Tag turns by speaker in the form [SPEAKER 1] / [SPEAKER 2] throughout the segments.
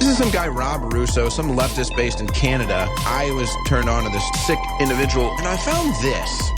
[SPEAKER 1] This is some guy, Rob Russo, some leftist based in Canada. I was turned on to this sick individual, and I found this.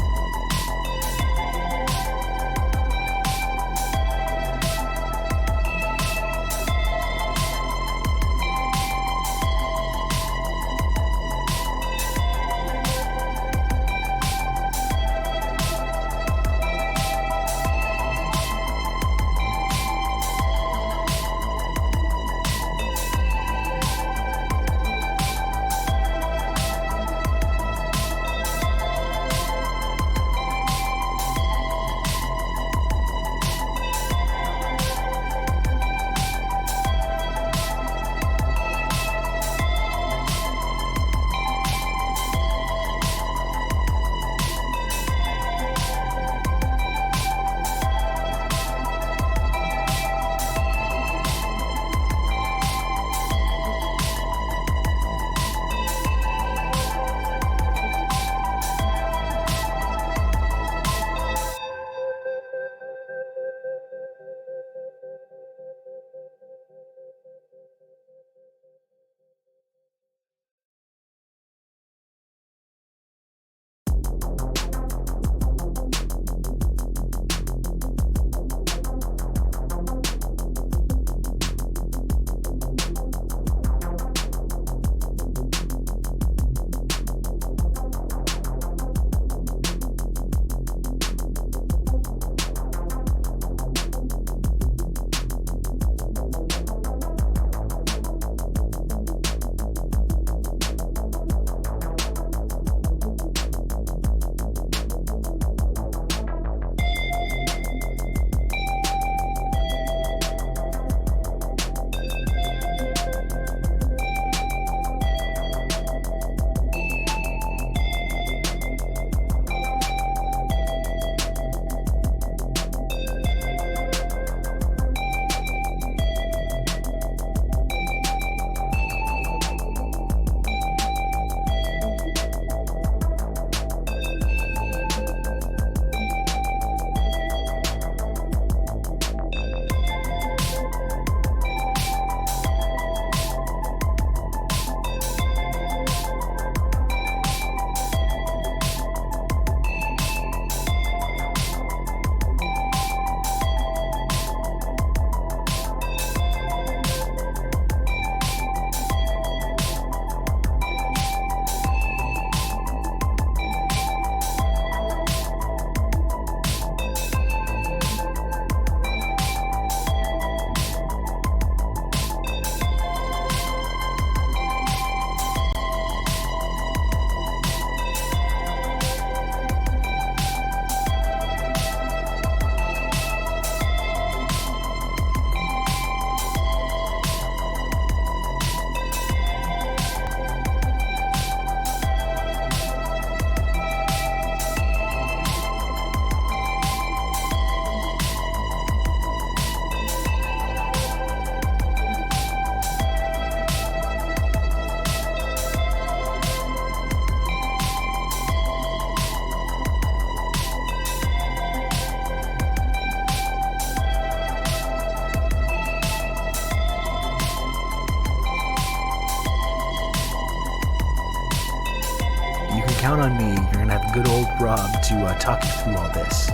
[SPEAKER 2] Count on me. You're going to have good old Rob to talk you through all this.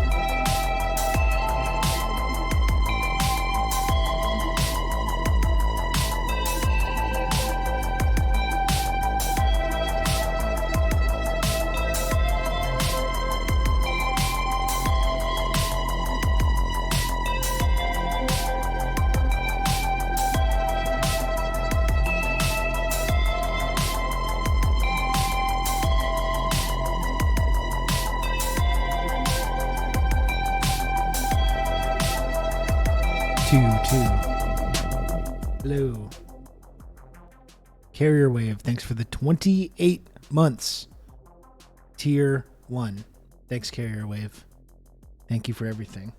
[SPEAKER 2] Hello. Carrier Wave, thanks for the 28 months. Tier 1. Thanks, Carrier Wave. Thank you for everything.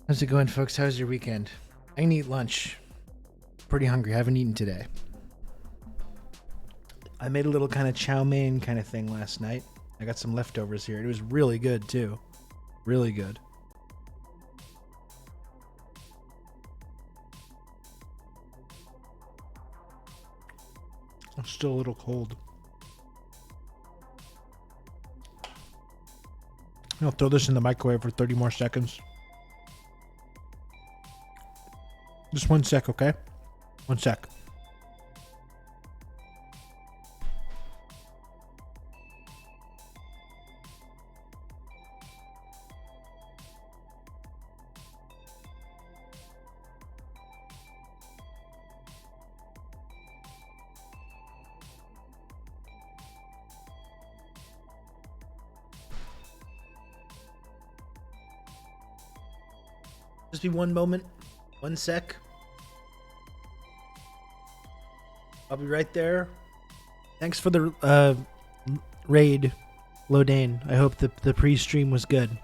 [SPEAKER 2] How's it going, folks? How's your weekend? I can eat lunch. Pretty hungry. I haven't eaten today. I made a little kind of chow mein kind of thing last night. I got some leftovers here. It was really good, too. Really good. I'm still a little cold. I'll throw this in the microwave for 30 more seconds. Just 1 sec, okay? 1 sec. Just be one moment. 1 sec. I'll be right there. Thanks for the raid, Lodane. I hope the pre-stream was good.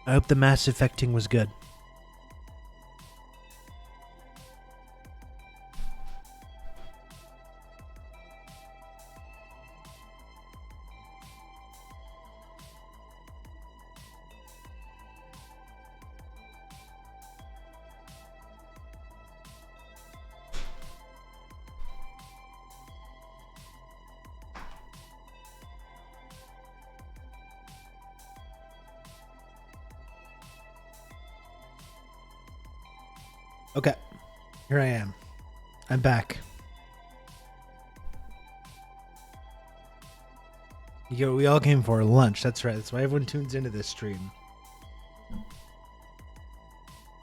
[SPEAKER 2] I hope the mass effecting was good. Okay, here I am. I'm back. Yo, we all came for lunch. That's right. That's why everyone tunes into this stream.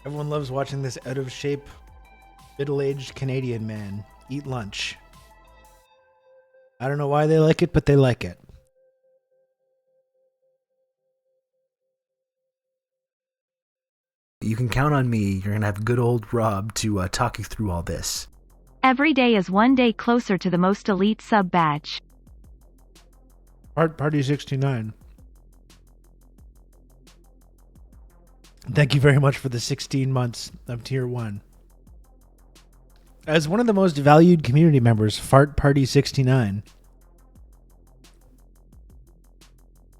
[SPEAKER 2] Everyone loves watching this out of shape, middle-aged Canadian man eat lunch. I don't know why they like it, but they like it.
[SPEAKER 3] You can count on me. You're going to have good old Rob to talk you through all this.
[SPEAKER 4] Every day is one day closer to the most elite sub badge.
[SPEAKER 2] Party 69. Thank you very much for the 16 months of Tier 1. As one of the most valued community members, Fart Party 69.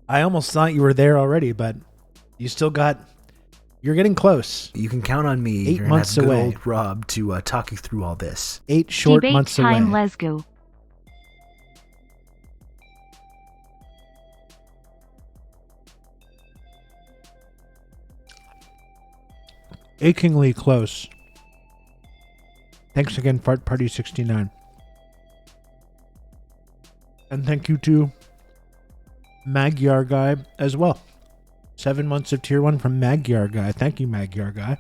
[SPEAKER 2] I almost thought you were there already, but you still got... You're getting close.
[SPEAKER 3] You can count on me.
[SPEAKER 2] 8 months
[SPEAKER 3] You're gonna have
[SPEAKER 2] away.
[SPEAKER 3] good old Rob to talk you through all this.
[SPEAKER 2] 8 short
[SPEAKER 4] Debate
[SPEAKER 2] months
[SPEAKER 4] time,
[SPEAKER 2] away.
[SPEAKER 4] let's go.
[SPEAKER 2] Achingly close. Thanks again, Fart Party 69. And thank you to Magyar Guy as well. 7 months of Tier 1 from Magyar Guy. Thank you, Magyar Guy.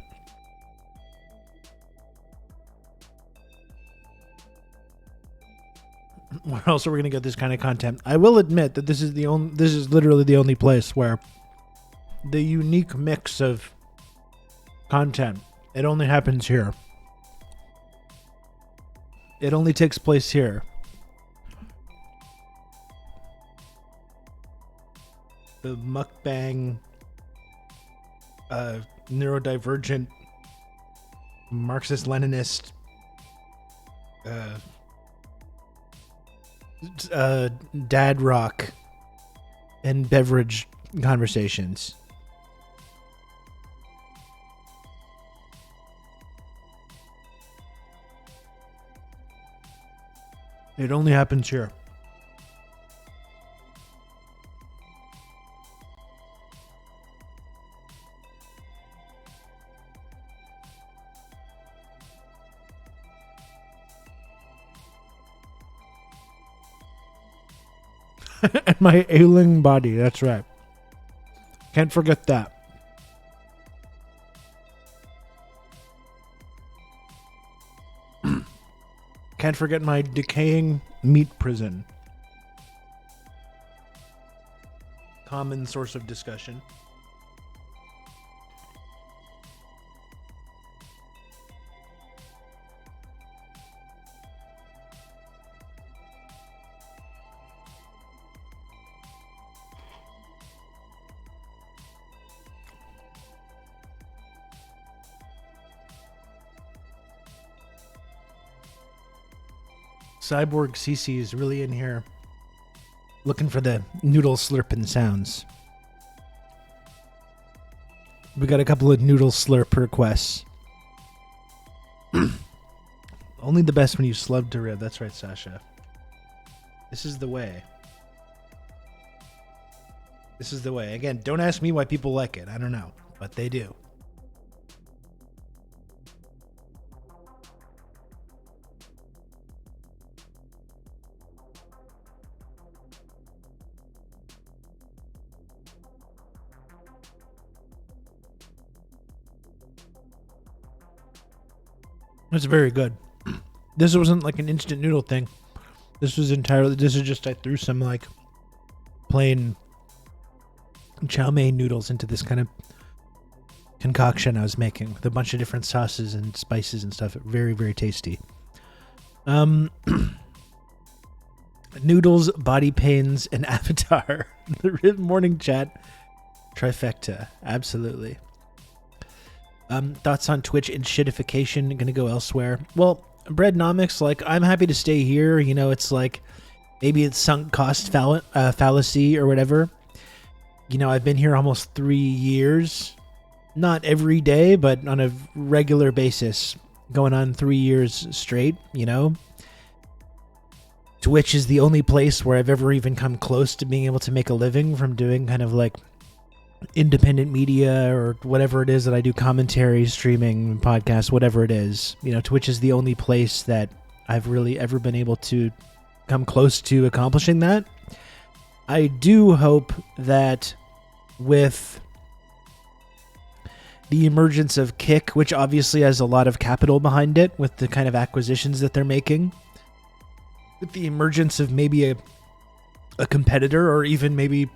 [SPEAKER 2] Where else are we going to get this kind of content? I will admit that this is literally the only place where the unique mix of content, it only happens here. It only takes place here. The mukbang, neurodivergent, Marxist-Leninist, dad rock, and beverage conversations. It only happens here. And my ailing body, that's right. Can't forget that. Can't forget my decaying meat prison. Common source of discussion. Cyborg CC is really in here looking for the noodle slurping sounds. We got a couple of noodle slurp requests. Only the best when you slug to rib. That's right, Sasha. This is the way. This is the way. Again, don't ask me why people like it. I don't know, but they do. It's very good. This wasn't like an instant noodle thing. This is just I threw some like plain chow mein noodles into this kind of concoction I was making with a bunch of different sauces and spices and stuff. Very, very tasty. Noodles, body pains, and Avatar. The Rib Morning Chat trifecta. Absolutely. Thoughts on Twitch and shitification? Gonna go elsewhere. Well, Breadnomics, like, I'm happy to stay here. You know, it's like, maybe it's sunk cost fallacy or whatever. You know, I've been here almost 3 years. Not every day, but on a regular basis. Going on 3 years straight, you know. Twitch is the only place where I've ever even come close to being able to make a living from doing kind of like independent media or whatever it is that I do, commentary, streaming, podcast, whatever it is. You know, Twitch is the only place that I've really ever been able to come close to accomplishing that. I do hope that with the emergence of Kick, which obviously has a lot of capital behind it with the kind of acquisitions that they're making, with the emergence of maybe a competitor or even maybe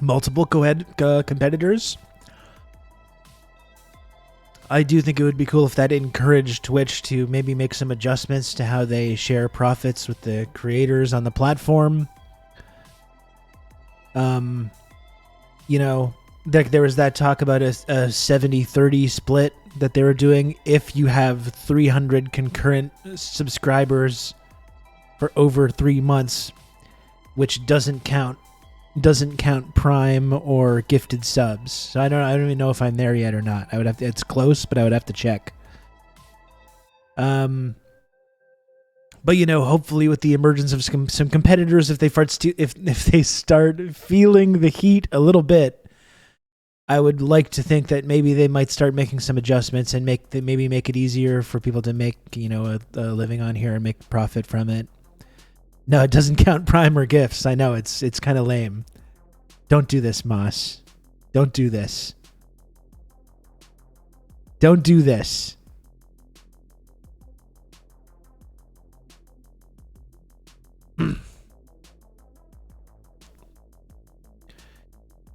[SPEAKER 2] multiple competitors, I do think it would be cool if that encouraged Twitch to maybe make some adjustments to how they share profits with the creators on the platform. You know, there was that talk about a 70-30 split that they were doing. If you have 300 concurrent subscribers for over 3 months, which doesn't count Prime or gifted subs. So I don't even know if I'm there yet or not. I would have to, it's close, but I would have to check. But you know, hopefully with the emergence of some competitors, if they start feeling the heat a little bit, I would like to think that maybe they might start making some adjustments and maybe make it easier for people to make, you know, a living on here and make profit from it. No, it doesn't count Prime or gifts. I know, it's kind of lame. Don't do this, Moss. Don't do this. Don't do this.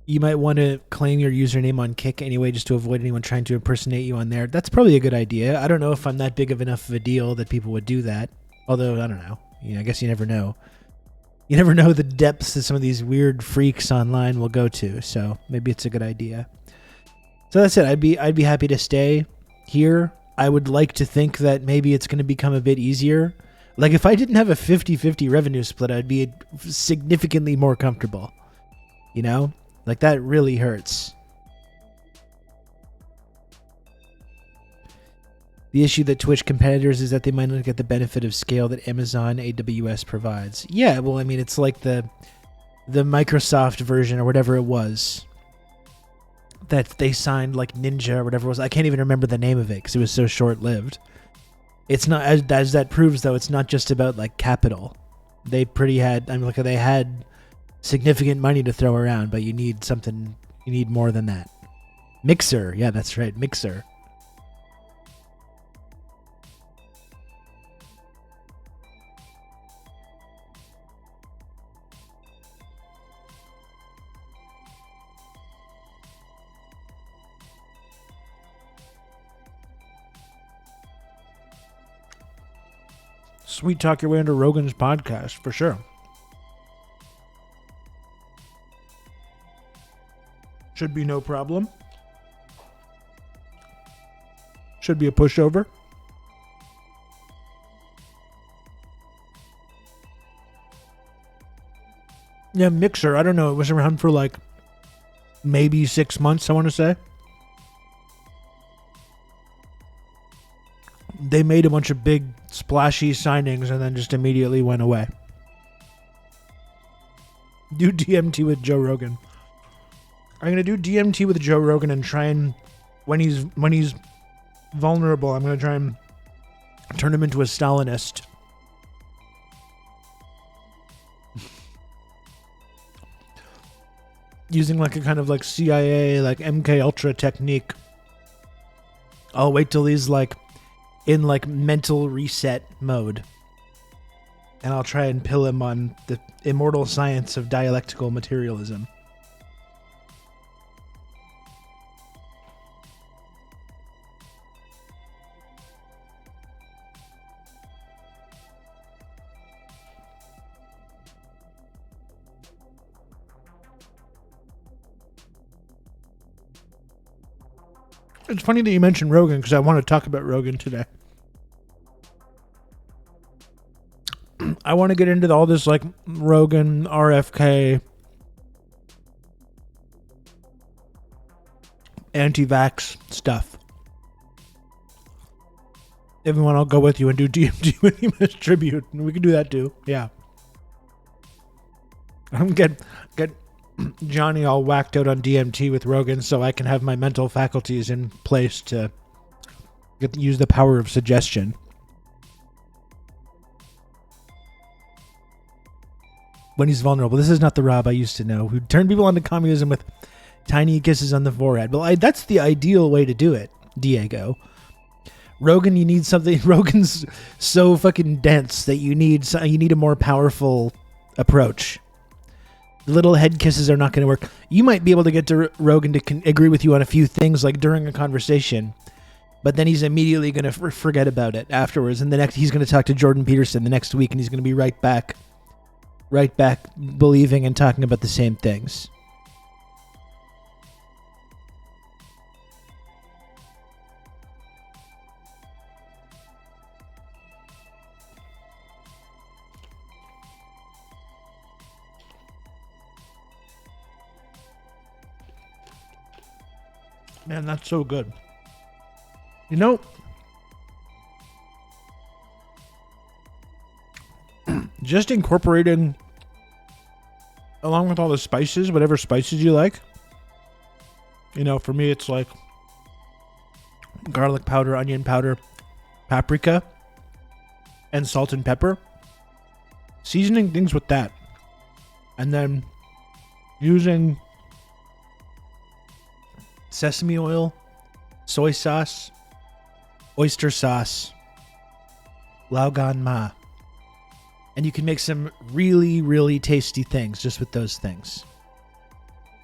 [SPEAKER 2] You might want to claim your username on Kick anyway, just to avoid anyone trying to impersonate you on there. That's probably a good idea. I don't know if I'm that big of enough of a deal that people would do that. Although, I don't know. I guess you never know. You never know the depths that some of these weird freaks online will go to. So maybe it's a good idea. So that's it. I'd be happy to stay here. I would like to think that maybe it's going to become a bit easier. Like if I didn't have a 50-50 revenue split, I'd be significantly more comfortable. You know? Like that really hurts. The issue that Twitch competitors is that they might not get the benefit of scale that Amazon AWS provides. Yeah, well, I mean, it's like the Microsoft version or whatever it was that they signed, like Ninja or whatever it was. I can't even remember the name of it because it was so short-lived. It's not, as that proves, though, it's not just about like capital. They had significant money to throw around, but you need more than that. Mixer, yeah, that's right, Mixer. Sweet talk your way into Rogan's podcast, for sure. Should be no problem. Should be a pushover. Yeah, Mixer, I don't know. It was around for like maybe 6 months, I want to say. they made a bunch of big splashy signings and then just immediately went away. Do DMT with Joe Rogan. I'm gonna do DMT with Joe Rogan and try and when he's vulnerable, I'm gonna try and turn him into a Stalinist. Using like a kind of like CIA, like MK Ultra technique. I'll wait till he's like in like mental reset mode. And I'll try and pill him on the immortal science of dialectical materialism. It's funny that you mentioned Rogan because I want to talk about Rogan today. I want to get into all this like Rogan, RFK, anti-vax stuff. If you want, I'll go with you and do DMT with him as tribute. We can do that too. Yeah. Get Johnny all whacked out on DMT with Rogan so I can have my mental faculties in place to use the power of suggestion. When he's vulnerable. This is not the Rob I used to know, who turned people onto communism with tiny kisses on the forehead. Well, that's the ideal way to do it, Diego. Rogan, you need something. Rogan's so fucking dense that you need a more powerful approach. The little head kisses are not going to work. You might be able to get to Rogan to agree with you on a few things, like during a conversation, but then he's immediately going to forget about it afterwards. And he's going to talk to Jordan Peterson the next week, and he's going to be right back believing and talking about the same things. Man, that's so good. You know, just incorporating, along with all the spices, whatever spices you like. You know, for me, it's like garlic powder, onion powder, paprika, and salt and pepper. Seasoning things with that. And then using sesame oil, soy sauce, oyster sauce, Laogan Ma. And you can make some really, really tasty things just with those things.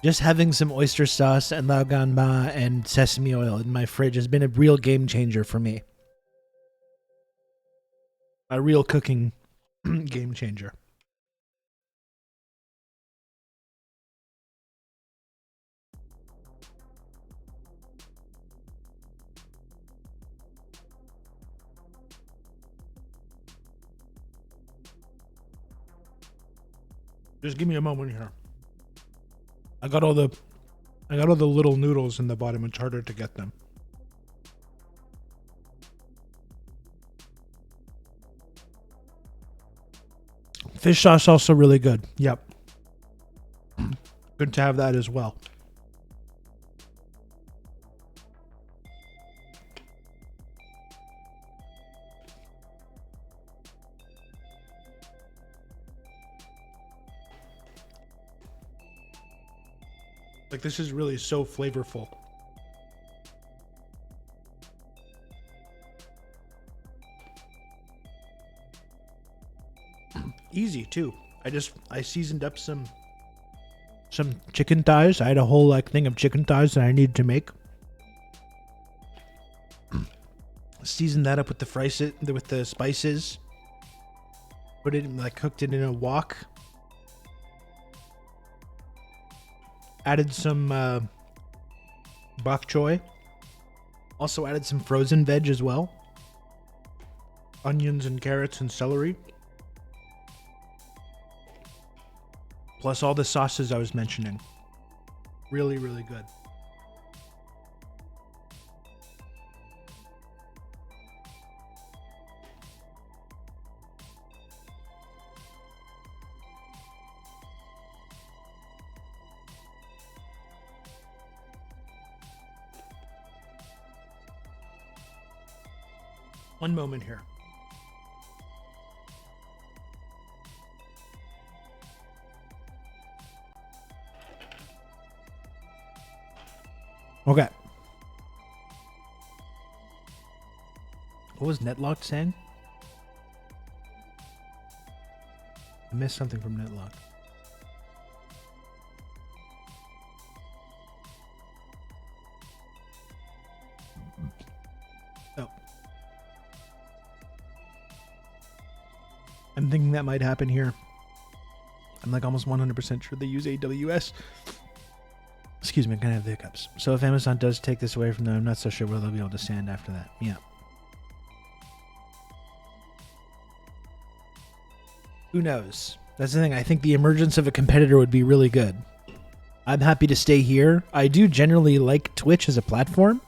[SPEAKER 2] Just having some oyster sauce and Laogan Ma and sesame oil in my fridge has been a real game changer for me. A real cooking game changer. Just give me a moment here. I got all the little noodles in the bottom. It's harder to get them. Fish sauce also really good. Yep. Good to have that as well. Like, this is really so flavorful. Easy too. I seasoned up some chicken thighs. I had a whole thing of chicken thighs that I needed to make. Seasoned that up with the spices. Put it in, cooked it in a wok. Added some bok choy. Also added some frozen veg as well. Onions and carrots and celery. Plus all the sauces I was mentioning. Really, really good. One moment here. Okay. What was Netlocked saying? I missed something from Netlocked. Oh. I'm thinking that might happen here. I'm like almost 100% sure they use AWS. Excuse me, I'm gonna have the hiccups. So if Amazon does take this away from them, I'm not so sure whether they'll be able to stand after that. Yeah. Who knows? That's the thing. I think the emergence of a competitor would be really good. I'm happy to stay here. I do generally like Twitch as a platform.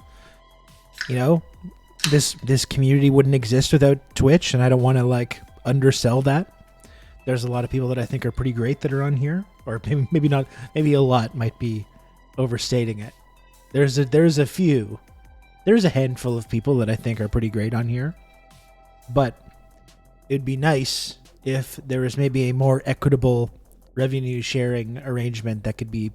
[SPEAKER 2] You know, this community wouldn't exist without Twitch, and I don't want to like undersell that. There's a lot of people that I think are pretty great that are on here, or maybe not. Maybe a lot might be overstating it. There's a few. There's a handful of people that I think are pretty great on here, but it'd be nice if there was maybe a more equitable revenue sharing arrangement that could be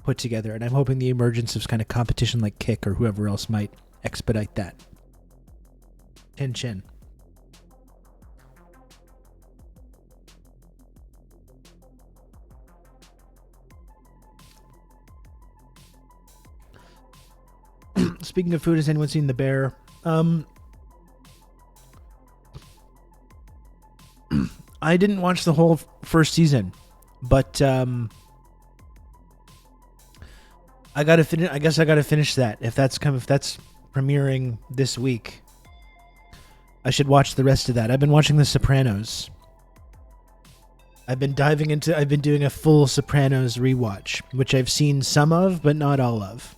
[SPEAKER 2] put together. And I'm hoping the emergence of kind of competition like Kick or whoever else might expedite that. Chin chin. Speaking of food, has anyone seen The Bear? I didn't watch the whole first season, but I gotta finish. I guess I gotta finish that. If that's premiering this week, I should watch the rest of that. I've been watching The Sopranos. I've been doing a full Sopranos rewatch, which I've seen some of, but not all of.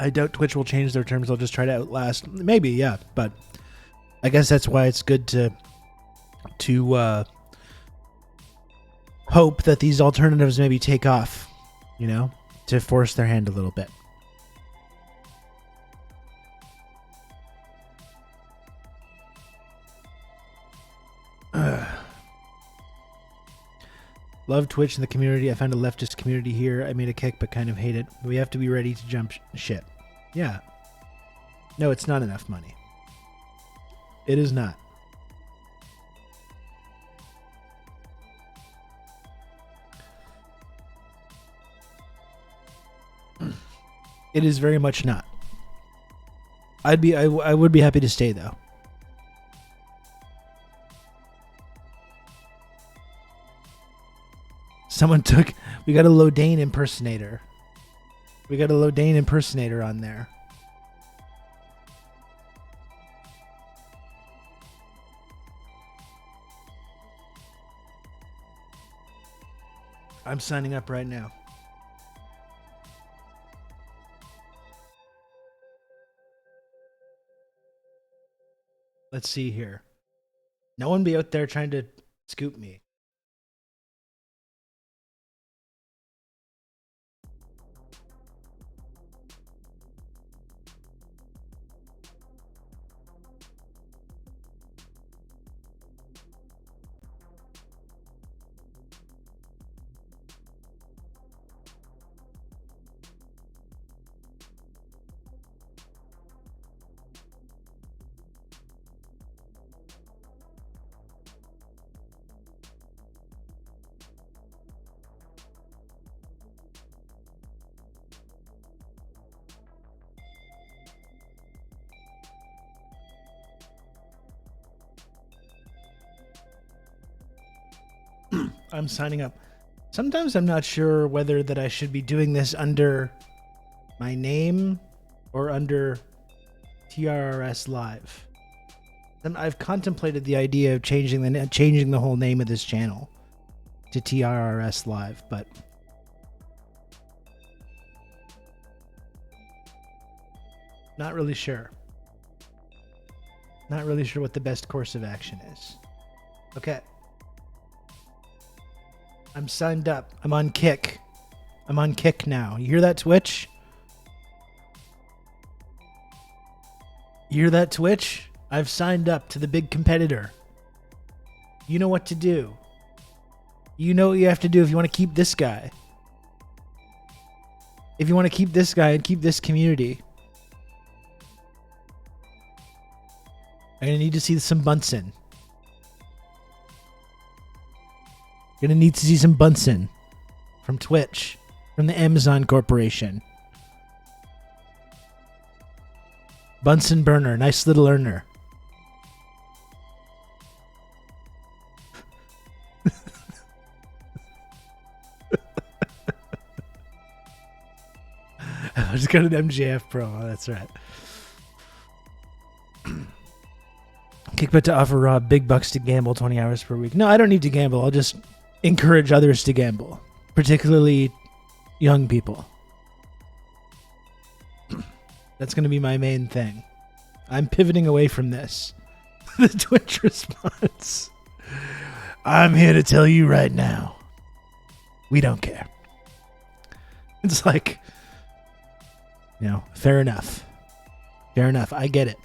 [SPEAKER 2] I doubt Twitch will change their terms. They'll just try to outlast. Maybe, yeah. But I guess that's why it's good to hope that these alternatives maybe take off, you know, to force their hand a little bit. Love Twitch and the community. I found a leftist community here. I made a kick, but kind of hate it. We have to be ready to jump ship. Yeah. No, it's not enough money. It is not. It is very much not. I would be happy to stay though. We got a Lodane impersonator. We got a Lodane impersonator on there. I'm signing up right now. Let's see here. No one be out there trying to scoop me. I'm signing up. Sometimes I'm not sure whether that I should be doing this under my name or under TRRS Live. I've contemplated the idea of changing the whole name of this channel to TRRS Live, but not really sure. Not really sure what the best course of action is. Okay. I'm signed up. I'm on Kick. I'm on Kick now. You hear that, Twitch? You hear that, Twitch? I've signed up to the big competitor. You know what to do. You know what you have to do if you want to keep this guy. If you want to keep this guy and keep this community. I'm going to need to see some Bunsen. Gonna need to see some Bunsen from Twitch, from the Amazon Corporation. Bunsen burner, nice little earner. I just got an MJF promo, that's right. Kickback to offer Rob big bucks to gamble 20 hours per week. No, I don't need to gamble. I'll just encourage others to gamble, particularly young people. That's going to be my main thing. I'm pivoting away from this. The Twitch response. I'm here to tell you right now. We don't care. It's like, you know, fair enough. Fair enough. I get it.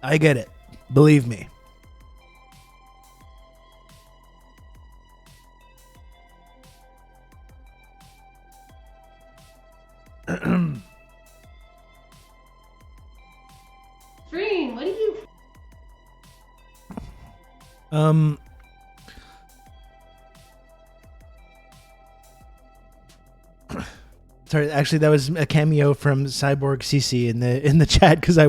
[SPEAKER 2] I get it. Believe me.
[SPEAKER 5] Stream, what are you?
[SPEAKER 2] Sorry, actually that was a cameo from Cyborg CC in the chat because I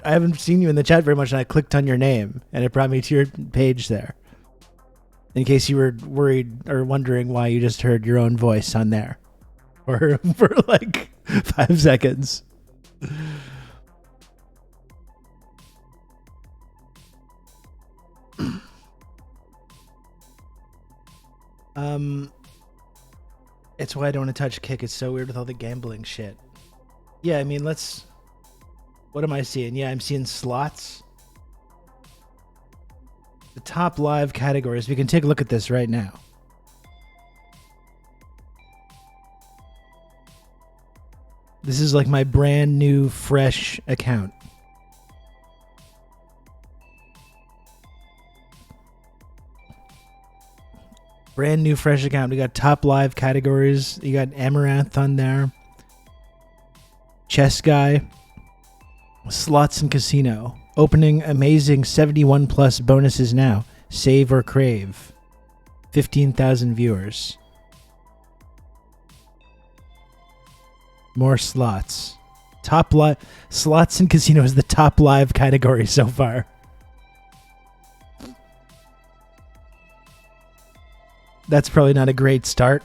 [SPEAKER 2] haven't seen you in the chat very much, and I clicked on your name and it brought me to your page there. In case you were worried or wondering why you just heard your own voice on there. For like 5 seconds. It's why I don't want to touch Kick. It's so weird with all the gambling shit. Yeah, I mean, what am I seeing? Yeah, I'm seeing slots. The top live categories. We can take a look at this right now. This is like my brand new, fresh account. Brand new, fresh account. We got top live categories. You got Amaranth on there. Chess Guy. Slots and Casino. Opening amazing 71 plus bonuses now. Save or Crave. 15,000 viewers. More slots. Top live. Slots and Casino is the top live category so far. That's probably not a great start.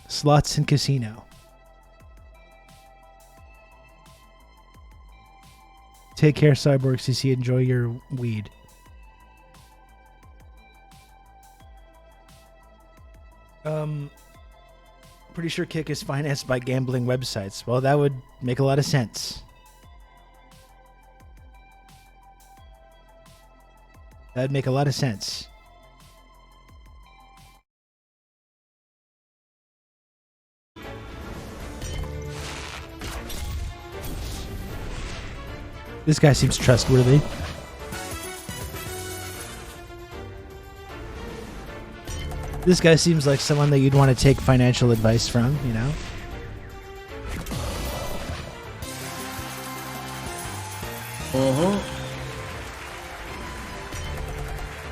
[SPEAKER 2] Slots and Casino. Take care, Cyborg CC. Enjoy your weed. Pretty sure Kick is financed by gambling websites. Well, that would make a lot of sense. That'd make a lot of sense. This guy seems trustworthy. This guy seems like someone that you'd want to take financial advice from, you know?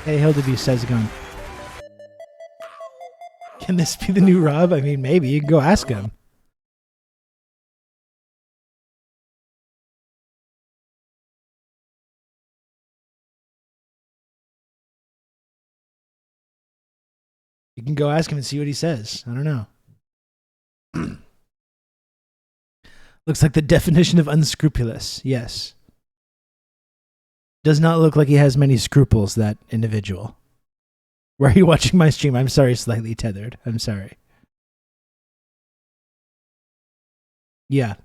[SPEAKER 2] Hey, Hildeby says gun. Can this be the new Rob? I mean, maybe. You can go ask him. You can go ask him and see what he says. I don't know. Looks like the definition of unscrupulous. Yes. Does not look like he has many scruples, that individual. Where are you watching my stream? I'm sorry, slightly tethered. I'm sorry. Yeah.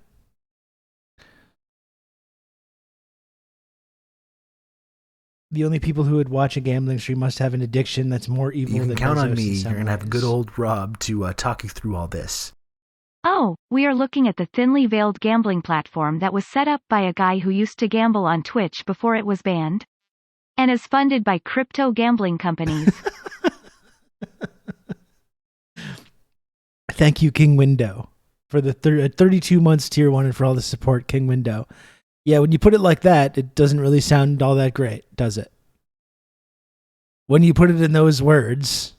[SPEAKER 2] The only people who would watch a gambling stream must have an addiction that's more evil
[SPEAKER 3] You
[SPEAKER 2] than
[SPEAKER 3] can count on
[SPEAKER 2] Bezos
[SPEAKER 3] me.
[SPEAKER 2] in
[SPEAKER 3] You're
[SPEAKER 2] some
[SPEAKER 3] going to have
[SPEAKER 2] ways.
[SPEAKER 3] good old Rob to talk you through all this.
[SPEAKER 4] Oh, we are looking at the thinly veiled gambling platform that was set up by a guy who used to gamble on Twitch before it was banned. And is funded by crypto gambling companies.
[SPEAKER 2] Thank you, King Window, for the 32 months tier 1 and for all the support, King Window. Yeah, when you put it like that, it doesn't really sound all that great, does it? When you put it in those words,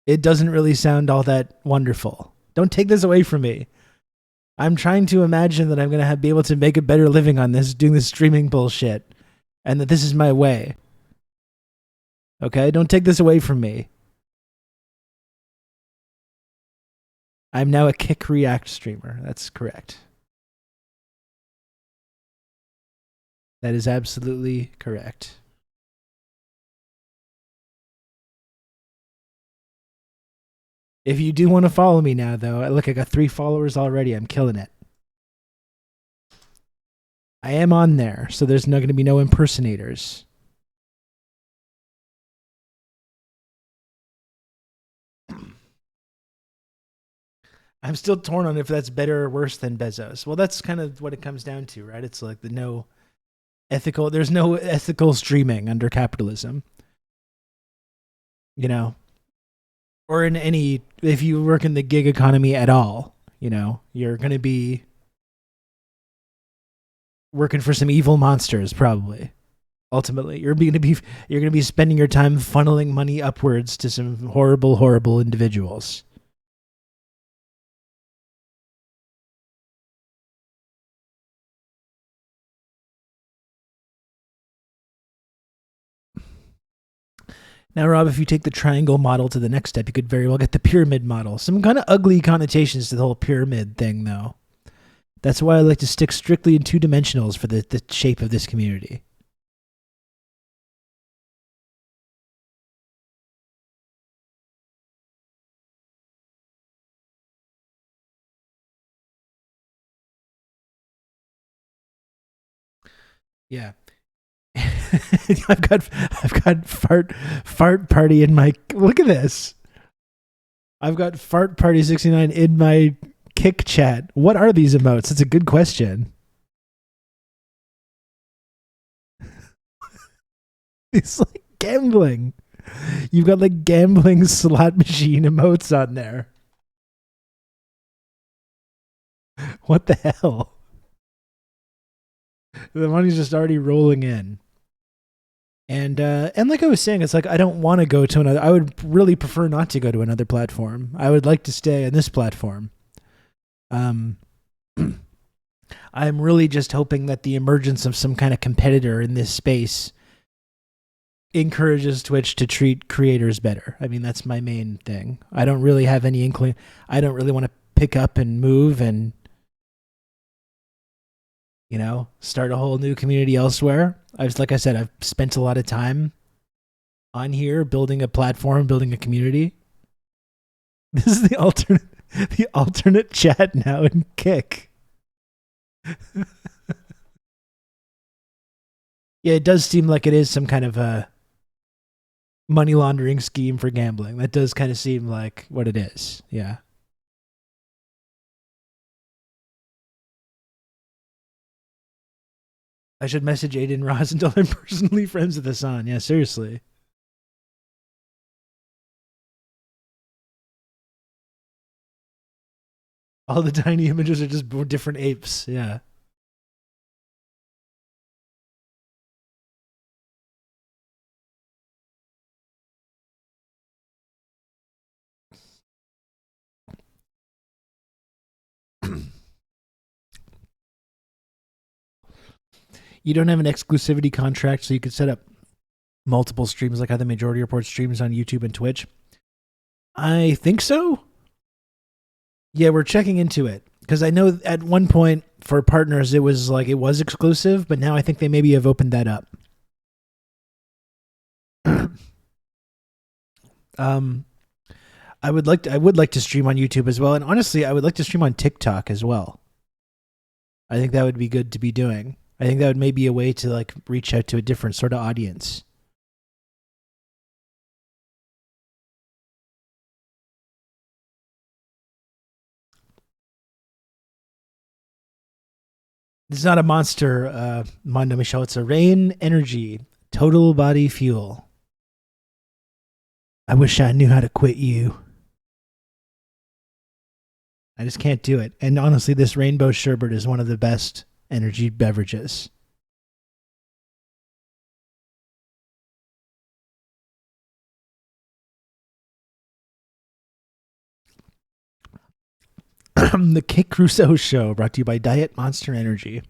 [SPEAKER 2] it doesn't really sound all that wonderful. Don't take this away from me. I'm trying to imagine that I'm going to be able to make a better living on this, doing this streaming bullshit, and that this is my way. Okay? Don't take this away from me. I'm now a Kick React streamer. That's correct. That is absolutely correct. If you do want to follow me now, though, look, I got 3 followers already. I'm killing it. I am on there, so there's not going to be no impersonators. I'm still torn on if that's better or worse than Bezos. Well, that's kind of what it comes down to, right? It's like there's no ethical streaming under capitalism. You know? Or in any, if you work in the gig economy at all, you know, you're going to be working for some evil monsters, probably. Ultimately, you're going to be spending your time funneling money upwards to some horrible, horrible individuals. Now, Rob, if you take the triangle model to the next step, you could very well get the pyramid model. Some kind of ugly connotations to the whole pyramid thing, though. That's why I like to stick strictly in 2 dimensionals for the shape of this community. Yeah. I've got fart party in my, look at this. I've got fart party 69 in my Kick chat. What are these emotes? It's a good question. It's like gambling. You've got like gambling slot machine emotes on there. What the hell? The money's just already rolling in. And like I was saying, it's like I don't want to go to another. I would really prefer not to go to another platform. I would like to stay on this platform. I'm really just hoping that the emergence of some kind of competitor in this space encourages Twitch to treat creators better. I mean, that's my main thing. I don't really have any inkling. I don't really want to pick up and move and, you know, start a whole new community elsewhere. Like I said, I've spent a lot of time on here building a platform, building a community. This is the alternate chat now in Kick. Yeah, it does seem like it is some kind of a money laundering scheme for gambling. That does kind of seem like what it is. Yeah. I should message Aiden Ross until I'm personally friends with Hassan. Yeah, seriously. All the tiny images are just different apes. Yeah. You don't have an exclusivity contract, so you could set up multiple streams like how the Majority Report streams on YouTube and Twitch. I think so. Yeah, we're checking into it because I know at one point for partners it was exclusive, but now I think they maybe have opened that up. Um, I would like to stream on YouTube as well, and honestly, I would like to stream on TikTok as well. I think that would be good to be doing. I think that would maybe a way to like reach out to a different sort of audience. This is not a monster, Mondo Michelle. It's a rain energy, total body fuel. I wish I knew how to quit you. I just can't do it. And honestly, this rainbow sherbet is one of the best energy beverages. The Kik Rousseau Show, brought to you by Diet Monster Energy.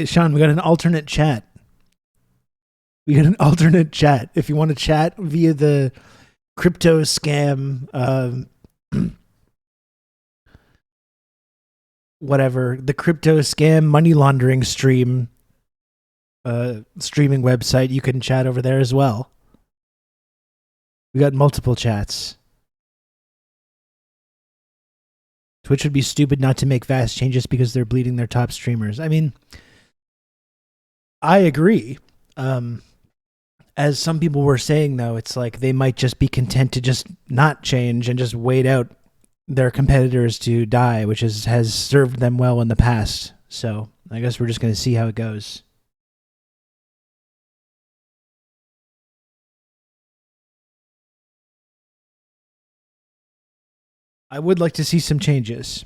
[SPEAKER 2] Sean, we got an alternate chat. We got an alternate chat. If you want to chat via the crypto scam, whatever, the crypto scam money laundering streaming website, you can chat over there as well. We got multiple chats. Twitch would be stupid not to make vast changes because they're bleeding their top streamers. I mean, I agree. As some people were saying, though, it's like they might just be content to just not change and just wait out their competitors to die, which has served them well in the past. So I guess we're just going to see how it goes. I would like to see some changes.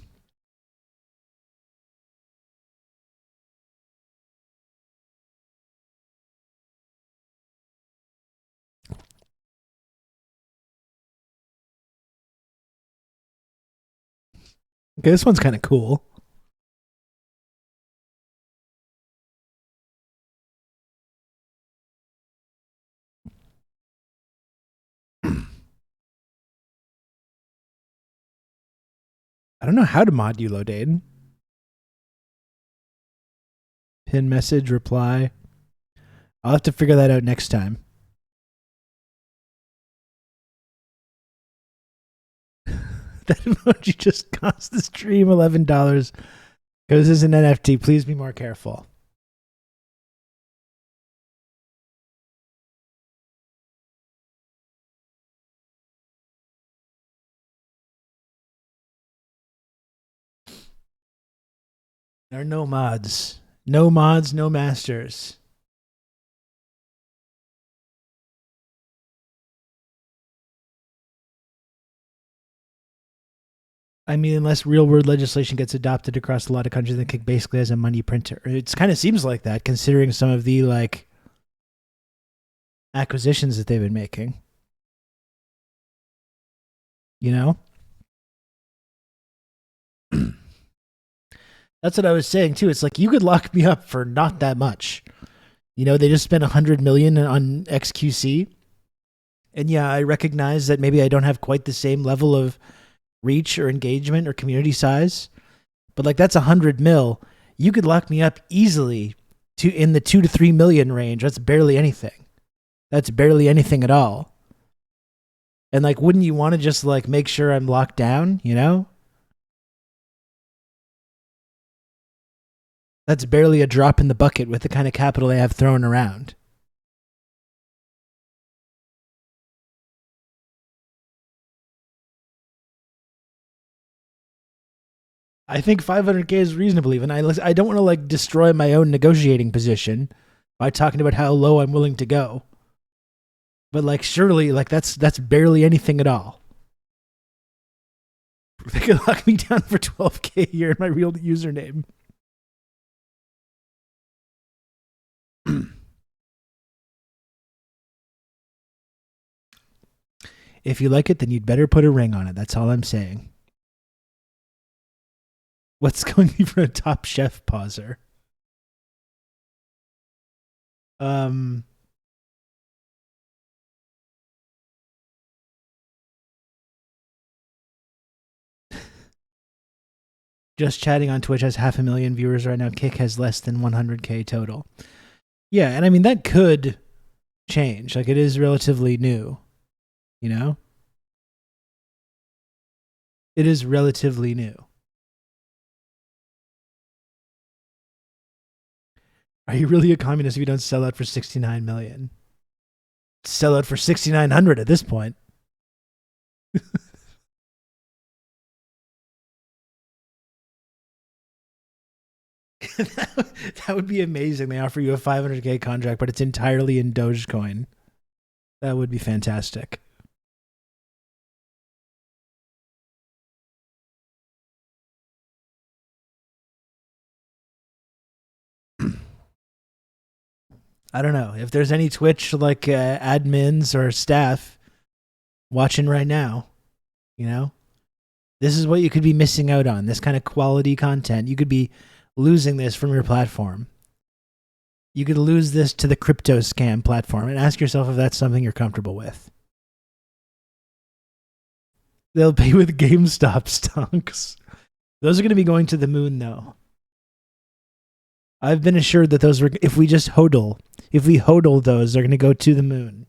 [SPEAKER 2] Okay, this one's kind of cool. I don't know how to mod you, Lodane. Pin message, reply. I'll have to figure that out next time. That emoji just cost the stream $11. Goes as an NFT. Please be more careful. There are no mods. No mods, no masters. I mean, unless real world legislation gets adopted across a lot of countries, then Kick basically has a money printer. It kind of seems like that, considering some of the like acquisitions that they've been making. You know? That's what I was saying too. It's like you could lock me up for not that much. You know, they just spent $100 million on XQC. And yeah, I recognize that maybe I don't have quite the same level of reach or engagement or community size, but like that's 100 mil. You could lock me up easily to in the 2 to 3 million range. That's barely anything. That's barely anything at all. And like, wouldn't you want to just like make sure I'm locked down, you know? That's barely a drop in the bucket with the kind of capital they have thrown around. I think 500K is reasonable even. I don't want to like destroy my own negotiating position by talking about how low I'm willing to go. But like surely like that's barely anything at all. They could lock me down for 12K a year in my real username. If you like it, then you'd better put a ring on it. That's all I'm saying. What's going to be for a Top Chef pauser? Just Chatting on Twitch has 500,000 viewers right now. Kick has less than 100K total. Yeah, and I mean, that could change. Like, it is relatively new, you know? It is relatively new. Are you really a communist if you don't sell out for 69 million? Sell out for 6,900 at this point. That would be amazing. They offer you a 500K contract, but it's entirely in Dogecoin. That would be fantastic. I don't know if there's any Twitch like admins or staff watching right now. You know, this is what you could be missing out on. This kind of quality content. You could be losing this from your platform. You could lose this to the crypto scam platform, and ask yourself if that's something you're comfortable with. They'll pay with GameStop stonks. Those are going to be going to the moon, though. I've been assured that those were, if we hodl those, they're going to go to the moon.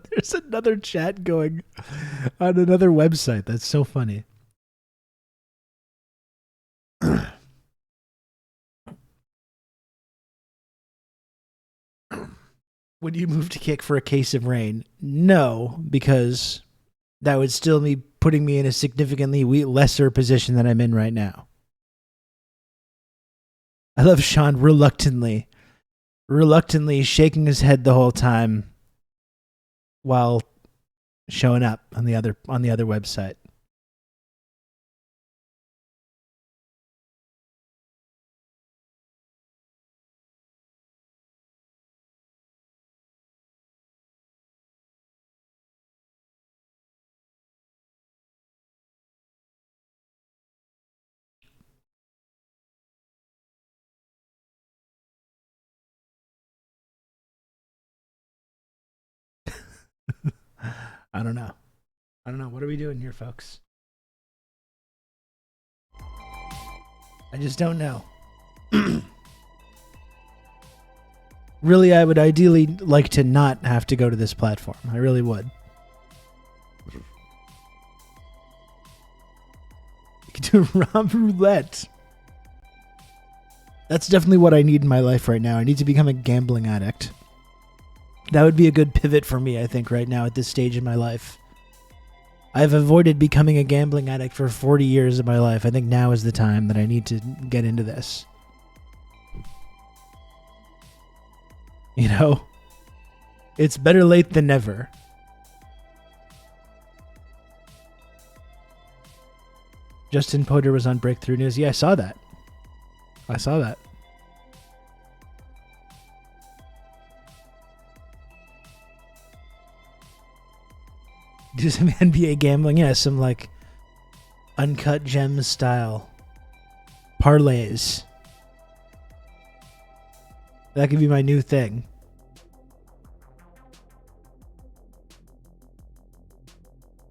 [SPEAKER 2] There's another chat going on another website. That's so funny. Would you move to Kick for a case of rain? No, because that would still be putting me in a significantly lesser position than I'm in right now. I love Sean reluctantly shaking his head the whole time while showing up on the other website. I don't know. What are we doing here, folks? I just don't know. Really, I would ideally like to not have to go to this platform. I really would. You can do Rob Roulette. That's definitely what I need in my life right now. I need to become a gambling addict. That would be a good pivot for me, I think, right now at this stage in my life. I've avoided becoming a gambling addict for 40 years of my life. I think now is the time that I need to get into this. You know? It's better late than never. Justin Potter was on Breakthrough News. Yeah, I saw that. Do some NBA gambling. Yeah, some like uncut gems style parlays. That could be my new thing.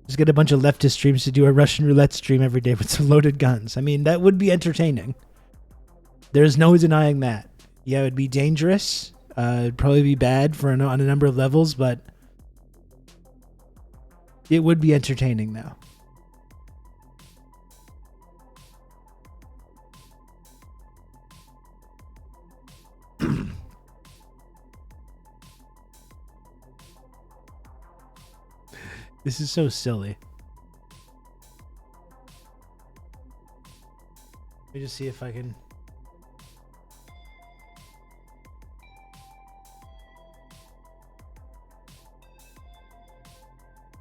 [SPEAKER 2] Just get a bunch of leftist streams to do a Russian roulette stream every day with some loaded guns. I mean, that would be entertaining. There's no denying that. Yeah, it would be dangerous. It'd probably be bad on a number of levels, but it would be entertaining now. This is so silly. Let me just see if I can...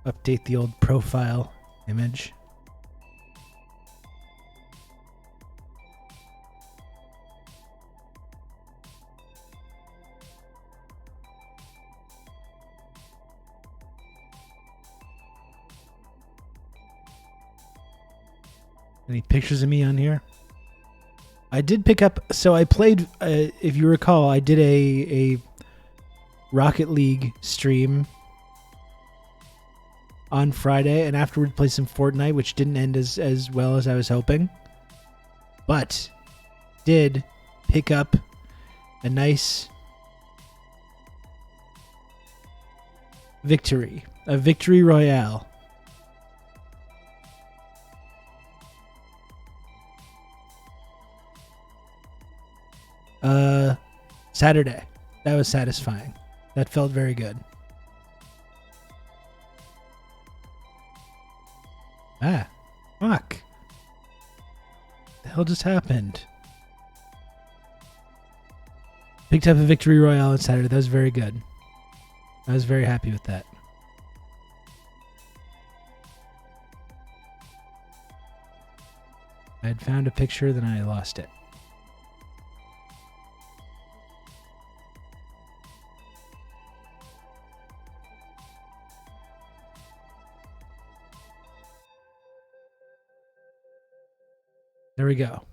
[SPEAKER 2] update the old profile image. Any pictures of me on here? I did pick up. So I played. If you recall, I did a Rocket League stream on Friday, and afterward played some Fortnite, which didn't end as well as I was hoping. But did pick up a nice victory, a victory royale. Saturday. That was satisfying. That felt very good. Ah, fuck. The hell just happened? Picked up a victory royale on Saturday. That was very good. I was very happy with that. I had found a picture, then I lost it. There we go.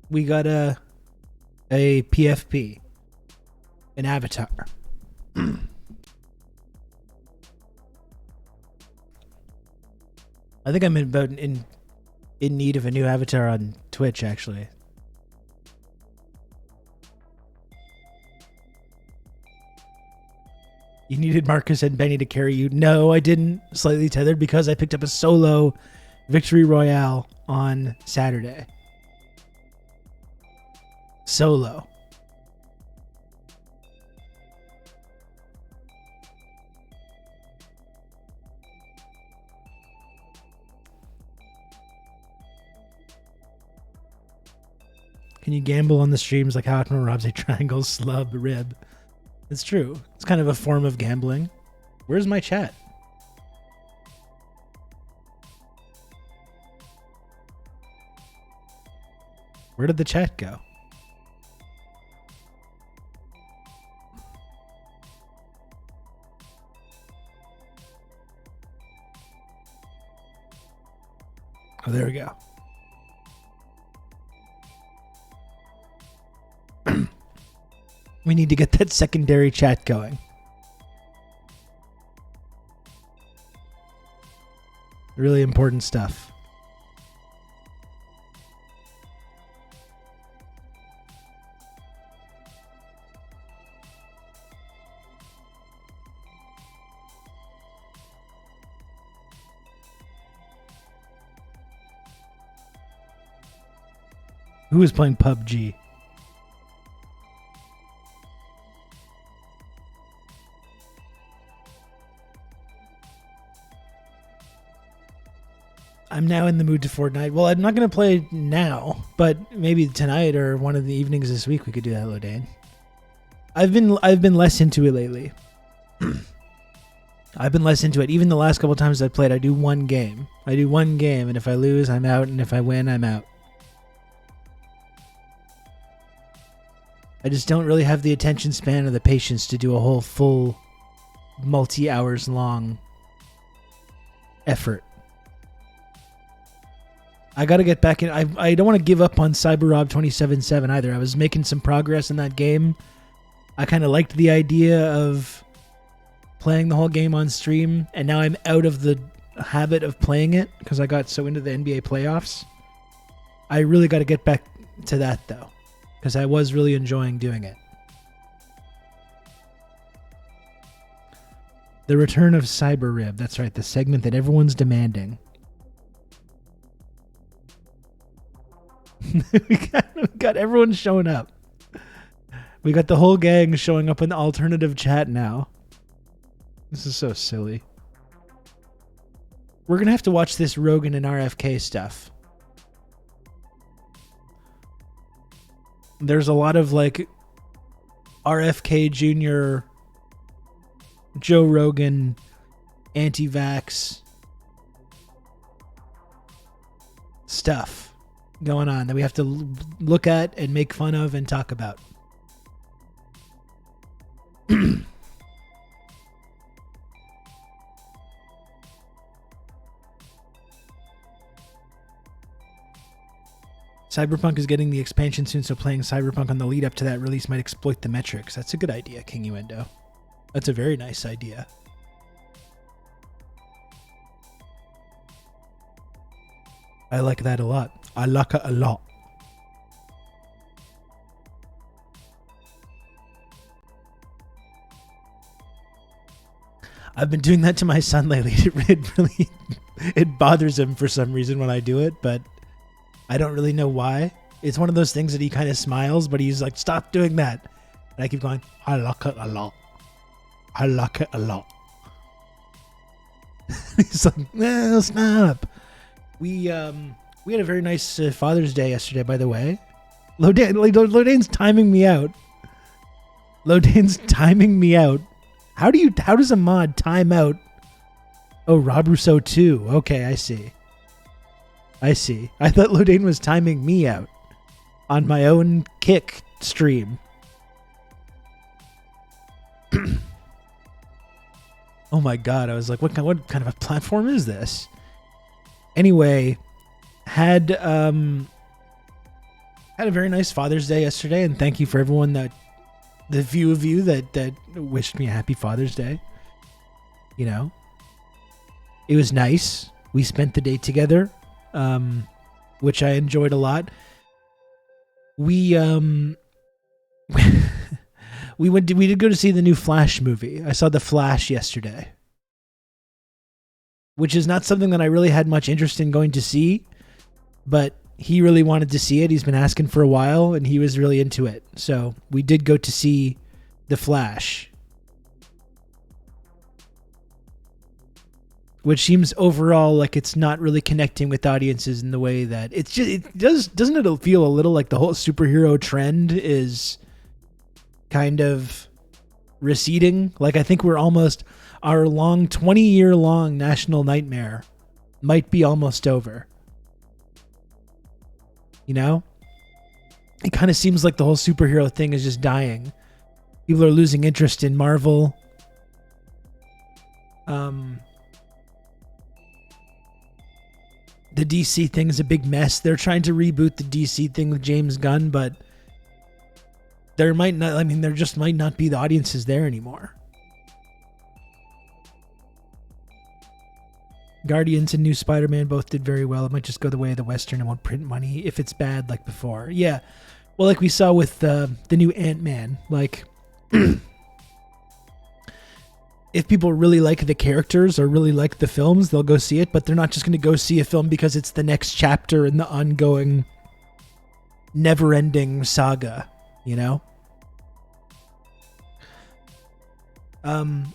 [SPEAKER 2] We got a PFP, an avatar. I think I'm in need of a new avatar on Twitch, actually. You needed Marcus and Benny to carry you. No, I didn't. Slightly tethered because I picked up a solo victory royale on Saturday. Solo. Can you gamble on the streams like how Admiral robs a triangle, slub, rib? It's true. It's kind of a form of gambling. Where's my chat? Where did the chat go? Oh, there we go. We need to get that secondary chat going. Really important stuff. Who is playing PUBG? I'm now in the mood to Fortnite. Well, I'm not going to play now, but maybe tonight or one of the evenings this week we could do that, Lodane. I've been less into it lately. I've been less into it. Even the last couple times I played, I do one game. And if I lose, I'm out, and if I win, I'm out. I just don't really have the attention span or the patience to do a whole full multi-hours long effort. I got to get back in. I don't want to give up on CyberRob 27/7 either. I was making some progress in that game. I kind of liked the idea of playing the whole game on stream, and now I'm out of the habit of playing it because I got so into the NBA playoffs. I really got to get back to that, though, because I was really enjoying doing it. The return of CyberRib. That's right, the segment that everyone's demanding. we got everyone showing up. We got the whole gang showing up in the alternative chat now. This is so silly. We're going to have to watch this Rogan and RFK stuff. There's a lot of like RFK Jr., Joe Rogan, anti-vax stuff going on that we have to look at and make fun of and talk about. Cyberpunk is getting the expansion soon, so playing Cyberpunk on the lead up to that release might exploit the metrics. That's a good idea, King Uendo. That's a very nice idea. I like that a lot. I like it a lot. I've been doing that to my son lately. It bothers him for some reason when I do it, but I don't really know why. It's one of those things that he kind of smiles, but he's like, stop doing that. And I keep going, I like it a lot. I like it a lot. He's like, no, stop. We had a very nice Father's Day yesterday, by the way. Lodane's timing me out. Lodane's timing me out. How does a mod time out? Oh, Rob Rousseau too. Okay, I see. I thought Lodane was timing me out on my own Kick stream. Oh my god, I was like, what kind of a platform is this? Anyway, had a very nice Father's Day yesterday, and thank you for everyone the few of you that wished me a happy Father's Day. You know, it was nice. We spent the day together. Which I enjoyed a lot. We did go to see the new Flash movie. I saw The Flash yesterday, which is not something that I really had much interest in going to see, but he really wanted to see it. He's been asking for a while, and he was really into it. So we did go to see The Flash, which seems overall like it's not really connecting with audiences in the way that doesn't it feel a little like the whole superhero trend is kind of receding? Like, I think we're almost, our 20-year long national nightmare might be almost over. You know? It kind of seems like the whole superhero thing is just dying. People are losing interest in Marvel. The DC thing is a big mess. They're trying to reboot the DC thing with James Gunn, but there just might not be the audiences there anymore. Guardians and New Spider-Man both did very well. It might just go the way of the Western and won't print money if it's bad like before. Yeah. Well, like we saw with the new Ant-Man, like if people really like the characters or really like the films, they'll go see it, but they're not just going to go see a film because it's the next chapter in the ongoing never-ending saga, you know? And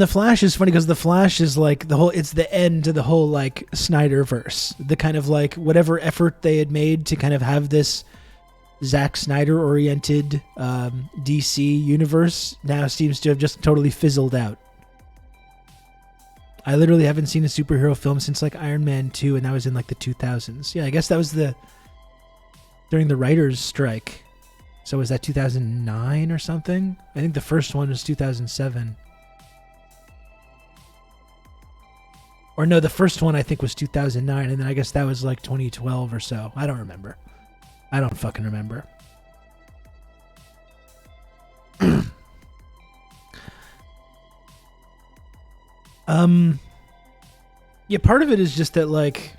[SPEAKER 2] The Flash is funny because The Flash is like it's the end to the whole like Snyderverse. The kind of like whatever effort they had made to kind of have this Zack Snyder oriented DC universe now seems to have just totally fizzled out. I literally haven't seen a superhero film since like Iron Man 2, and that was in like the 2000s. Yeah, I guess that was during the writers' strike. So was that 2009 or something? I think the first one was 2007. Or no, the first one I think was 2009, and then I guess that was like 2012 or so. I don't remember. I don't fucking remember. Yeah, part of it is just that like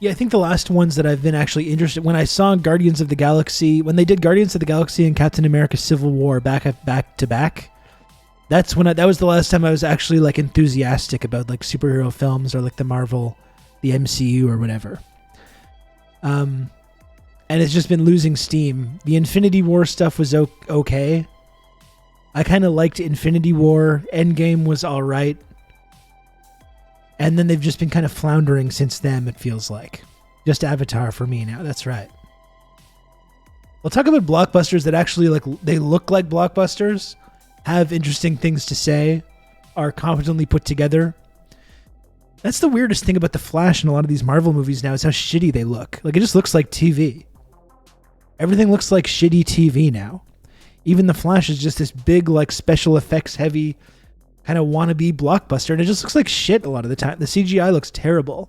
[SPEAKER 2] yeah, I think the last ones that I've been actually interested, when I saw Guardians of the Galaxy, when they did Guardians of the Galaxy and Captain America Civil War back to back, that was the last time I was actually like enthusiastic about like superhero films or like the Marvel, the MCU or whatever. And it's just been losing steam. The Infinity War stuff was okay. I kind of liked Infinity War. Endgame was all right. And then they've just been kind of floundering since then, it feels like. Just Avatar for me now, that's right. We'll talk about blockbusters that actually they look like blockbusters, have interesting things to say, are competently put together. That's the weirdest thing about The Flash in a lot of these Marvel movies now is how shitty they look. Like, it just looks like TV. Everything looks like shitty TV now. Even The Flash is just this big, like, special effects heavy kind of wannabe blockbuster, and it just looks like shit a lot of the time. The CGI looks terrible.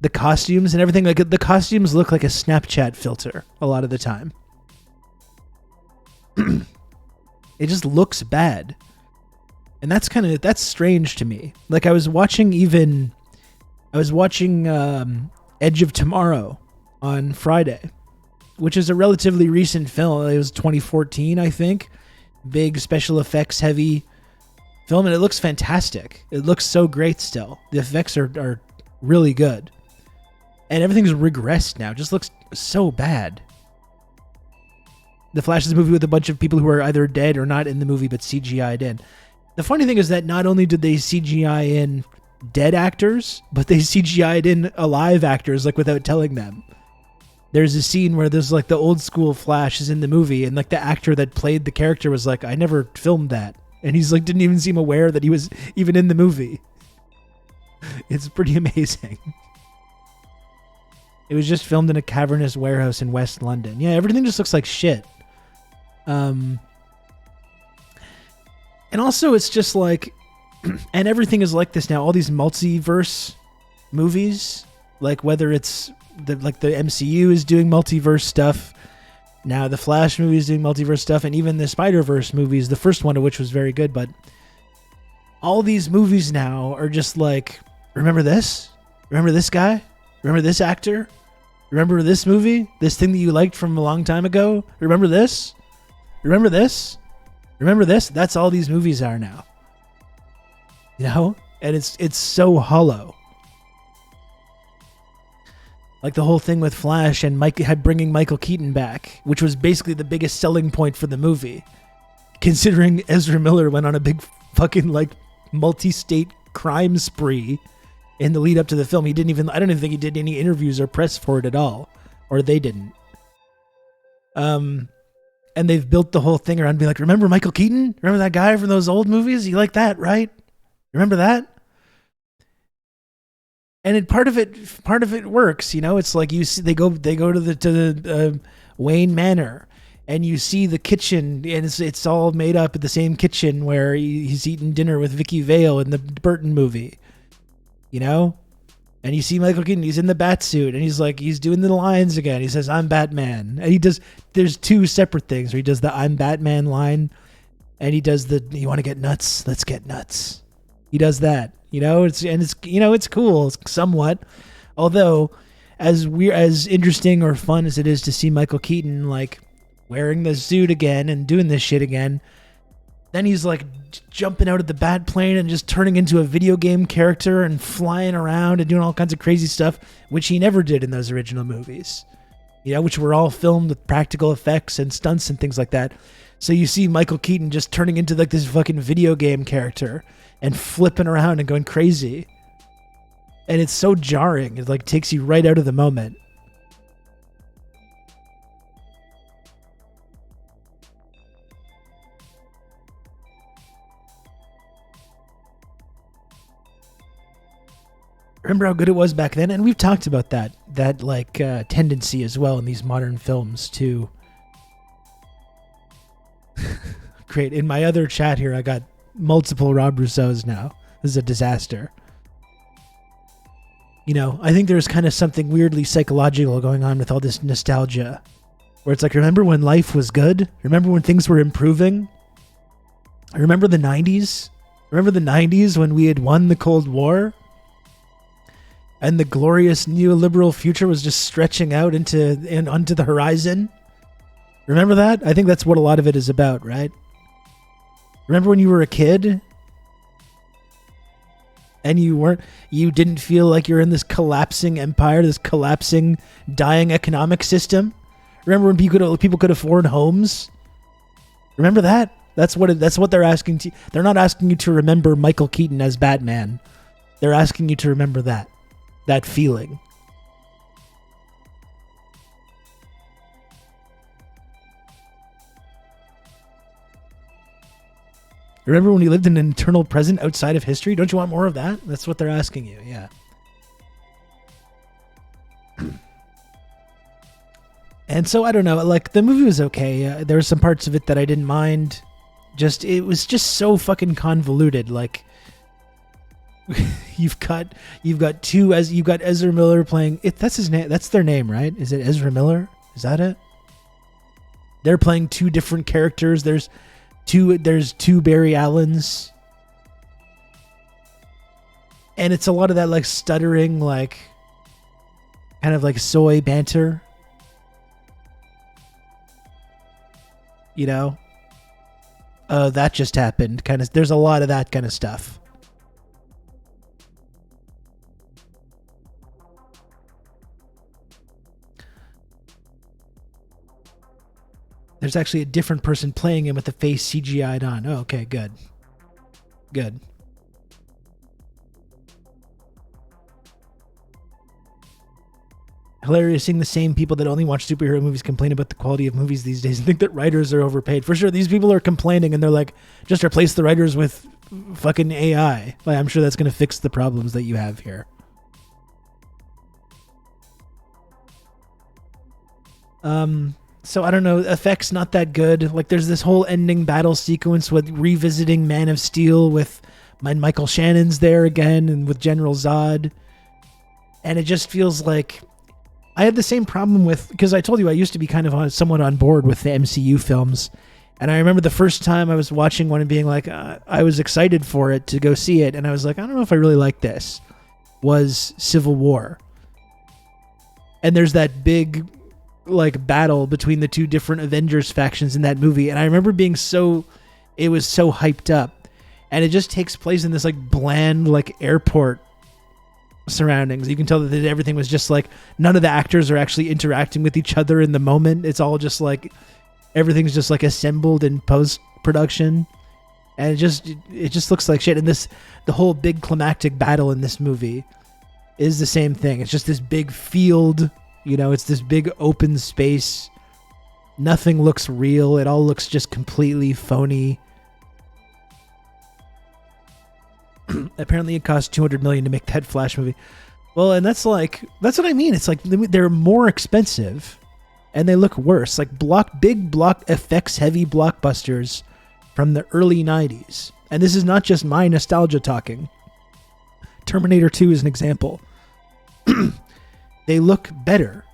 [SPEAKER 2] The costumes and everything, like, the costumes look like a Snapchat filter a lot of the time. It just looks bad. And that's strange to me. Like, I was watching Edge of Tomorrow on Friday, which is a relatively recent film. It was 2014, I think. Big special effects heavy film, and it looks fantastic. It looks so great still. The effects are really good. And everything's regressed now. It just looks so bad. The Flash is a movie with a bunch of people who are either dead or not in the movie, but CGI'd in. The funny thing is that not only did they CGI in dead actors, but they CGI'd in alive actors, like, without telling them. There's a scene where there's, like, the old school Flash is in the movie, and, like, the actor that played the character was like, I never filmed that. And he's like, didn't even seem aware that he was even in the movie. It's pretty amazing. It was just filmed in a cavernous warehouse in West London. Yeah, everything just looks like shit. And also it's just like, and everything is like this now. All these multiverse movies, like whether it's the MCU is doing multiverse stuff. Now the Flash movie is doing multiverse stuff, and even the Spider-Verse movies, the first one of which was very good, but all these movies now are just like, remember this? Remember this guy? Remember this actor? Remember this movie? This thing that you liked from a long time ago? Remember this? Remember this? Remember this? That's all these movies are now. You know? And it's so hollow. Like the whole thing with Flash and bringing Michael Keaton back, which was basically the biggest selling point for the movie. Considering Ezra Miller went on a big fucking, like, multi-state crime spree in the lead up to the film. I don't even think he did any interviews or press for it at all. Or they didn't. And they've built the whole thing around being like, remember Michael Keaton? Remember that guy from those old movies? You like that, right? Remember that? And part of it works, you know. It's like you see they go to the Wayne Manor, and you see the kitchen, and it's all made up at the same kitchen where he's eating dinner with Vicky Vale in the Burton movie, you know. And you see Michael Keaton, he's in the bat suit, and he's doing the lines again. He says, "I'm Batman," and there's two separate things where he does the "I'm Batman" line, and he does the "You want to get nuts? Let's get nuts." He does that. You know, it's cool somewhat. Although, as interesting or fun as it is to see Michael Keaton like wearing the suit again and doing this shit again, then he's like jumping out of the bat plane and just turning into a video game character and flying around and doing all kinds of crazy stuff, which he never did in those original movies. You know, which were all filmed with practical effects and stunts and things like that. So you see Michael Keaton just turning into like this fucking video game character and flipping around and going crazy. And it's so jarring. It like takes you right out of the moment. Remember how good it was back then? And we've talked about that tendency as well in these modern films to create. In my other chat here, I got multiple Rob Rousseaus now. This is a disaster. You know, I think there's kind of something weirdly psychological going on with all this nostalgia, where it's like, remember when life was good? Remember when things were improving? Remember the 90s? Remember the 90s when we had won the Cold War? And the glorious neoliberal future was just stretching out onto the horizon? Remember that? I think that's what a lot of it is about, right? Remember when you were a kid and you didn't feel like you're in this collapsing empire, this collapsing, dying economic system? Remember when people could afford homes? Remember that? That's what they're asking. They're not asking you to remember Michael Keaton as Batman. They're asking you to remember that feeling. Remember when you lived in an eternal present outside of history? Don't you want more of that? That's what they're asking you, yeah. And so, I don't know, like, the movie was okay. There were some parts of it that I didn't mind. It was just so fucking convoluted. Like, you've got Ezra Miller playing it. That's his name. That's their name, right? Is it Ezra Miller? Is that it? They're playing two different characters. There's two Barry Allens. And it's a lot of that, like, stuttering, like, kind of like soy banter. You know? That just happened. Kind of, there's a lot of that kind of stuff. There's actually a different person playing him with the face CGI'd on. Oh, okay, good. Good. Hilarious seeing the same people that only watch superhero movies complain about the quality of movies these days and think that writers are overpaid. For sure, these people are complaining and they're like, just replace the writers with fucking AI. Like, I'm sure that's going to fix the problems that you have here. So I don't know, effects not that good. Like, there's this whole ending battle sequence with revisiting Man of Steel with Michael Shannon's there again and with General Zod. And it just feels like I had the same problem with, because I told you I used to be kind of somewhat on board with the MCU films. And I remember the first time I was watching one and being like, I was excited for it to go see it. And I was like, I don't know if I really like this, was Civil War. And there's that big, like, battle between the two different Avengers factions in that movie. And I remember being it was so hyped up. And it just takes place in this, like, bland, like, airport surroundings. You can tell that everything was just like, none of the actors are actually interacting with each other in the moment. It's all just like, everything's just like assembled in post-production. And it just looks like shit. And the whole big climactic battle in this movie is the same thing. It's just this big field. You know, it's this big open space. Nothing looks real. It all looks just completely phony. Apparently it cost $200 million to make that Flash movie. Well, and that's what I mean. It's like they're more expensive and they look worse. Like big block effects heavy blockbusters from the early 90s. And this is not just my nostalgia talking. Terminator 2 is an example. They look better.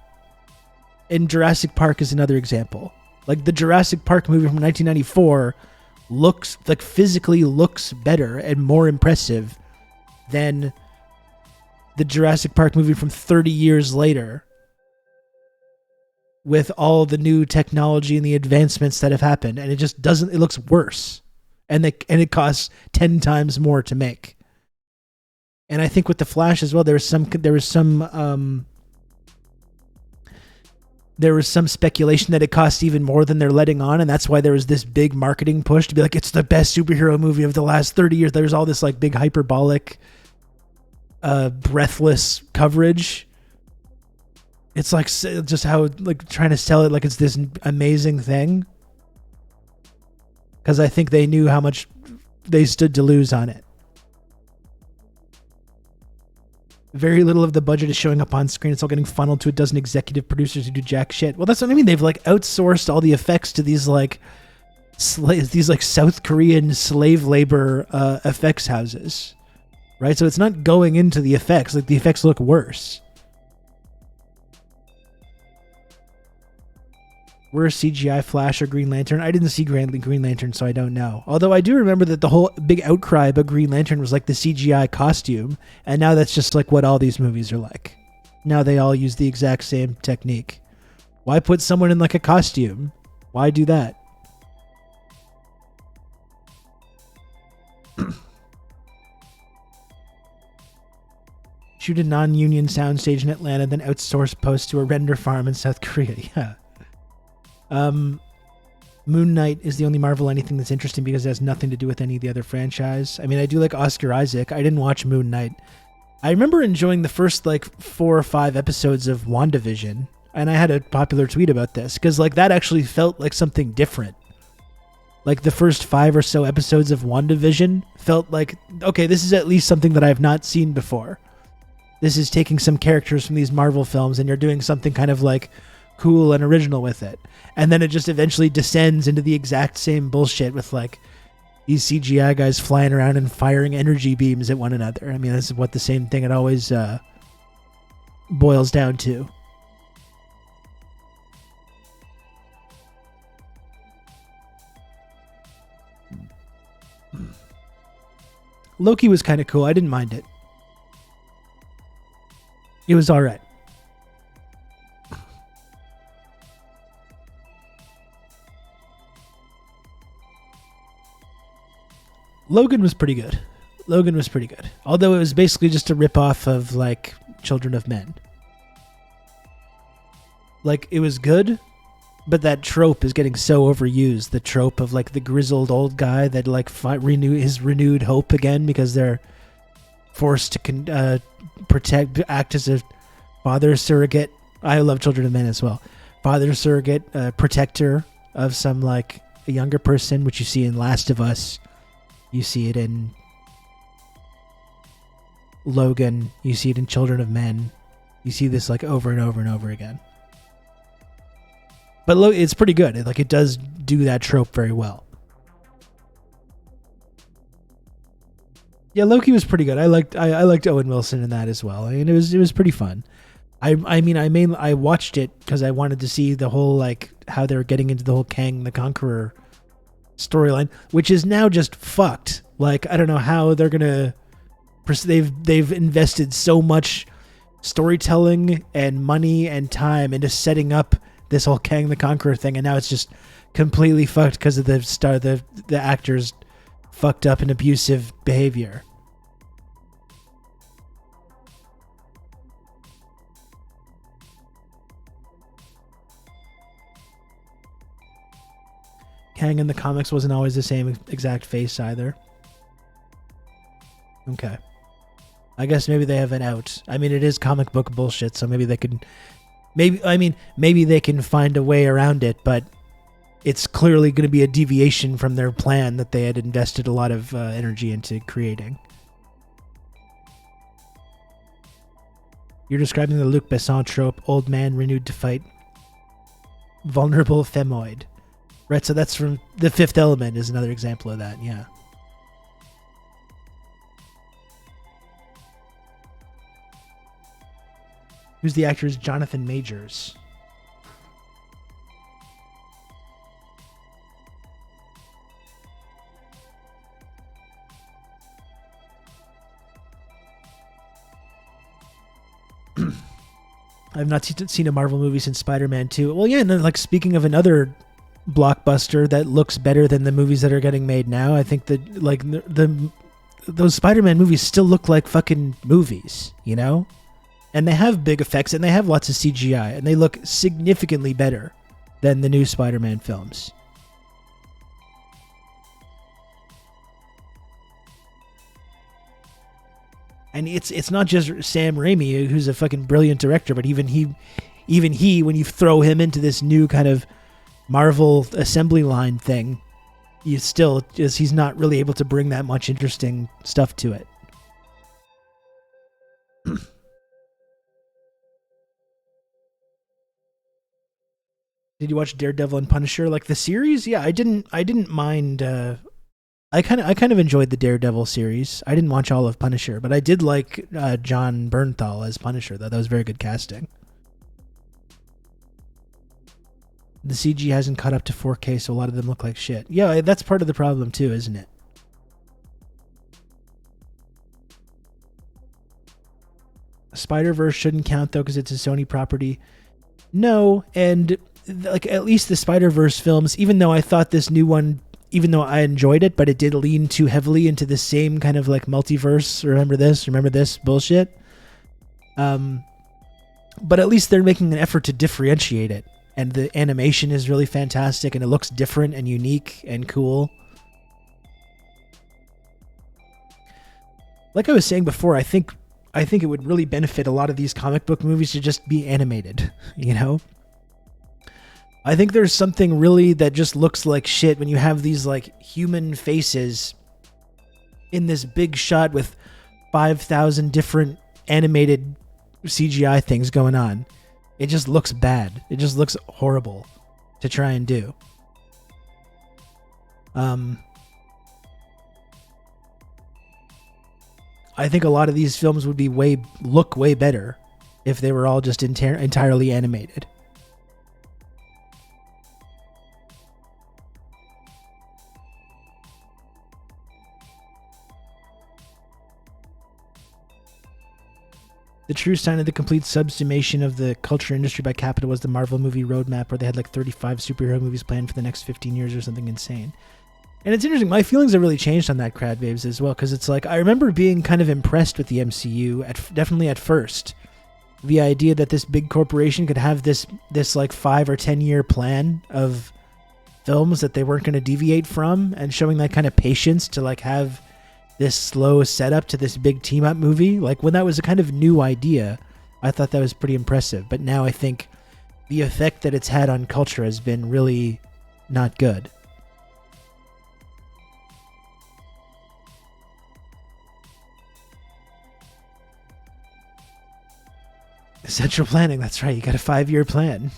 [SPEAKER 2] And Jurassic Park is another example. Like the Jurassic Park movie from 1994 physically looks better and more impressive than the Jurassic Park movie from 30 years later with all the new technology and the advancements that have happened. And it looks worse. And it costs 10 times more to make. And I think with the Flash as well, there was some speculation that it costs even more than they're letting on, and that's why there was this big marketing push to be like, it's the best superhero movie of the last 30 years. There's all this like big hyperbolic, breathless coverage. It's like just how like trying to sell it like it's this amazing thing. Because I think they knew how much they stood to lose on it. Very little of the budget is showing up on screen. It's all getting funneled to a dozen executive producers who do jack shit. Well, that's what I mean. They've like outsourced all the effects to these like South Korean slave labor effects houses, right? So it's not going into the effects. Like the effects look worse. Where's CGI Flash or Green Lantern? I didn't see Green Lantern, so I don't know. Although I do remember that the whole big outcry about Green Lantern was like the CGI costume, and now that's just like what all these movies are like. Now they all use the exact same technique. Why put someone in like a costume? Why do that? Shoot a non-union soundstage in Atlanta, then outsource post to a render farm in South Korea. Yeah. Moon Knight is the only Marvel anything that's interesting because it has nothing to do with any of the other franchise. I mean, I do like Oscar Isaac. I didn't watch Moon Knight. I remember enjoying the first like 4 or 5 episodes of WandaVision, and I had a popular tweet about this because like that actually felt like something different. Like the first 5 or so episodes of WandaVision felt like, okay, this is at least something that I've not seen before. This is taking some characters from these Marvel films and you're doing something kind of like cool and original with it. And then it just eventually descends into the exact same bullshit with like these CGI guys flying around and firing energy beams at one another. I mean, this is what the same thing it always boils down to. Loki was kind of cool. I didn't mind it. It was all right. Logan was pretty good. Although it was basically just a ripoff of like Children of Men. Like it was good, but that trope is getting so overused. The trope of like the grizzled old guy that like renew his renewed hope again because they're forced to act as a father surrogate. I love Children of Men as well. Father surrogate, protector of some like a younger person, which you see in Last of Us. You see it in Logan. You see it in Children of Men. You see this like over and over and over again. But it's pretty good. It does do that trope very well. Yeah, Loki was pretty good. I liked Owen Wilson in that as well. I mean, it was pretty fun. I watched it because I wanted to see the whole like how they're getting into the whole Kang the Conqueror storyline, which is now just fucked. Like I don't know how they're gonna. They've invested so much storytelling and money and time into setting up this whole Kang the Conqueror thing, and now it's just completely fucked because of the actors' fucked up and abusive behavior. Kang in the comics wasn't always the same exact face either. Okay. I guess maybe they have an out. I mean, it is comic book bullshit, so maybe they could... Maybe they can find a way around it, but it's clearly going to be a deviation from their plan that they had invested a lot of energy into creating. You're describing the Luc Besson trope, old man renewed to fight vulnerable femoid. Right, so that's from The Fifth Element is another example of that, yeah. Who's the actor? Is Jonathan Majors. I've not seen a Marvel movie since Spider-Man 2. Well, yeah, and then, like, speaking of another blockbuster that looks better than the movies that are getting made now, I think that, like, those Spider-Man movies still look like fucking movies, you know? And they have big effects, and they have lots of CGI, and they look significantly better than the new Spider-Man films. And it's not just Sam Raimi, who's a fucking brilliant director, but even he, when you throw him into this new kind of Marvel assembly line thing, he's not really able to bring that much interesting stuff to it. Did you watch Daredevil and Punisher, like the series? Yeah, I didn't mind. I kind of enjoyed the Daredevil series. I didn't watch all of Punisher, but I did like John Bernthal as Punisher. That was very good casting. The CG hasn't caught up to 4K, so a lot of them look like shit. Yeah, that's part of the problem too, isn't it? Spider-Verse shouldn't count though because it's a Sony property. No, and like at least the Spider-Verse films, even though I thought this new one, even though I enjoyed it, but it did lean too heavily into the same kind of like multiverse, remember this bullshit. But at least they're making an effort to differentiate it, and the animation is really fantastic, and it looks different and unique and cool. Like I was saying before, I think I think it would really benefit a lot of these comic book movies to just be animated, you know? I think there's something really that just looks like shit when you have these like human faces in this big shot with 5,000 different animated CGI things going on. It just looks bad. It just looks horrible to try and do. I think a lot of these films would be look way better if they were all just entirely animated. The true sign of the complete subsumation of the culture industry by Capita was the Marvel movie roadmap, where they had like 35 superhero movies planned for the next 15 years or something insane. And it's interesting, my feelings have really changed on that, Crad Babes, as well, because it's like, I remember being kind of impressed with the MCU, definitely at first. The idea that this big corporation could have this like 5 or 10 year plan of films that they weren't going to deviate from, and showing that kind of patience to like have this slow setup to this big team up movie. Like when that was a kind of new idea, I thought that was pretty impressive. But now I think the effect that it's had on culture has been really not good. Central planning, that's right. You got a 5-year plan.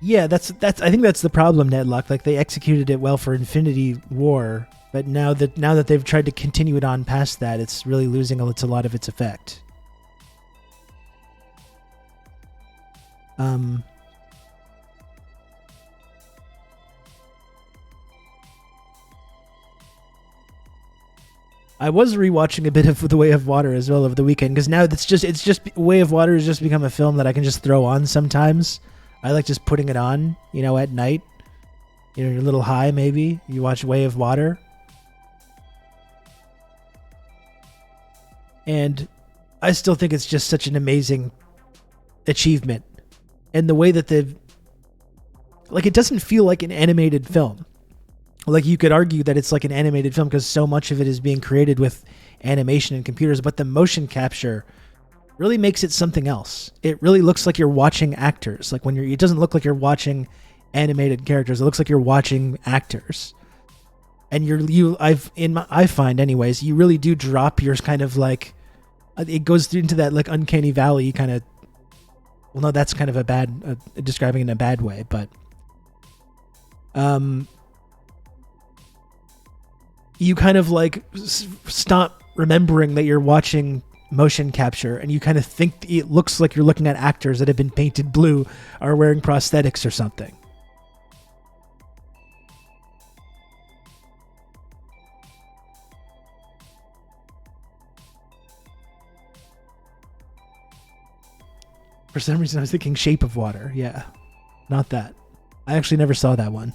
[SPEAKER 2] Yeah, that's. I think that's the problem, Nedlock. Like they executed it well for Infinity War, but now that they've tried to continue it on past that, it's really losing a lot of its effect. I was rewatching a bit of The Way of Water as well over the weekend, because now it's just Way of Water has just become a film that I can just throw on sometimes. I like just putting it on, at night. You're a little high, maybe. You watch Way of Water. And I still think it's just such an amazing achievement. And the way that they've... Like, it doesn't feel like an animated film. Like, you could argue that it's like an animated film because so much of it is being created with animation and computers, but the motion capture really makes it something else. It really looks like you're watching actors. Like it doesn't look like you're watching animated characters. It looks like you're watching actors. And I find anyways, you really do drop your kind of like, it goes into that like uncanny valley kind of. Well, no, that's kind of a bad describing it in a bad way, but you kind of like stop remembering that you're watching motion capture, and you kind of think it looks like you're looking at actors that have been painted blue or wearing prosthetics or something. For some reason, I was thinking Shape of Water. Yeah, not that. I actually never saw that one.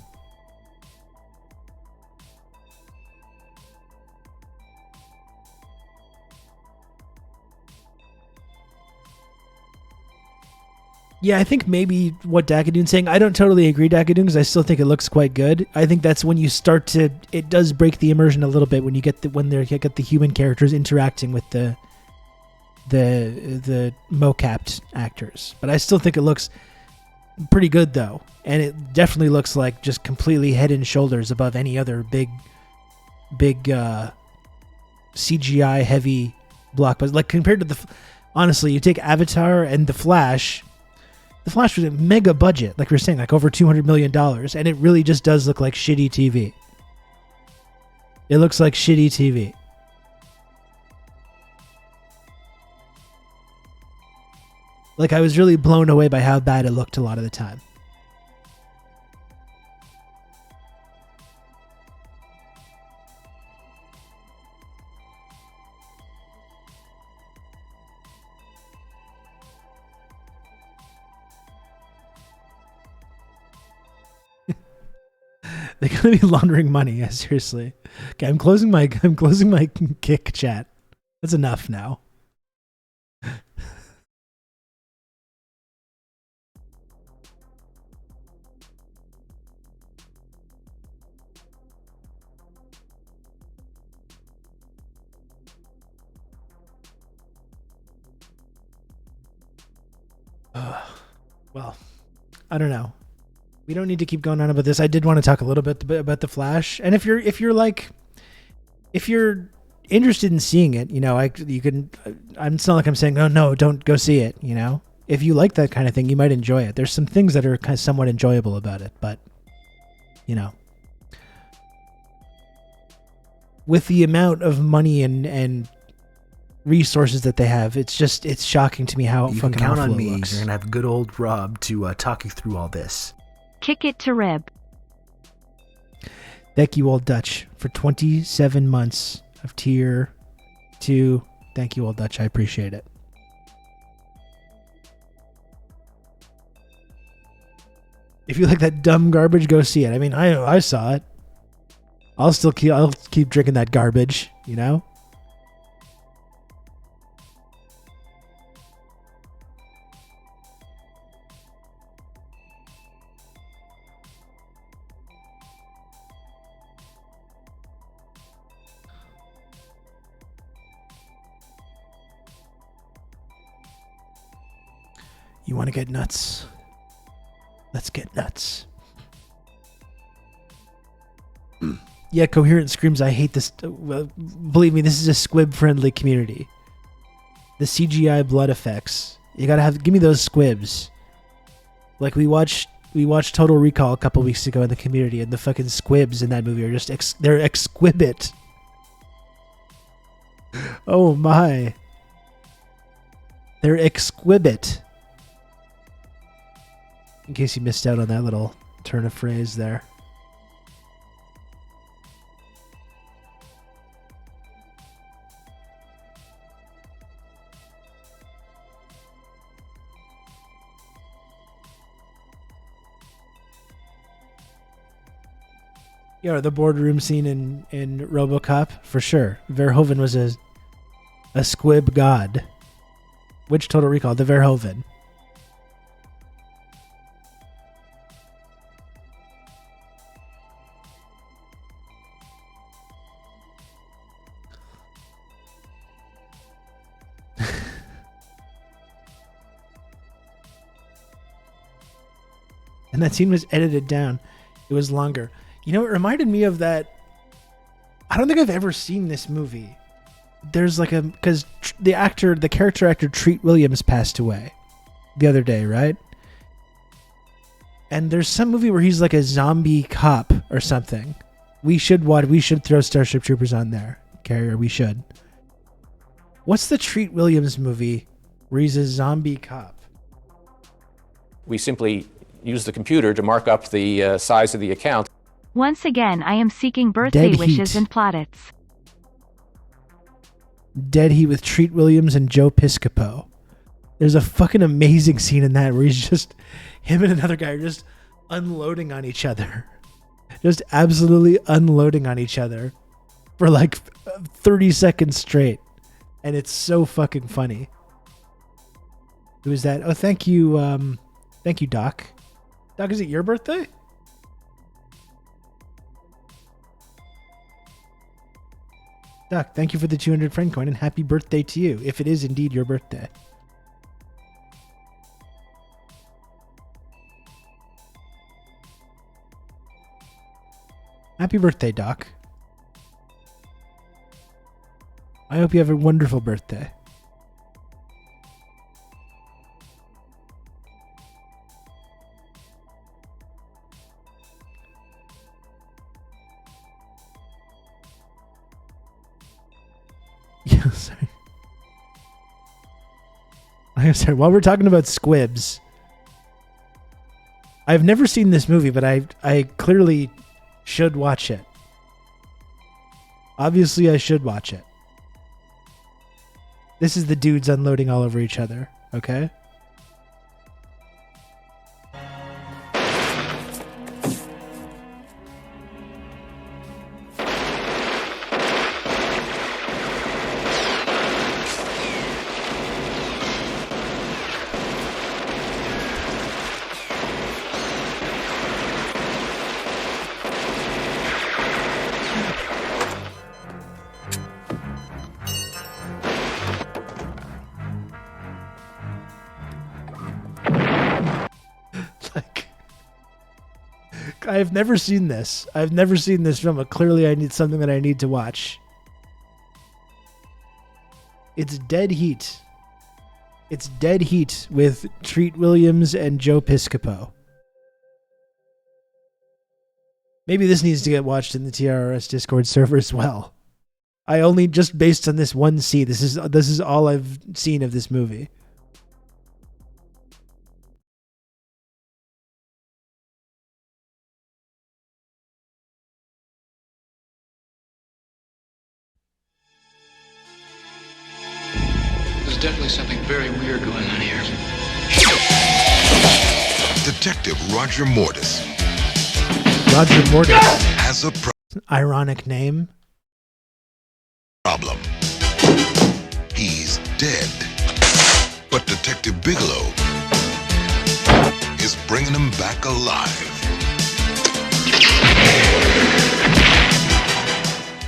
[SPEAKER 2] Yeah, I think maybe what Dakadoon's saying, I don't totally agree, Dakadoon, because I still think it looks quite good. I think that's when you start to, it does break the immersion a little bit when you get the human characters interacting with the mocapped actors. But I still think it looks pretty good though, and it definitely looks like just completely head and shoulders above any other big CGI heavy blockbuster. Like compared to honestly, you take Avatar and The Flash. The Flash was a mega budget, like we were saying, like over $200 million, and it really just does look like shitty TV. It looks like shitty TV. Like, I was really blown away by how bad it looked a lot of the time. They're gonna be laundering money. Yeah, seriously. Okay, I'm closing my Kick chat. That's enough now. Well, I don't know. We don't need to keep going on about this. I did want to talk a little bit about the Flash, and if you're interested in seeing it, you can. It's not like I'm saying, oh no, don't go see it. If you like that kind of thing, you might enjoy it. There's some things that are kind of somewhat enjoyable about it, but with the amount of money and resources that they have, it's shocking to me how
[SPEAKER 3] You can
[SPEAKER 2] fucking
[SPEAKER 3] count
[SPEAKER 2] awful
[SPEAKER 3] on
[SPEAKER 2] it
[SPEAKER 3] me.
[SPEAKER 2] looks.
[SPEAKER 3] You're gonna have good old Rob to talk you through all this.
[SPEAKER 4] Kick it to Rib.
[SPEAKER 2] Thank you, Old Dutch, for 27 months of tier 2. Thank you, Old Dutch. I appreciate it. If you like that dumb garbage, go see it. I mean, I saw it. I'll keep drinking that garbage, You want to get nuts? Let's get nuts. Yeah, Coherent screams, I hate this. Well, believe me, this is a squib-friendly community. The CGI blood effects. You gotta give me those squibs. Like we watched Total Recall a couple weeks ago in the community, and the fucking squibs in that movie are just they're exquisite. Oh my. They're exquisite. In case you missed out on that little turn of phrase there. Yeah, the boardroom scene in RoboCop, for sure. Verhoeven was a squib god. Which Total Recall? The Verhoeven. And that scene was edited down. It was longer. It reminded me of that. I don't think I've ever seen this movie. There's because the character actor Treat Williams passed away the other day, right? And there's some movie where he's like a zombie cop or something. We should throw Starship Troopers on there, Carrier. We should. What's the Treat Williams movie where he's a zombie cop?
[SPEAKER 6] We simply use the computer to mark up the size of the account.
[SPEAKER 4] Once again, I am seeking birthday
[SPEAKER 2] Dead
[SPEAKER 4] wishes
[SPEAKER 2] Heat.
[SPEAKER 4] and plaudits.
[SPEAKER 2] Dead Heat with Treat Williams and Joe Piscopo. There's a fucking amazing scene in that where him and another guy are just unloading on each other. Just absolutely unloading on each other for 30 seconds straight. And it's so fucking funny. Who is that? Oh, thank you, Doc. Doc, is it your birthday? Doc, thank you for the 200 friend coin and happy birthday to you, if it is indeed your birthday. Happy birthday, Doc. I hope you have a wonderful birthday. Yeah, sorry. I'm sorry. While we're talking about squibs, I've never seen this movie, but I clearly should watch it. Obviously, I should watch it. This is the dudes unloading all over each other, okay? I've never seen this. I've never seen this film, but clearly I need something that I need to watch. It's Dead Heat. It's Dead Heat with Treat Williams and Joe Piscopo. Maybe this needs to get watched in the TRRS Discord server as well. I only just based on this one scene. This is all I've seen of this movie.
[SPEAKER 7] There's definitely something very weird going on here.
[SPEAKER 8] Detective Roger Mortis
[SPEAKER 2] Roger Mortis.
[SPEAKER 8] has a
[SPEAKER 2] An ironic name.
[SPEAKER 8] problem. He's dead. But Detective Bigelow is bringing him back alive.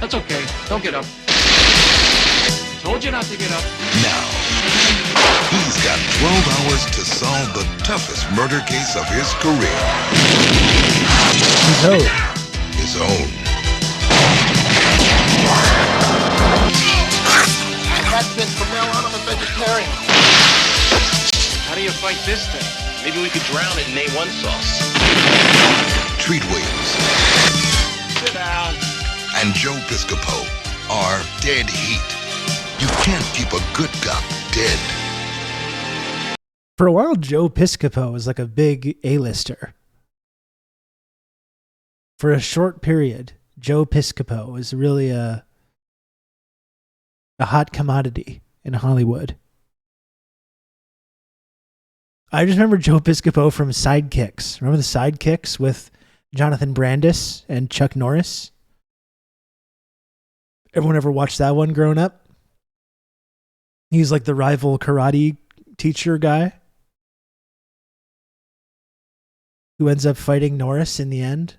[SPEAKER 7] That's okay. Don't get up. Told you not to get up.
[SPEAKER 8] Now, he's got 12 hours to solve the toughest murder case of his career.
[SPEAKER 2] His own.
[SPEAKER 8] His own.
[SPEAKER 9] That's been from now on, I'm a vegetarian.
[SPEAKER 7] How do you fight this thing?
[SPEAKER 9] Maybe we could drown it in A1 sauce.
[SPEAKER 8] Treat Williams
[SPEAKER 9] Sit down.
[SPEAKER 8] and Joe Piscopo are dead heat. You can't keep a good cop dead.
[SPEAKER 2] For a while, Joe Piscopo was like a big A-lister. For a short period, Joe Piscopo was really a hot commodity in Hollywood. I just remember Joe Piscopo from Sidekicks. Remember the Sidekicks with Jonathan Brandis and Chuck Norris? Everyone ever watched that one growing up? He's like the rival karate teacher guy who ends up fighting Norris in the end.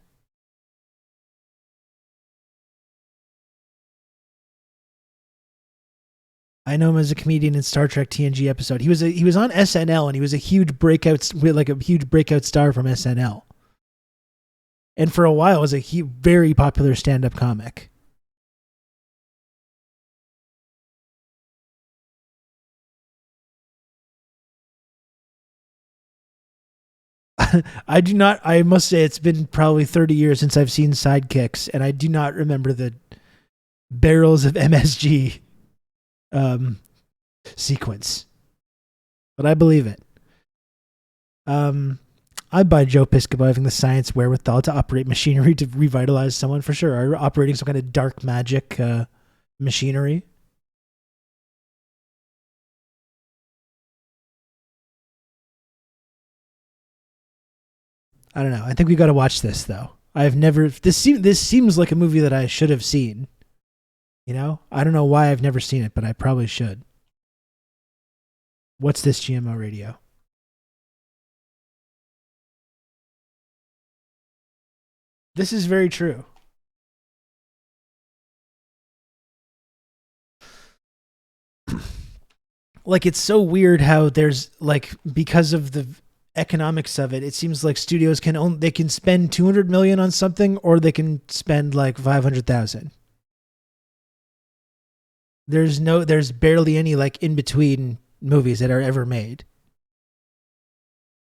[SPEAKER 2] I know him as a comedian in Star Trek TNG episode. He was on SNL and he was a huge breakout star from SNL. And for a while was a very popular stand-up comic. I must say it's been probably 30 years since I've seen Sidekicks, and I do not remember the barrels of MSG sequence. But I believe it. I buy Joe Piscopo having the science wherewithal to operate machinery to revitalize someone for sure. Or operating some kind of dark magic machinery. I don't know. I think we got to watch this though. I've never. This seems like a movie that I should have seen. You know, I don't know why I've never seen it, but I probably should. What's this GMO radio? This is very true. Like, it's so weird how there's like, because of the economics of it, it seems like studios they can spend 200 million on something, or they can spend like 500,000. There's barely any like in between movies that are ever made.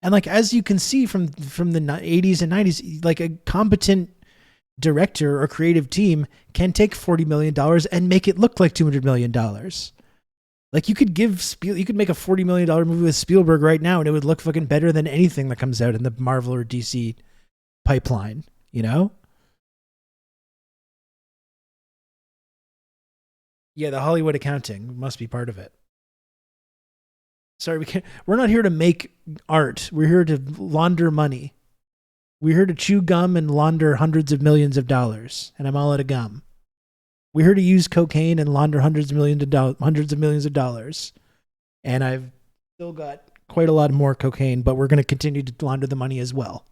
[SPEAKER 2] And like, as you can see from the 80s and 90s, like a competent director or creative team can take $40 million and make it look like $200 million. Like, you could make a $40 million movie with Spielberg right now and it would look fucking better than anything that comes out in the Marvel or DC pipeline, you know? Yeah, the Hollywood accounting must be part of it. Sorry, we're not here to make art. We're here to launder money. We're here to chew gum and launder hundreds of millions of dollars. And I'm all out of gum. We're here to use cocaine and launder hundreds of millions of dollars. And I've still got quite a lot more cocaine, but we're going to continue to launder the money as well.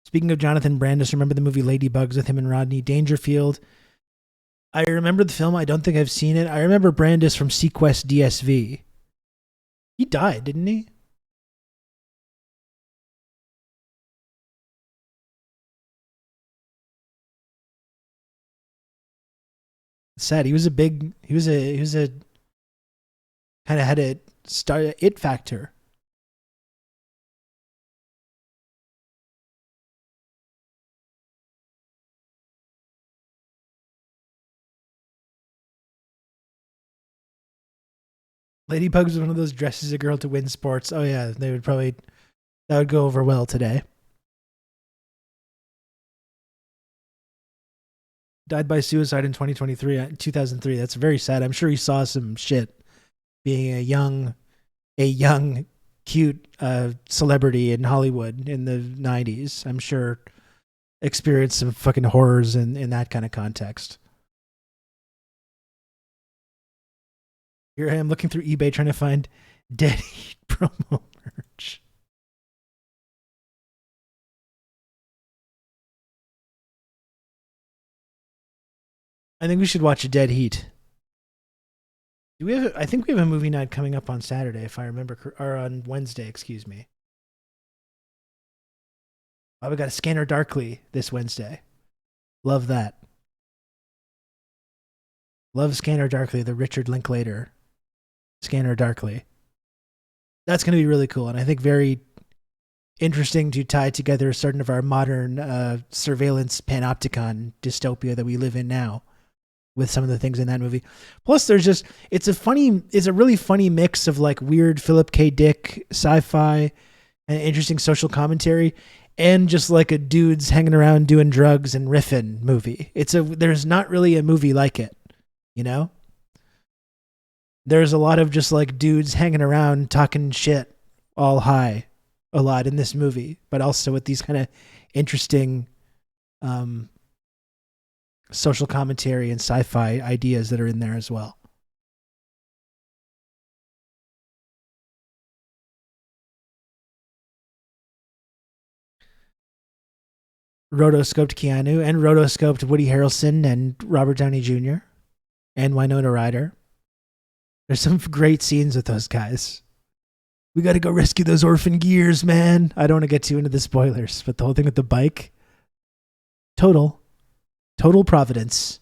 [SPEAKER 2] Speaking of Jonathan Brandis, remember the movie Ladybugs with him and Rodney Dangerfield? I remember the film. I don't think I've seen it. I remember Brandis from Sequest DSV. He died, didn't he? It's sad. He was a kind of had a it factor. Ladybug was one of those dresses a girl to win sports. Oh yeah, that would go over well today. Died by suicide in 2003. That's very sad. I'm sure he saw some shit being a young, cute celebrity in Hollywood in the 90s. I'm sure experienced some fucking horrors in that kind of context. Here I am looking through eBay trying to find Dead Heat promo merch. I think we should watch a Dead Heat. Do we have? I think we have a movie night coming up on Saturday, if I remember, or on Wednesday. Excuse me. Oh, we got a Scanner Darkly this Wednesday. Love that. Love Scanner Darkly, the Richard Linklater Scanner Darkly. That's going to be really cool, and I think very interesting to tie together certain of our modern surveillance panopticon dystopia that we live in now with some of the things in that movie. Plus, it's a really funny mix of like weird Philip K. Dick sci-fi and interesting social commentary, and just like a dudes hanging around doing drugs and riffing movie. There's not really a movie like it, you know? There's a lot of just like dudes hanging around talking shit all high a lot in this movie, but also with these kind of interesting social commentary and sci-fi ideas that are in there as well. Rotoscoped Keanu and rotoscoped Woody Harrelson and Robert Downey Jr. and Winona Ryder. There's some great scenes with those guys. We got to go rescue those orphan gears, man. I don't want to get too into the spoilers, but the whole thing with the bike, total providence.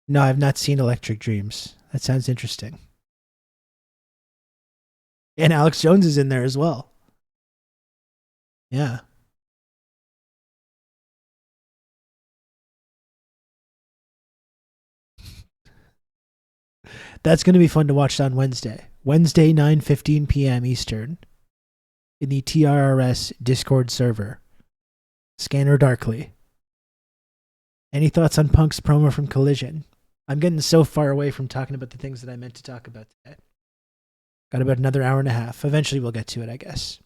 [SPEAKER 2] No, I've not seen Electric Dreams. That sounds interesting. And Alex Jones is in there as well. Yeah. That's going to be fun to watch on Wednesday. Wednesday, 9:15 p.m. Eastern. In the TRRS Discord server. Scanner Darkly. Any thoughts on Punk's promo from Collision? I'm getting so far away from talking about the things that I meant to talk about today. Got about another hour and a half. Eventually we'll get to it, I guess.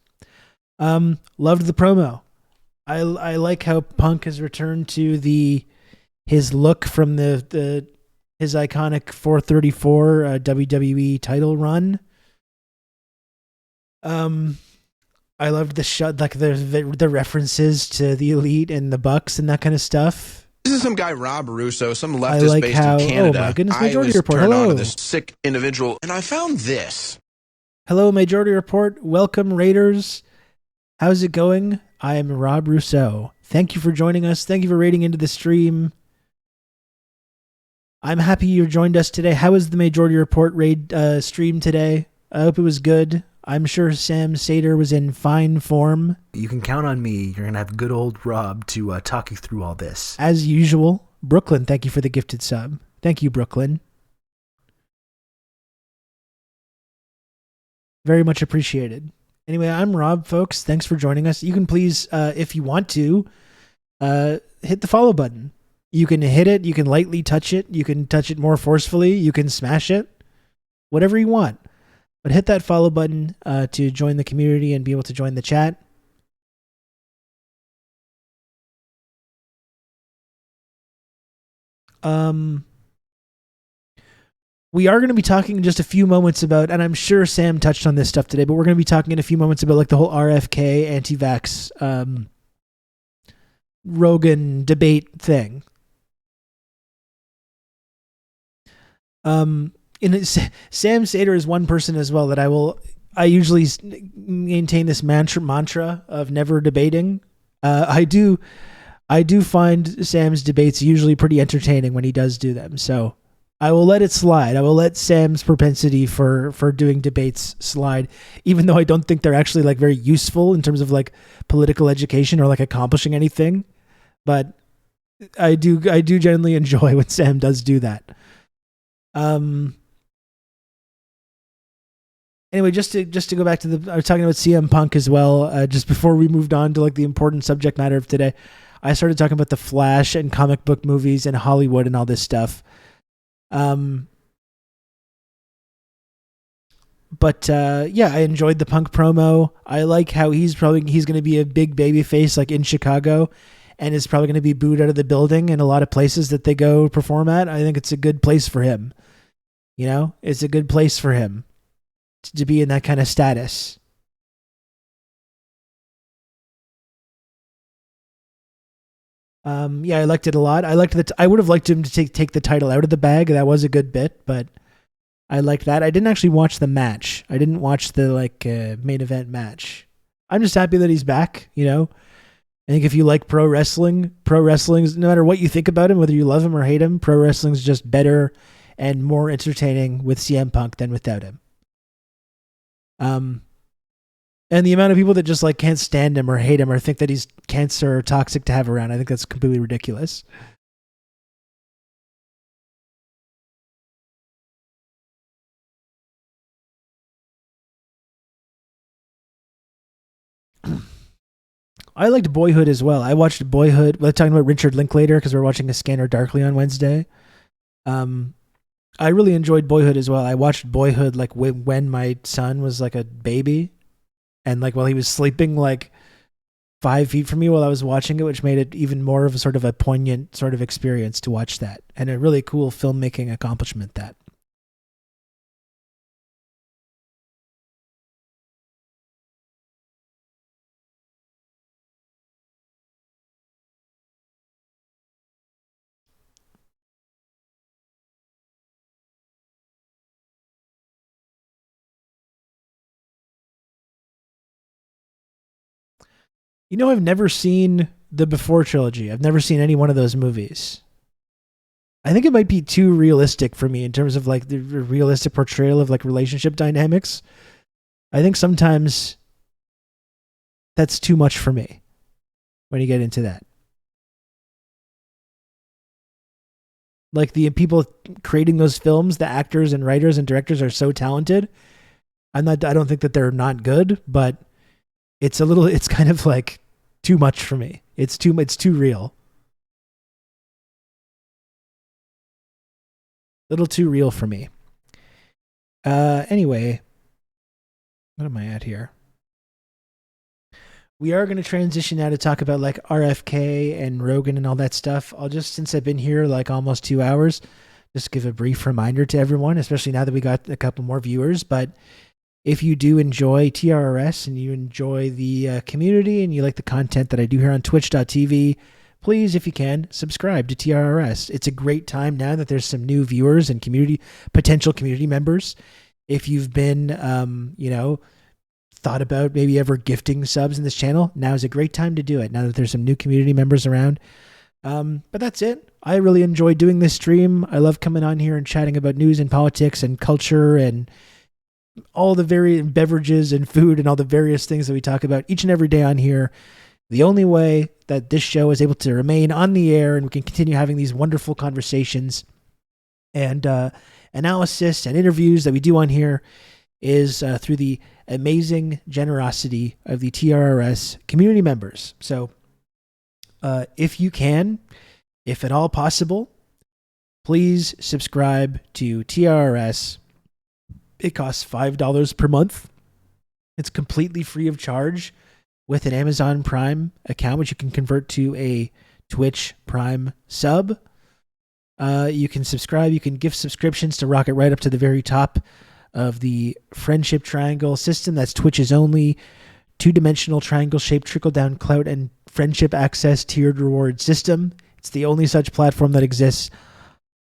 [SPEAKER 2] Loved the promo. I like how Punk has returned to his look from his iconic 434 WWE title run. I loved the shot, like the references to the Elite and the Bucks and that kind of stuff.
[SPEAKER 1] This is some guy, Rob Russo, some leftist based in Canada.
[SPEAKER 2] Oh my goodness,
[SPEAKER 1] I
[SPEAKER 2] Majority
[SPEAKER 1] was
[SPEAKER 2] Report.
[SPEAKER 1] turned
[SPEAKER 2] Hello.
[SPEAKER 1] on to this sick individual, and I found this.
[SPEAKER 2] Hello, Majority Report. Welcome, Raiders. How's it going? I am Rob Rousseau. Thank you for joining us. Thank you for raiding into the stream. I'm happy you joined us today. How was the Majority Report raid stream today? I hope it was good. I'm sure Sam Sater was in fine form.
[SPEAKER 3] You can count on me. You're going to have good old Rob to talk you through all this.
[SPEAKER 2] As usual. Brooklyn, thank you for the gifted sub. Thank you, Brooklyn. Very much appreciated. Anyway, I'm Rob, folks. Thanks for joining us. You can please, if you want to, hit the follow button. You can hit it. You can lightly touch it. You can touch it more forcefully. You can smash it. Whatever you want. But hit that follow button to join the community and be able to join the chat. We are going to be talking in just a few moments about, and I'm sure Sam touched on this stuff today, but we're going to be talking in a few moments about like the whole RFK anti-vax Rogan debate thing. Sam Sater is one person as well that I usually maintain this mantra of never debating. I do find Sam's debates usually pretty entertaining when he does do them. So I will let it slide. I will let Sam's propensity for doing debates slide, even though I don't think they're actually like very useful in terms of like political education or like accomplishing anything. But I do generally enjoy when Sam does do that. Anyway, just to go back to I was talking about CM Punk as well. Just before we moved on to like the important subject matter of today, I started talking about the Flash and comic book movies and Hollywood and all this stuff. But I enjoyed the Punk promo. I like how he's going to be a big baby face like in Chicago, and is probably going to be booed out of the building in a lot of places that they go perform at. I think it's a good place for him. You know, it's a good place for him to be in that kind of status. I liked it a lot. I liked that. I would have liked him to take the title out of the bag. That was a good bit, but I liked that. I didn't actually watch the match. I didn't watch the main event match. I'm just happy that he's back. You know, I think if you like pro wrestling's no matter what you think about him, whether you love him or hate him, pro wrestling's just better and more entertaining with CM Punk than without him. And the amount of people that just like can't stand him or hate him or think that he's cancer or toxic to have around, I think that's completely ridiculous. I liked Boyhood as well. I watched Boyhood. We're talking about Richard Linklater because we're watching A Scanner Darkly on Wednesday. I really enjoyed Boyhood as well. I watched Boyhood like when my son was like a baby, and like while he was sleeping like 5 feet from me while I was watching it, which made it even more of a sort of a poignant sort of experience to watch that, and a really cool filmmaking accomplishment that. You know, I've never seen the Before trilogy. I've never seen any one of those movies. I think it might be too realistic for me in terms of like the realistic portrayal of like relationship dynamics. I think sometimes that's too much for me when you get into that. Like the people creating those films, the actors and writers and directors are so talented. I don't think that they're not good, but it's kind of like too much for me. It's too real. Little too real for me. Anyway, what am I at here? We are going to transition now to talk about like RFK and Rogan and all that stuff. I'll just, since I've been here like almost 2 hours, just give a brief reminder to everyone, especially now that we got a couple more viewers. But if you do enjoy TRRS and you enjoy the community and you like the content that I do here on twitch.tv, please, if you can, subscribe to TRRS. It's a great time now that there's some new viewers and potential community members. If you've been, thought about maybe ever gifting subs in this channel, now is a great time to do it, now that there's some new community members around. But that's it. I really enjoy doing this stream. I love coming on here and chatting about news and politics and culture and all the various beverages and food and all the various things that we talk about each and every day on here. The only way that this show is able to remain on the air and we can continue having these wonderful conversations and analysis and interviews that we do on here is through the amazing generosity of the TRRS community members. So if you can, if at all possible, please subscribe to TRRS. It costs $5 per month. It's completely free of charge with an Amazon Prime account, which you can convert to a Twitch Prime sub. You can subscribe. You can gift subscriptions to rocket right up to the very top of the friendship triangle system. That's Twitch's only two-dimensional triangle-shaped trickle-down clout and friendship access tiered reward system. It's the only such platform that exists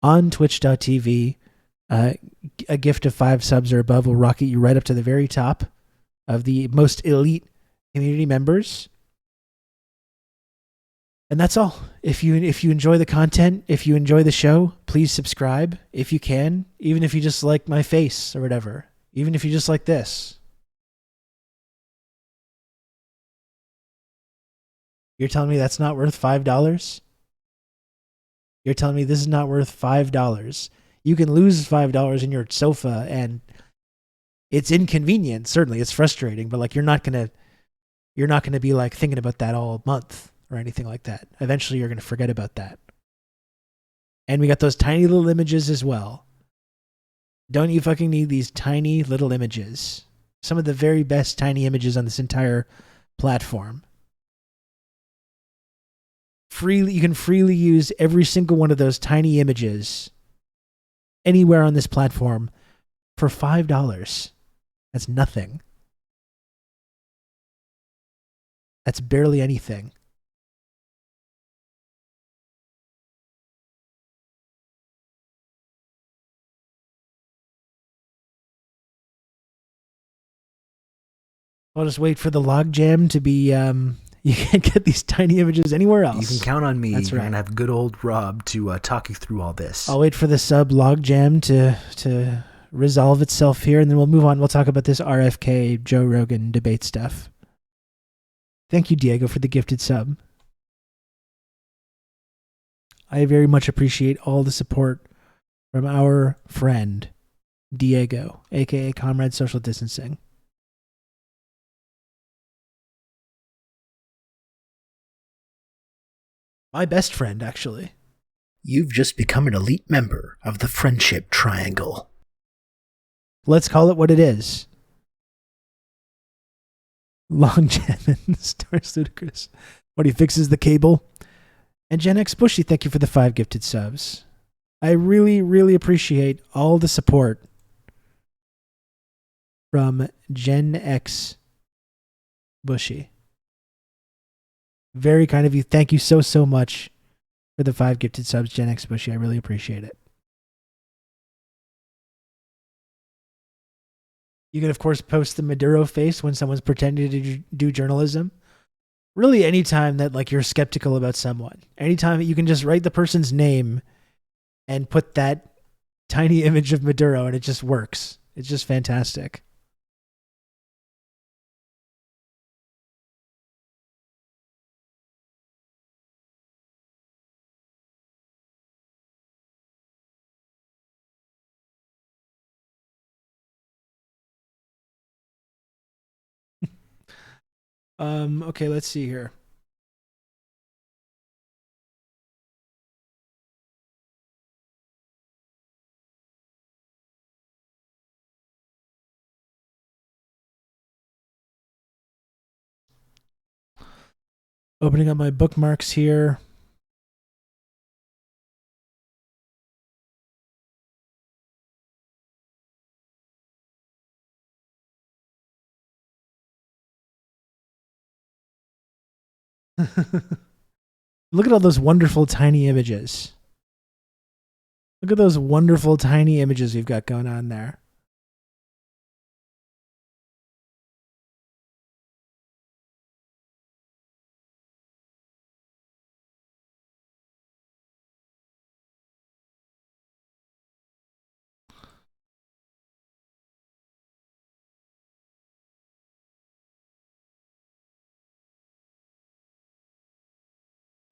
[SPEAKER 2] on twitch.tv. A gift of 5 subs or above will rocket you right up to the very top of the most elite community members. And that's all. If you enjoy the content, if you enjoy the show, please subscribe if you can, even if you just like my face or whatever, even if you just like this. You're telling me that's not worth $5? You're telling me this is not worth $5? You can lose $5 in your sofa, and it's inconvenient. Certainly, it's frustrating, but like you're not gonna be like thinking about that all month or anything like that. Eventually, you're gonna forget about that. And we got those tiny little images as well. Don't you fucking need these tiny little images? Some of the very best tiny images on this entire platform. You can freely use every single one of those tiny images anywhere on this platform for $5. That's nothing. That's barely anything. I'll just wait for the logjam to be you can't get these tiny images anywhere else.
[SPEAKER 3] You can count on me.
[SPEAKER 2] That's
[SPEAKER 3] You're
[SPEAKER 2] right.
[SPEAKER 3] going to have good old Rob to talk you through all this.
[SPEAKER 2] I'll wait for the sub logjam to resolve itself here, and then we'll move on. We'll talk about this RFK Joe Rogan debate stuff. Thank you, Diego, for the gifted sub. I very much appreciate all the support from our friend, Diego, aka Comrade Social Distancing. My best friend, actually.
[SPEAKER 3] You've just become an elite member of the Friendship Triangle.
[SPEAKER 2] Let's call it what it is. Long Jen and Stars Ludicrous. What, he fixes the cable? And Gen X Bushy, thank you for the 5 gifted subs. I really, really appreciate all the support from Gen X Bushy. Very kind of you. Thank you so, so much for the 5 gifted subs, Gen X Bushy. I really appreciate it. You can, of course, post the Maduro face when someone's pretending to do journalism. Really, anytime that like you're skeptical about someone, anytime you can just write the person's name and put that tiny image of Maduro, and it just works. It's just fantastic. Okay, let's see here. Opening up my bookmarks here. Look at all those wonderful tiny images. Look at those wonderful tiny images we've got going on there.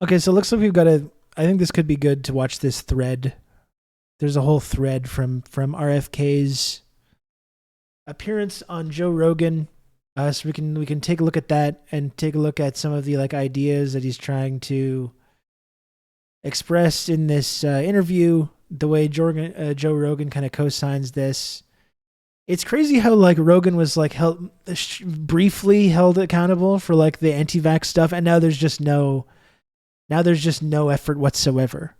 [SPEAKER 2] Okay, so it looks like we've got I think this could be good to watch this thread. There's a whole thread from RFK's appearance on Joe Rogan. So we can take a look at that and take a look at some of the like ideas that he's trying to express in this interview. The way Joe Rogan kind of co-signs this. It's crazy how like Rogan was like briefly held accountable for like the anti-vax stuff, and now there's just no effort whatsoever.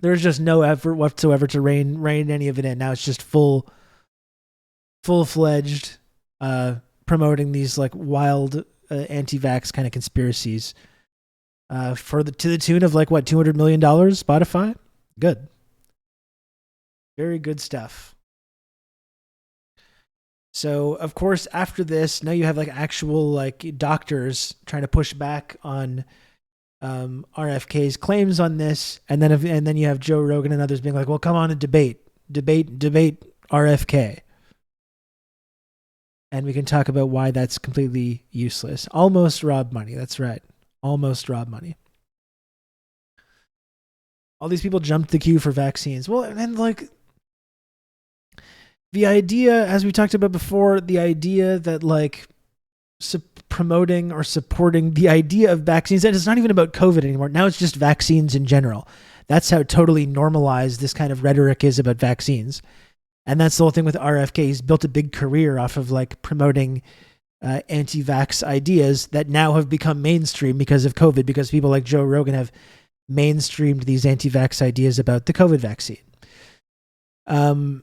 [SPEAKER 2] There's just no effort whatsoever to rein any of it in. Now it's just full-fledged promoting these like wild anti-vax kind of conspiracies to the tune of like what, $200 million. Spotify, good, very good stuff. So of course after this, now you have like actual like doctors trying to push back on RFK's claims on this, and then you have Joe Rogan and others being like, well, come on and debate RFK. And we can talk about why that's completely useless. Almost rob money. That's right. Almost rob money. All these people jumped the queue for vaccines. Well, and like the idea, as we talked about before, the idea that like promoting or supporting the idea of vaccines, that it's not even about COVID anymore. Now it's just vaccines in general. That's how totally normalized this kind of rhetoric is about vaccines. And that's the whole thing with RFK. He's built a big career off of like promoting anti-vax ideas that now have become mainstream because of COVID, because people like Joe Rogan have mainstreamed these anti-vax ideas about the COVID vaccine. And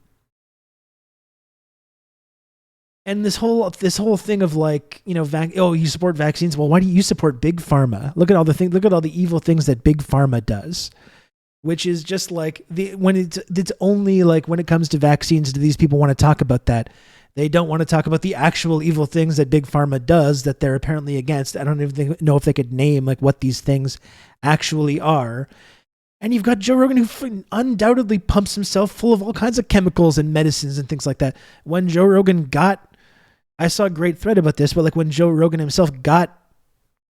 [SPEAKER 2] this whole thing of like, you know, you support vaccines. Well, why do you support big pharma? Look at all the evil things that big pharma does. Which is just like it's only like when it comes to vaccines do these people want to talk about that. They don't want to talk about the actual evil things that big pharma does that they're apparently against. I don't even know if they could name like what these things actually are. And you've got Joe Rogan who undoubtedly pumps himself full of all kinds of chemicals and medicines and things like that. When Joe Rogan I saw a great thread about this, but like when Joe Rogan himself got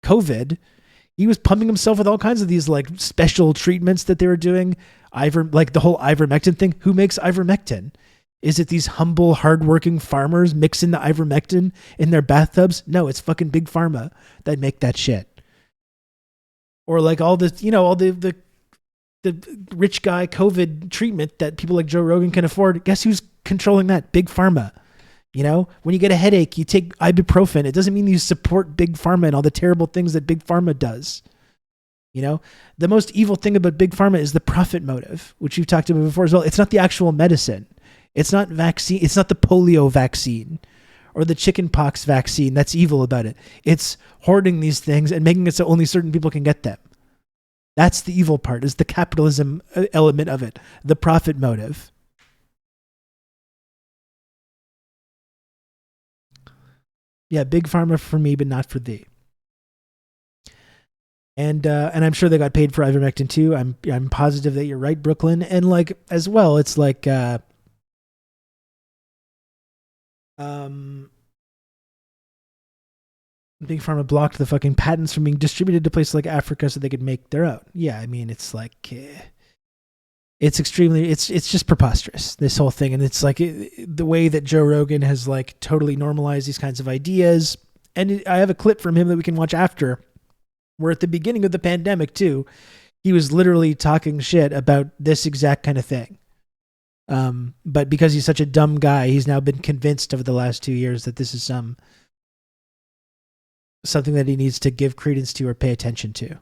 [SPEAKER 2] COVID, he was pumping himself with all kinds of these like special treatments that they were doing. Like the whole ivermectin thing. Who makes ivermectin? Is it these humble, hardworking farmers mixing the ivermectin in their bathtubs? No, it's fucking big pharma that make that shit. Or like all the rich guy COVID treatment that people like Joe Rogan can afford. Guess who's controlling that? Big pharma. You know, when you get a headache, you take ibuprofen. It doesn't mean you support big pharma and all the terrible things that big pharma does. You know, the most evil thing about big pharma is the profit motive, which you've talked about before as well. It's not the actual medicine. It's not vaccine. It's not the polio vaccine or the chickenpox vaccine that's evil about it. It's hoarding these things and making it so only certain people can get them. That's the evil part, is the capitalism element of it, the profit motive. Yeah, big pharma for me, but not for thee. And I'm sure they got paid for ivermectin too. I'm positive that you're right, Brooklyn. And like as well, it's like big pharma blocked the fucking patents from being distributed to places like Africa so they could make their own. Yeah, I mean it's like it's just preposterous, this whole thing. And it's like the way that Joe Rogan has like totally normalized these kinds of ideas. And I have a clip from him that we can watch after, where at the beginning of the pandemic too, he was literally talking shit about this exact kind of thing. But because he's such a dumb guy, he's now been convinced over the last 2 years that this is something that he needs to give credence to or pay attention to.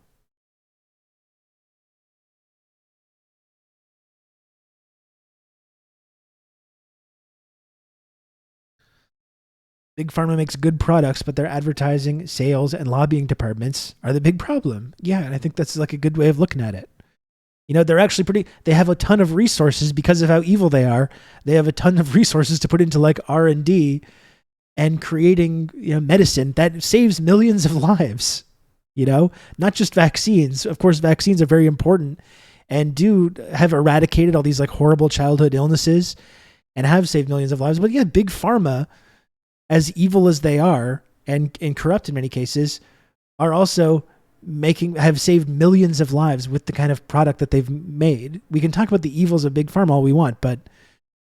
[SPEAKER 2] Big pharma makes good products, but their advertising, sales, and lobbying departments are the big problem. Yeah, and I think that's like a good way of looking at it. You know, they're actually they have a ton of resources because of how evil they are. They have a ton of resources to put into like R&D and creating, you know, medicine that saves millions of lives, you know, not just vaccines. Of course, vaccines are very important and do have eradicated all these like horrible childhood illnesses and have saved millions of lives. But yeah, big pharma, as evil as they are and corrupt in many cases, are also have saved millions of lives with the kind of product that they've made. We can talk about the evils of big pharma all we want, but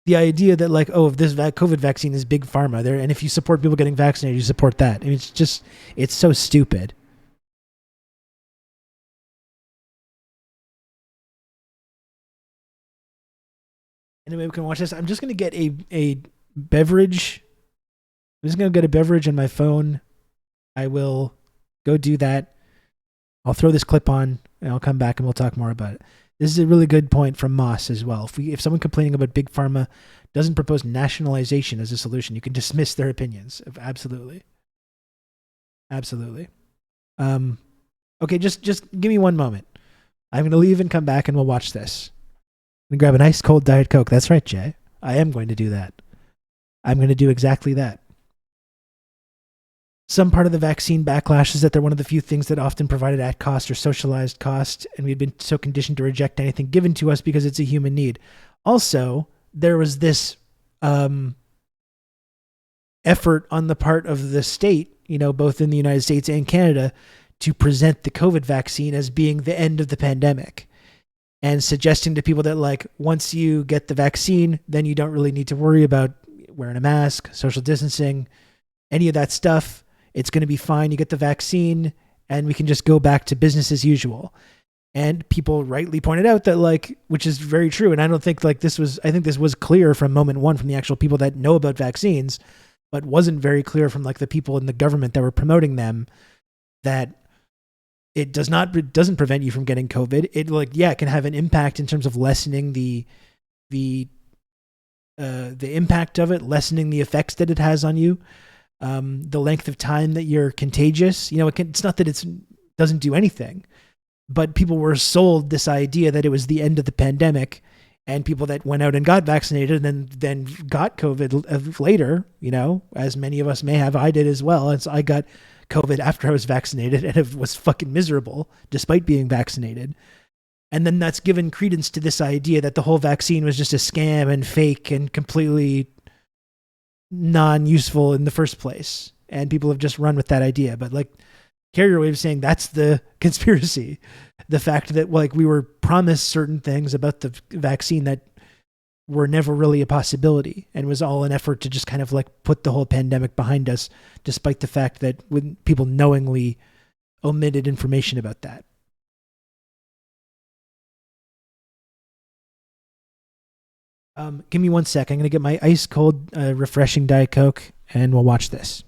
[SPEAKER 2] the idea that like, oh, if this COVID vaccine is big pharma there, and if you support people getting vaccinated, you support that. I mean, it's so stupid. Anyway, we can watch this. I'm just going to get a beverage. I'm just going to get a beverage on my phone. I will go do that. I'll throw this clip on and I'll come back and we'll talk more about it. This is a really good point from Moss as well. If someone complaining about big pharma doesn't propose nationalization as a solution, you can dismiss their opinions. Absolutely. Absolutely. Okay, just give me one moment. I'm going to leave and come back and we'll watch this. I'm going to grab an ice cold Diet Coke. That's right, Jay. I am going to do that. I'm going to do exactly that. Some part of the vaccine backlash is that they're one of the few things that often provided at cost or socialized cost, and we've been so conditioned to reject anything given to us because it's a human need. Also, there was this effort on the part of the state, both in the United States and Canada, to present the COVID vaccine as being the end of the pandemic and suggesting to people that, like, once you get the vaccine, then you don't really need to worry about wearing a mask, social distancing, any of that stuff. It's going to be fine. You get the vaccine and we can just go back to business as usual. And people rightly pointed out that, like, which is very true. And I don't think I think this was clear from moment one from the actual people that know about vaccines, but wasn't very clear from like the people in the government that were promoting them, that it doesn't prevent you from getting COVID. It can have an impact in terms of lessening the impact of it, lessening the effects that it has on you. The length of time that you're contagious, it's not that it doesn't do anything, but people were sold this idea that it was the end of the pandemic, and people that went out and got vaccinated and then got COVID later, as many of us may have. I did as well. And so I got COVID after I was vaccinated, and it was fucking miserable despite being vaccinated. And then that's given credence to this idea that the whole vaccine was just a scam and fake and completely non-useful in the first place. And people have just run with that idea. But like Carrier Wave saying, that's the conspiracy. The fact that like we were promised certain things about the vaccine that were never really a possibility, and was all an effort to just kind of like put the whole pandemic behind us, despite the fact that when people knowingly omitted information about that. Give me 1 sec. I'm going to get my ice cold, refreshing Diet Coke, and we'll watch this.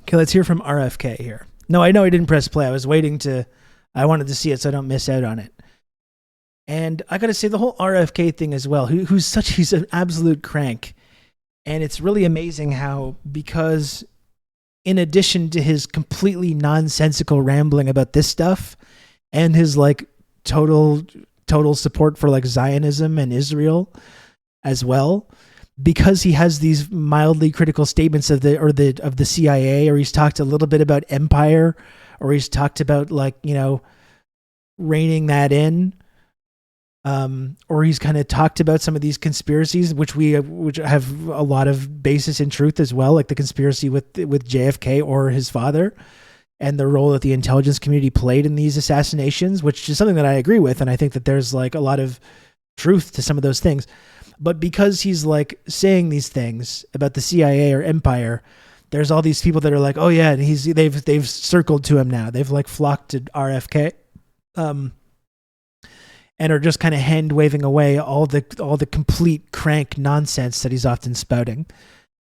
[SPEAKER 2] Okay, let's hear from RFK here. No, I know I didn't press play. I wanted to see it so I don't miss out on it. And I got to say, the whole RFK thing as well, he's an absolute crank. And it's really amazing how, because in addition to his completely nonsensical rambling about this stuff and his like total support for like Zionism and Israel as well, because he has these mildly critical statements of the CIA, or he's talked a little bit about empire, or he's talked about like, reining that in, or he's kind of talked about some of these conspiracies, which have a lot of basis in truth as well, like the conspiracy with JFK or his father, and the role that the intelligence community played in these assassinations, which is something that I agree with, and I think that there's like a lot of truth to some of those things. But because he's like saying these things about the CIA or empire, there's all these people that are like, oh yeah, and they've circled to him now. They've like flocked to RFK, and are just kind of hand waving away all the complete crank nonsense that he's often spouting.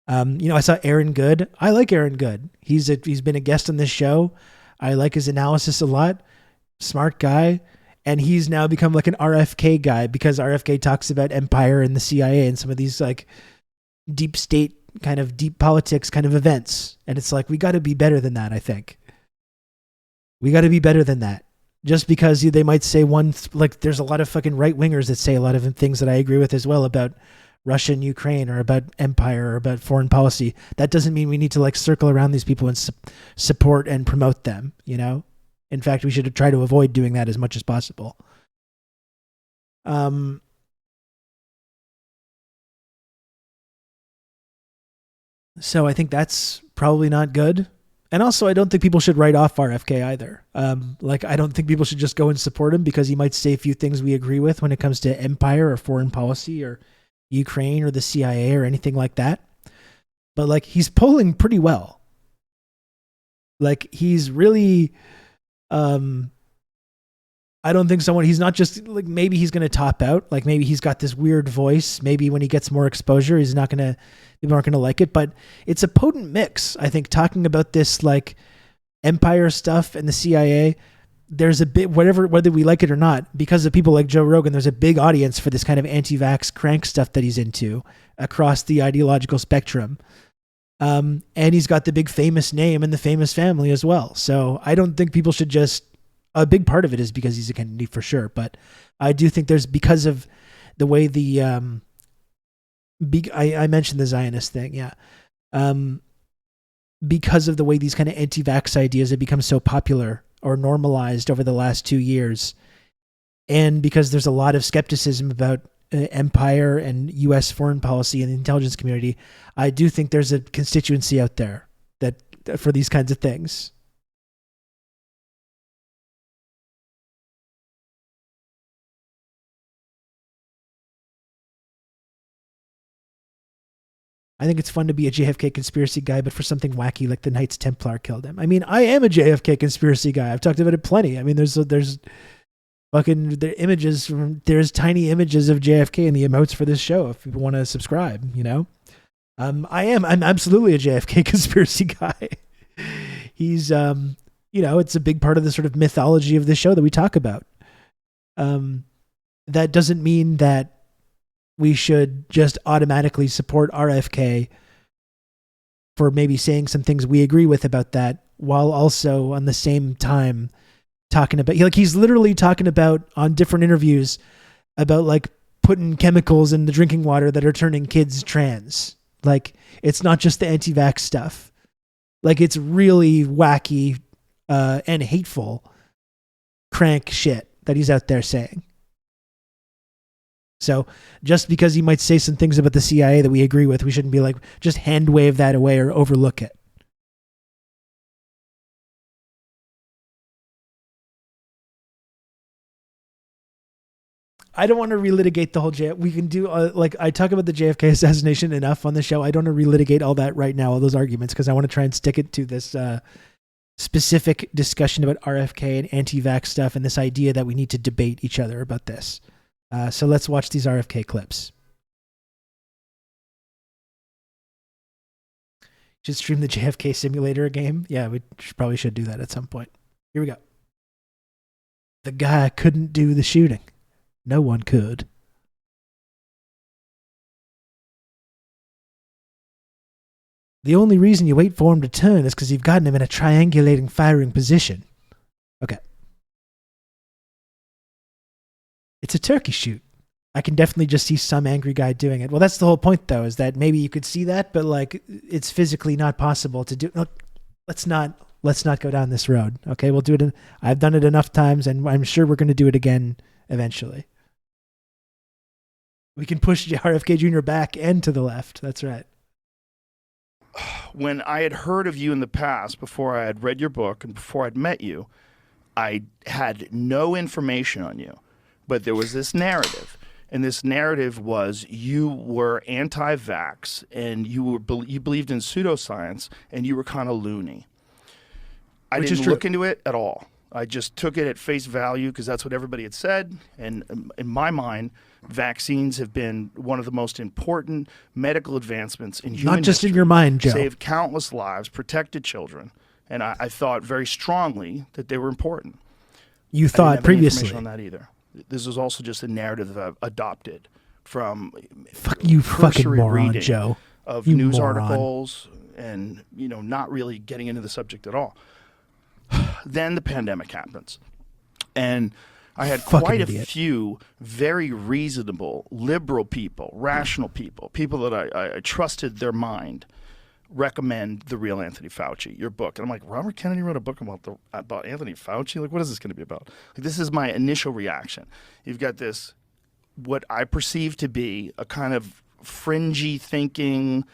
[SPEAKER 2] I saw Aaron Good. I like Aaron Good. He's been a guest on this show. I like his analysis a lot. Smart guy. And he's now become like an RFK guy, because RFK talks about empire and the CIA and some of these like deep state kind of deep politics kind of events. And it's like, we got to be better than that. I think we got to be better than that. Just because they might say like there's a lot of fucking right wingers that say a lot of things that I agree with as well about Russia and Ukraine or about empire or about foreign policy. That doesn't mean we need to like circle around these people and support and promote them, you know? In fact, we should try to avoid doing that as much as possible. So I think that's probably not good. And also, I don't think people should write off RFK either. Like, I don't think people should just go and support him because he might say a few things we agree with when it comes to empire or foreign policy or Ukraine or the CIA or anything like that. But like, he's polling pretty well. Like, he's really, I don't think he's not just like, maybe he's going to top out. Like maybe he's got this weird voice. Maybe when he gets more exposure, people aren't going to like it, but it's a potent mix. I think talking about this like empire stuff and the CIA, there's a bit, whether we like it or not, because of people like Joe Rogan, there's a big audience for this kind of anti-vax crank stuff that he's into across the ideological spectrum. And he's got the big famous name and the famous family as well. So I don't think people should a big part of it is because he's a Kennedy for sure. But I do think there's, because of the way I mentioned the Zionist thing. Yeah. Because of the way these kind of anti-vax ideas have become so popular or normalized over the last 2 years. And because there's a lot of skepticism about empire and U.S. foreign policy and the intelligence community, I do think there's a constituency out there that for these kinds of things. I think it's fun to be a JFK conspiracy guy, but for something wacky like the Knights Templar killed him. I mean, I am a JFK conspiracy guy. I've talked about it plenty. I mean, there's there's tiny images of JFK in the emotes for this show if people want to subscribe, you know? I'm absolutely a JFK conspiracy guy. He's, it's a big part of the sort of mythology of this show that we talk about. That doesn't mean that we should just automatically support RFK for maybe saying some things we agree with about that, while also on the same time talking about, he's literally talking about on different interviews about like putting chemicals in the drinking water that are turning kids trans. Like, it's not just the anti-vax stuff. Like, it's really wacky and hateful crank shit that he's out there saying. So just because he might say some things about the CIA that we agree with, we shouldn't be like, just hand wave that away or overlook it. I don't want to relitigate the whole we can do I talk about the JFK assassination enough on the show. I don't want to relitigate all that right now, all those arguments, because I want to try and stick it to this specific discussion about RFK and anti-vax stuff and this idea that we need to debate each other about this. So let's watch these RFK clips. Should stream the JFK simulator game. Yeah, we probably should do that at some point. Here we go. The guy couldn't do the shooting. No one could. The only reason you wait for him to turn is because you've gotten him in a triangulating firing position. Okay. It's a turkey shoot. I can definitely just see some angry guy doing it. Well, that's the whole point, though, is that maybe you could see that, but like it's physically not possible to do. Look, let's not go down this road. Okay, we'll do it. I've done it enough times, and I'm sure we're going to do it again eventually. We can push RFK Jr. back and to the left. That's right.
[SPEAKER 10] When I had heard of you in the past, before I had read your book and before I'd met you, I had no information on you. But there was this narrative, and this narrative was you were anti-vax, and you believed in pseudoscience, and you were kind of loony. I didn't look into it at all. I just took it at face value because that's what everybody had said. And in my mind, vaccines have been one of the most important medical advancements in human
[SPEAKER 2] history. Not just
[SPEAKER 10] history.
[SPEAKER 2] in your mind, Joe.
[SPEAKER 10] Saved countless lives, protected children, and I thought very strongly that they were important.
[SPEAKER 2] You thought previously.
[SPEAKER 10] I didn't have any information on that either. This is also just a narrative that I've adopted from
[SPEAKER 2] you fucking moron,
[SPEAKER 10] reading
[SPEAKER 2] Joe.
[SPEAKER 10] Of
[SPEAKER 2] you
[SPEAKER 10] news
[SPEAKER 2] moron.
[SPEAKER 10] Articles and not really getting into the subject at all. Then the pandemic happens. And I had
[SPEAKER 2] Fucking
[SPEAKER 10] quite
[SPEAKER 2] idiot.
[SPEAKER 10] a few very reasonable, liberal people, rational people that I trusted their mind, recommend The Real Anthony Fauci, your book. And I'm like, Robert Kennedy wrote a book about Anthony Fauci? Like, what is this going to be about? Like, this is my initial reaction. You've got this, what I perceive to be a kind of fringy thinking,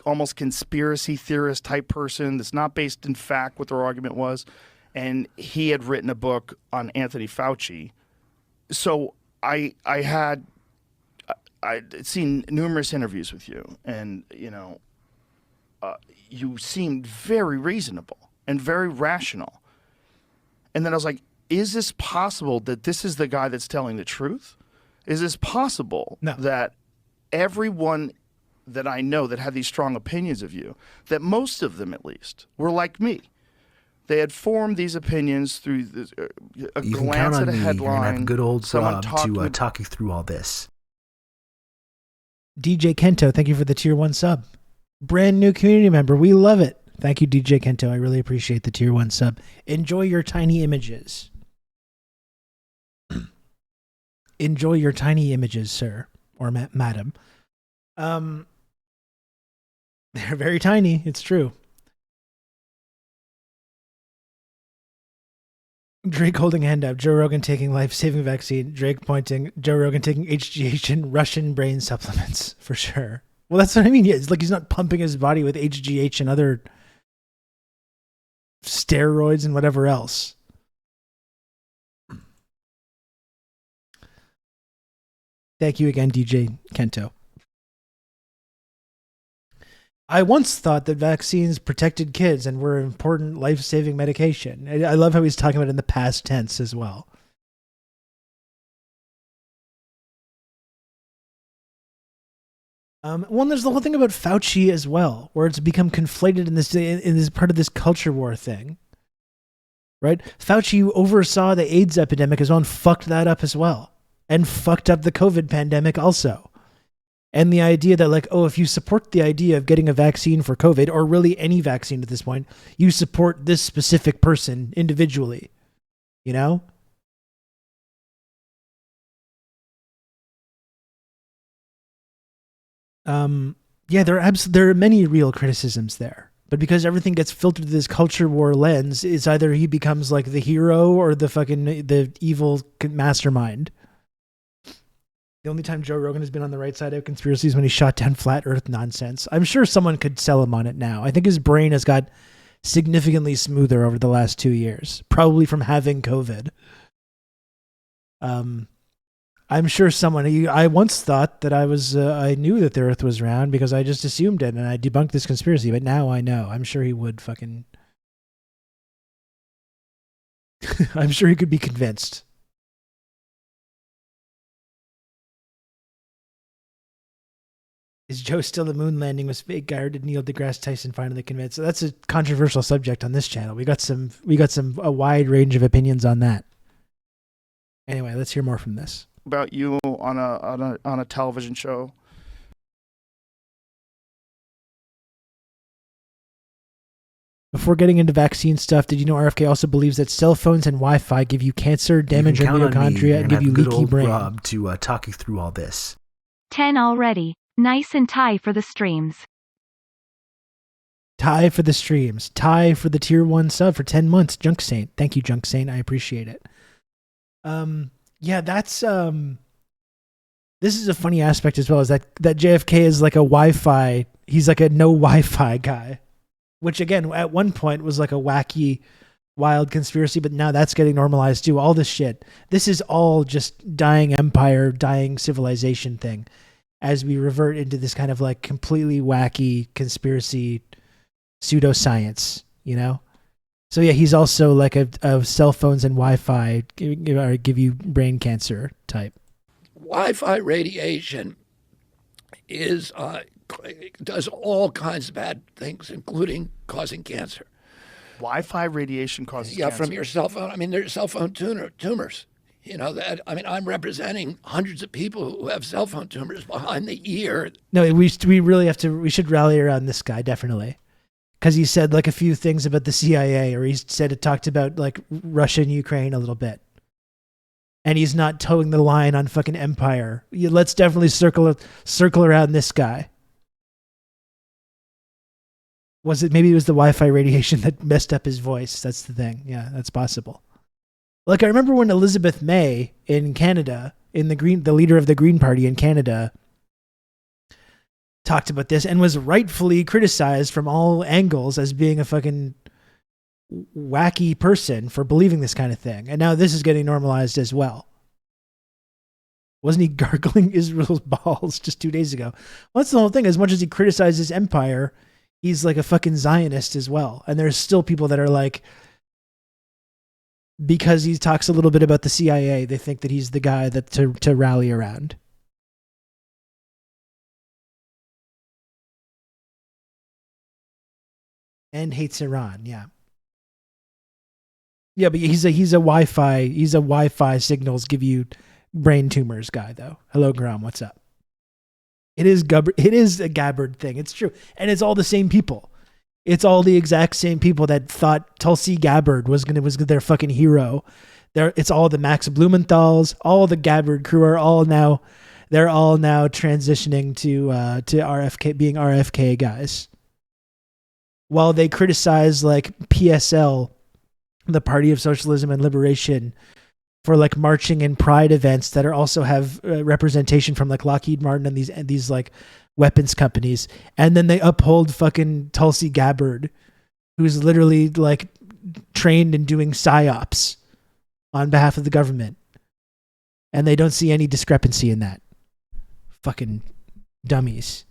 [SPEAKER 10] almost conspiracy theorist type person that's not based in fact what their argument was. And he had written a book on Anthony Fauci. So I'd seen numerous interviews with you, and you seemed very reasonable and very rational. And then I was like, is this possible that this is the guy that's telling the truth? Is this possible that everyone that I know that had these strong opinions of you, that most of them at least were like me? They had formed these opinions through a
[SPEAKER 3] You can
[SPEAKER 10] glance
[SPEAKER 3] count
[SPEAKER 10] at
[SPEAKER 3] on
[SPEAKER 10] a
[SPEAKER 3] me. You're
[SPEAKER 10] headline.
[SPEAKER 3] gonna have good old
[SPEAKER 10] someone
[SPEAKER 3] Rob
[SPEAKER 10] talking
[SPEAKER 3] to talk you through all this.
[SPEAKER 2] DJ Kento, thank you for the tier 1 sub. Brand new community member. We love it. Thank you, DJ Kento. I really appreciate the tier 1 sub. Enjoy your tiny images. Enjoy your tiny images, sir. Or madam. They're very tiny. It's true. Drake holding hand up. Joe Rogan taking life-saving vaccine. Drake pointing. Joe Rogan taking HGH and Russian brain supplements. For sure. Well, that's what I mean. Yeah, it's like he's not pumping his body with HGH and other steroids and whatever else. Thank you again, DJ Kento. I once thought that vaccines protected kids and were an important life-saving medication. I love how he's talking about it in the past tense as well. Well, there's the whole thing about Fauci as well, where it's become conflated in this part of this culture war thing. Right? Fauci oversaw the AIDS epidemic as well and fucked that up as well. And fucked up the COVID pandemic also. And the idea that, like, if you support the idea of getting a vaccine for COVID, or really any vaccine at this point, you support this specific person individually. You know? Yeah, there are many real criticisms there. But because everything gets filtered through this culture war lens, it's either he becomes like the hero or the evil mastermind. The only time Joe Rogan has been on the right side of conspiracy is when he shot down flat earth nonsense. I'm sure someone could sell him on it now. I think his brain has got significantly smoother over the last 2 years, probably from having COVID. I'm sure someone, I once thought that I knew that the earth was round because I just assumed it and I debunked this conspiracy, but now I know. I'm sure he would fucking, I'm sure he could be convinced. Is Joe still the moon landing was fake guy, or did Neil deGrasse Tyson finally convince? So that's a controversial subject on this channel. We got a wide range of opinions on that. Anyway, let's hear more from this.
[SPEAKER 10] About you on a television show.
[SPEAKER 2] Before getting into vaccine stuff, did you know RFK also believes that cell phones and Wi-Fi give you cancer, damage your mitochondria, and give you leaky brain?
[SPEAKER 3] Rob to talk you through all this.
[SPEAKER 4] 10 already. Nice and tie for the streams.
[SPEAKER 2] Tie for the streams. Tie for the tier 1 sub for 10 months. Junk Saint. Thank you, Junk Saint. I appreciate it. Yeah, that's this is a funny aspect as well, is that JFK is like a Wi-Fi, he's like a no Wi-Fi guy. Which again, at one point was like a wacky, wild conspiracy, but now that's getting normalized too. All this shit. This is all just dying empire, dying civilization thing. As we revert into this kind of like completely wacky conspiracy pseudoscience, you know? So yeah, he's also like a cell phones and Wi-Fi give you brain cancer type.
[SPEAKER 11] Wi-Fi radiation does all kinds of bad things, including causing cancer.
[SPEAKER 10] Wi-Fi radiation causes cancer?
[SPEAKER 11] Yeah, from your cell phone. I mean, there's cell phone tumors. You know, I'm representing hundreds of people who have cell phone tumors behind the ear.
[SPEAKER 2] No, we should rally around this guy, definitely. Because he said like a few things about the CIA, or he talked about like Russia and Ukraine a little bit. and he's not towing the line on fucking Empire. Let's definitely circle around this guy. Maybe it was the Wi-Fi radiation that messed up his voice. That's the thing. Yeah, that's possible. Like, I remember when Elizabeth May in Canada, the leader of the Green Party in Canada, talked about this and was rightfully criticized from all angles as being a fucking wacky person for believing this kind of thing. And now this is getting normalized as well. Wasn't he gargling Israel's balls just 2 days ago? Well, that's the whole thing. As much as he criticizes Empire, he's like a fucking Zionist as well. And there's still people that are like, because he talks a little bit about the CIA, they think that he's the guy that to rally around. And hates Iran, yeah. Yeah, but he's a Wi-Fi signals give you brain tumors guy though. Hello, Grom, what's up? It is a Gabbard thing. It's true. And it's all the same people. It's all the exact same people that thought Tulsi Gabbard was their fucking hero. It's all the Max Blumenthals, all the Gabbard crew are all now transitioning to RFK, being RFK guys. While they criticize like PSL, the Party of Socialism and Liberation, for like marching in pride events that are also have representation from like Lockheed Martin and these like weapons companies, and then they uphold fucking Tulsi Gabbard, who's literally like trained in doing psyops on behalf of the government, and they don't see any discrepancy in that. Fucking dummies.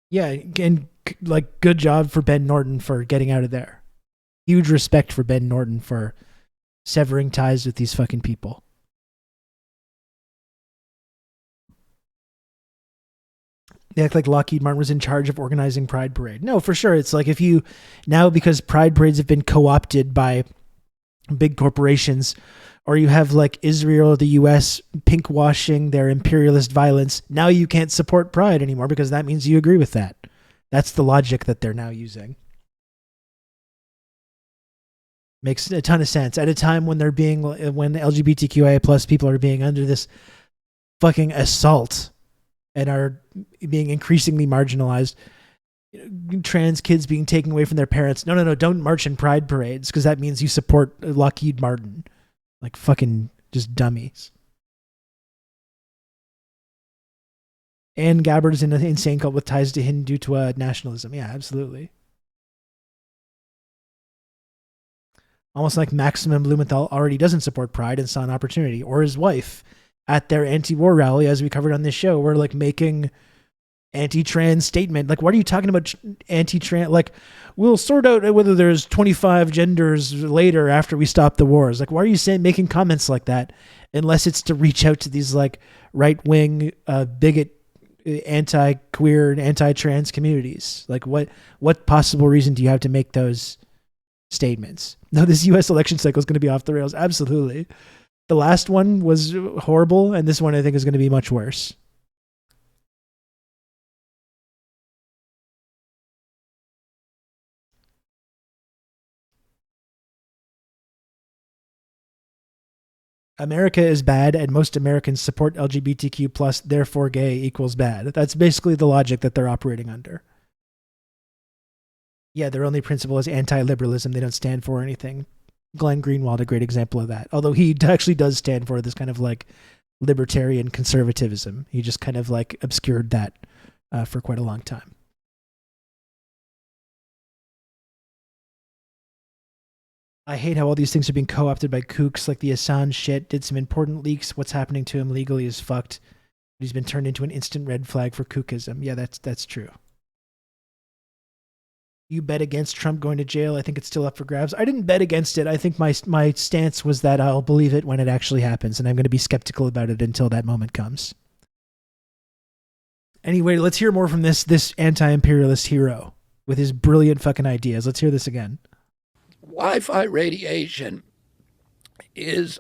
[SPEAKER 2] Yeah, and like good job for Ben Norton for getting out of there. Huge respect for Ben Norton for severing ties with these fucking people. They act like Lockheed Martin was in charge of organizing Pride Parade. No, for sure. It's like if you now, because Pride Parades have been co-opted by big corporations, or you have like Israel or the US pink washing their imperialist violence, now you can't support Pride anymore because that means you agree with that. That's the logic that they're now using. Makes a ton of sense at a time when when LGBTQIA plus people are being under this fucking assault and are being increasingly marginalized. Trans kids being taken away from their parents. No, don't march in pride parades because that means you support Lockheed Martin. Like fucking just dummies. And Gabbard is in an insane cult with ties to Hindu to nationalism. Yeah, absolutely. Almost like Maximum Blumenthal already doesn't support Pride and saw an opportunity, or his wife at their anti-war rally, as we covered on this show, were like making anti-trans statement. Like, what are you talking about anti-trans? Like, we'll sort out whether there's 25 genders later after we stop the wars. Like, why are you making comments like that? Unless it's to reach out to these like right-wing, bigot, anti-queer and anti-trans communities. Like, what possible reason do you have to make those statements? No, this U.S. election cycle is going to be off the rails. Absolutely. The last one was horrible, and this one I think is going to be much worse. America is bad, and most Americans support LGBTQ plus, therefore gay equals bad. That's basically the logic that they're operating under. Yeah, their only principle is anti-liberalism. They don't stand for anything. Glenn Greenwald, a great example of that. Although he actually does stand for this kind of like libertarian conservatism. He just kind of like obscured that for quite a long time. I hate how all these things are being co-opted by kooks, like the Assange shit did some important leaks. What's happening to him legally is fucked. He's been turned into an instant red flag for kookism. Yeah, that's true. You bet against Trump going to jail. I think it's still up for grabs. I didn't bet against it. I think my stance was that I'll believe it when it actually happens, and I'm going to be skeptical about it until that moment comes. Anyway, let's hear more from this anti-imperialist hero with his brilliant fucking ideas. Let's hear this again.
[SPEAKER 11] Wi-Fi radiation does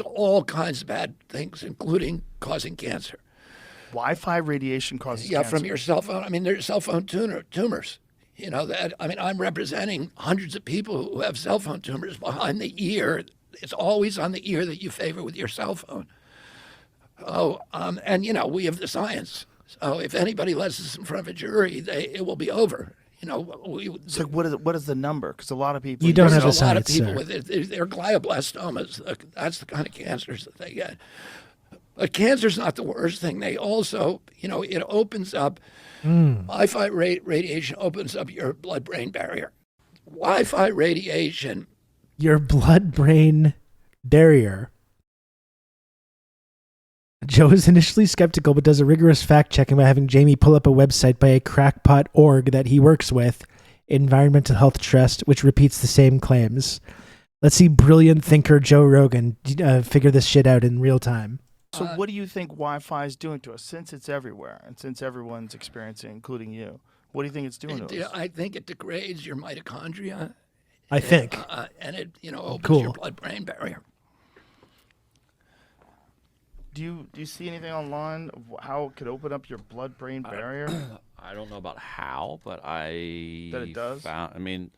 [SPEAKER 11] all kinds of bad things, including causing cancer.
[SPEAKER 10] Wi-Fi radiation causes cancer?
[SPEAKER 11] From your cell phone. I mean, there's cell phone tumors. You know, that, I mean, I'm representing hundreds of people who have cell phone tumors behind the ear. It's always on the ear that you favor with your cell phone. Oh, and, you know, we have the science. So if anybody lets us in front of a jury, it will be over. You know,
[SPEAKER 10] So what is the number? Because a lot of people...
[SPEAKER 2] You don't have
[SPEAKER 11] there's
[SPEAKER 2] the
[SPEAKER 11] a lot of
[SPEAKER 2] science,
[SPEAKER 11] people
[SPEAKER 2] sir.
[SPEAKER 11] with it. They're glioblastomas. That's the kind of cancers that they get. But cancer's not the worst thing. They also, you know, it opens up... Wi-Fi radiation opens up your blood-brain barrier. Wi-Fi radiation...
[SPEAKER 2] Your blood-brain barrier. Joe is initially skeptical, but does a rigorous fact-checking by having Jamie pull up a website by a crackpot org that he works with, Environmental Health Trust, which repeats the same claims. Let's see brilliant thinker Joe Rogan figure this shit out in real time.
[SPEAKER 10] So what do you think Wi-Fi is doing to us, since it's everywhere and since everyone's experiencing, including you? What do you think it's doing to us?
[SPEAKER 11] I think it degrades your mitochondria.
[SPEAKER 2] I think.
[SPEAKER 11] And it, you know, opens
[SPEAKER 2] Cool.
[SPEAKER 11] your blood-brain barrier.
[SPEAKER 10] Do you see anything online of how it could open up your blood-brain barrier?
[SPEAKER 12] I don't know about how, but that
[SPEAKER 10] it does?
[SPEAKER 12] I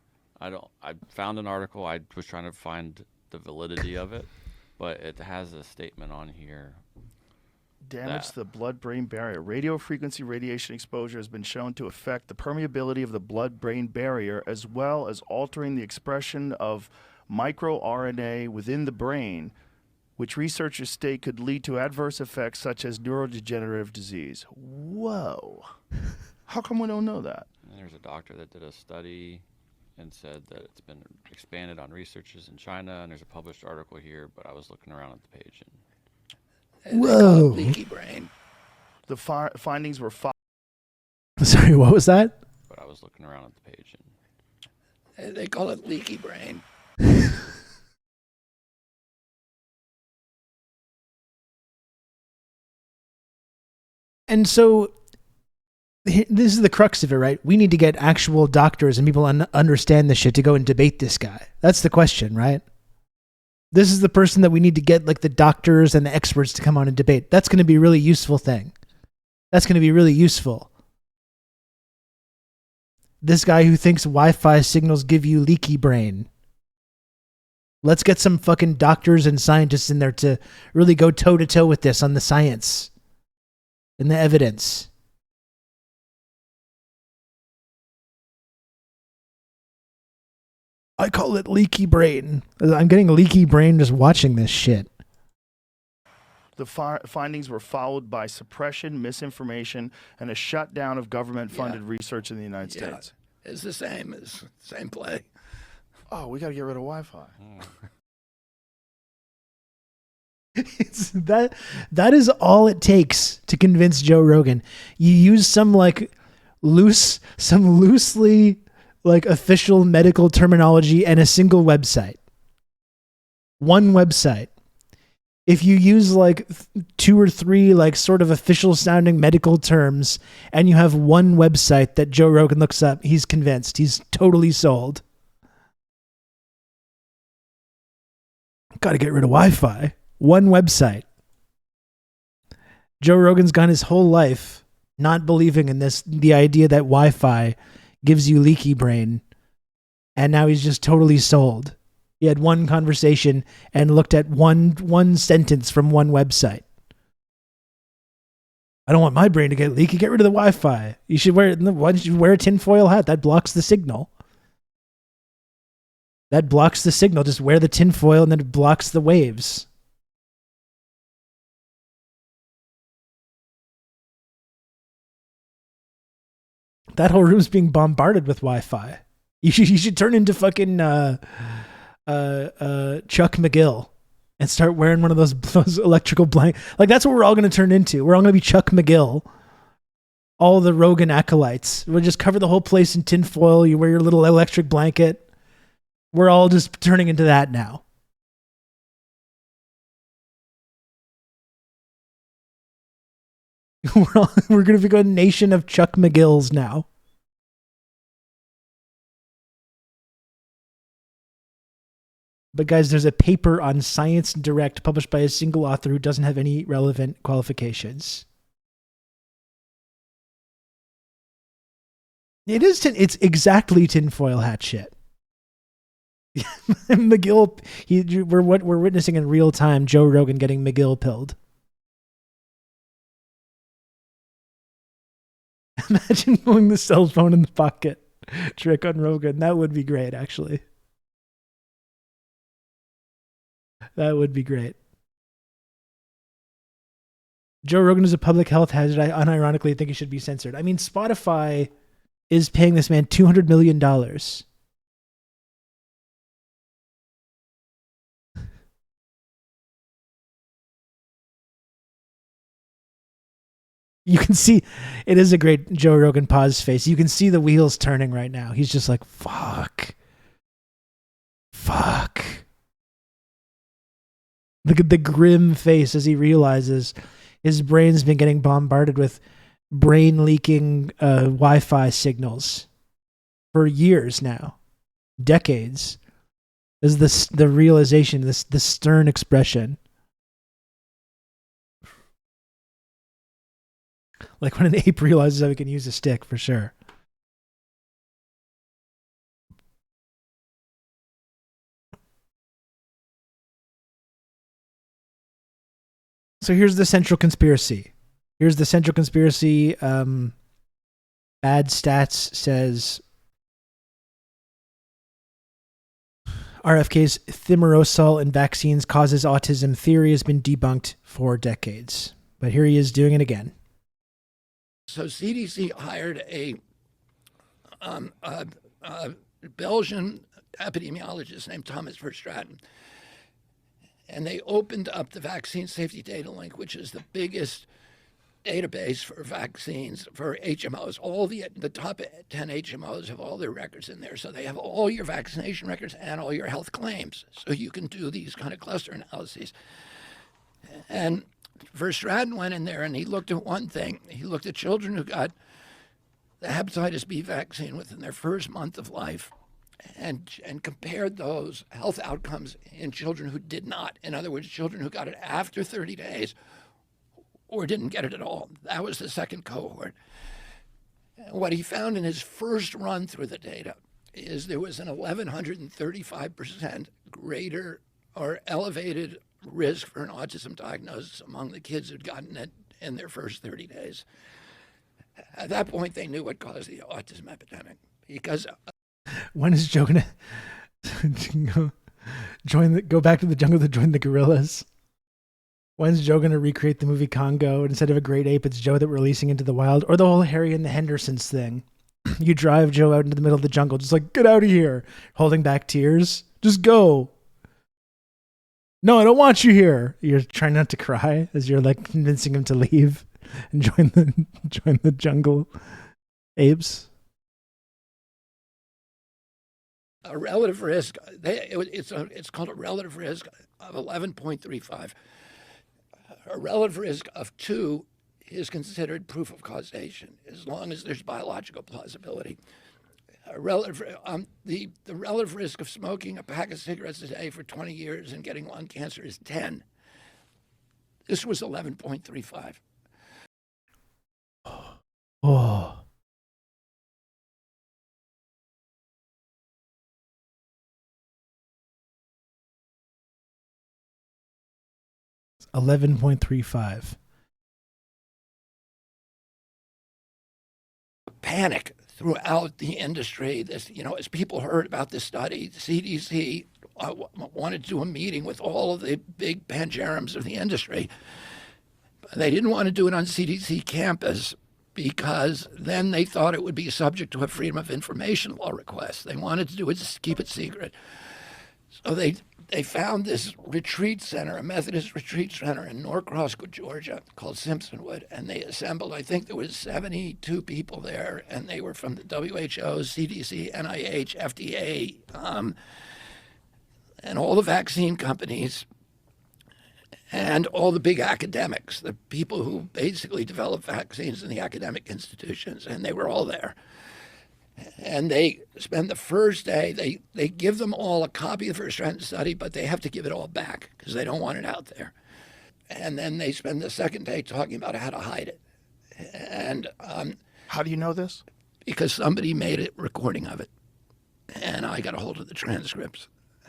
[SPEAKER 12] found an article. I was trying to find the validity of it, but it has a statement on here.
[SPEAKER 10] Damage to the blood-brain barrier. Radio frequency radiation exposure has been shown to affect the permeability of the blood-brain barrier, as well as altering the expression of microRNA within the brain, which researchers state could lead to adverse effects such as neurodegenerative disease. Whoa. How come we don't know that?
[SPEAKER 12] And there's a doctor that did a study and said that it's been expanded on researchers in China, and there's a published article here, but I was looking around at the page.
[SPEAKER 11] And they call it leaky brain.
[SPEAKER 10] The findings were...
[SPEAKER 2] Sorry, what was that?
[SPEAKER 12] But I was looking around at the page.
[SPEAKER 11] And they call it leaky brain.
[SPEAKER 2] And so this is the crux of it, right? We need to get actual doctors and people understand this shit to go and debate this guy. That's the question, right? This is the person that we need to get, like the doctors and the experts to come on and debate. That's going to be a really useful thing. That's going to be really useful. This guy who thinks Wi-Fi signals give you leaky brain. Let's get some fucking doctors and scientists in there to really go toe-to-toe with this on the science and the evidence. I call it leaky brain. I'm getting leaky brain just watching this shit.
[SPEAKER 10] The findings were followed by suppression, misinformation, and a shutdown of government-funded research in the United States.
[SPEAKER 11] It's the same play.
[SPEAKER 10] Oh, we got to get rid of Wi-Fi.
[SPEAKER 2] That is all it takes to convince Joe Rogan. You use some loosely like official medical terminology and a single website. One website. If you use like 2 or 3 like sort of official sounding medical terms and you have one website that Joe Rogan looks up, he's convinced. He's totally sold. Got to get rid of Wi-Fi. One website. Joe Rogan's gone his whole life not believing in the idea that Wi-Fi gives you leaky brain. And now he's just totally sold. He had one conversation and looked at one sentence from one website. I don't want my brain to get leaky. Get rid of the Wi-Fi. You should wear why don't you wear a tinfoil hat? That blocks the signal. That blocks the signal. Just wear the tinfoil and then it blocks the waves. That whole room's being bombarded with Wi-Fi. You should turn into fucking Chuck McGill and start wearing one of those electrical blankets. Like that's what we're all going to turn into. We're all going to be Chuck McGill. All the Rogan acolytes. We'll just cover the whole place in tinfoil. You wear your little electric blanket. We're all just turning into that now. We're going to become a nation of Chuck McGills now. But guys, there's a paper on Science Direct published by a single author who doesn't have any relevant qualifications. It is. It's exactly tinfoil hat shit. McGill. We're witnessing in real time Joe Rogan getting McGill pilled. Imagine pulling the cell phone in the pocket trick on Rogan. That would be great, actually. That would be great. Joe Rogan is a public health hazard. I unironically think he should be censored. I mean, Spotify is paying this man $200 million. You can see, it is a great Joe Rogan pause face. You can see the wheels turning right now. He's just like, fuck. Look at the grim face as he realizes his brain's been getting bombarded with brain leaking Wi-Fi signals for years now, decades. This is the realization, this stern expression. Like when an ape realizes how he can use a stick, for sure. So here's the central conspiracy. Bad Stats says RFK's thimerosal in vaccines causes autism theory has been debunked for decades. But here he is doing it again.
[SPEAKER 11] So CDC hired a Belgian epidemiologist named Thomas Verstraeten. And they opened up the Vaccine Safety Data Link, which is the biggest database for vaccines, for HMOs. All the top 10 HMOs have all their records in there. So they have all your vaccination records and all your health claims. So you can do these kind of cluster analyses. And Verstraeten went in there and he looked at one thing. He looked at children who got the hepatitis B vaccine within their first month of life and compared those health outcomes in children who did not. In other words, children who got it after 30 days or didn't get it at all. That was the second cohort. What he found in his first run through the data is there was an 1,135% greater or elevated risk for an autism diagnosis among the kids who'd gotten it in their first 30 days. At that point, they knew what caused the autism epidemic. Because
[SPEAKER 2] when is Joe gonna go back to the jungle to join the gorillas? When's Joe gonna recreate the movie Congo? Instead of a great ape, it's Joe that we're releasing into the wild, or the whole Harry and the Hendersons thing. You drive Joe out into the middle of the jungle, just like, get out of here, holding back tears. Just go. No, I don't want you here. You're trying not to cry as you're like convincing him to leave and join the jungle apes.
[SPEAKER 11] A relative risk, it's called a relative risk of 11.35. A relative risk of 2 is considered proof of causation, as long as there's biological plausibility. The relative risk of smoking a pack of cigarettes a day for 20 years and getting lung cancer is 10. This was 11.35.
[SPEAKER 2] Oh. 11.35.
[SPEAKER 11] Panic throughout the industry. This, as people heard about this study, the CDC wanted to do a meeting with all of the big pangerums of the industry. They didn't want to do it on CDC campus because then they thought it would be subject to a Freedom of Information Law request. They wanted to do it, just keep it secret. So they found this retreat center, a Methodist retreat center in Norcross, Georgia, called Simpsonwood, and they assembled, I think there was 72 people there, and they were from the WHO, CDC, NIH, FDA, and all the vaccine companies, and all the big academics, the people who basically develop vaccines in the academic institutions, and they were all there. And they spend the first day, they give them all a copy of the Verstraeten study, but they have to give it all back because they don't want it out there. And then they spend the second day talking about how to hide it. And
[SPEAKER 10] how do you know this?
[SPEAKER 11] because somebody made a recording of it. And I got a hold of the transcripts.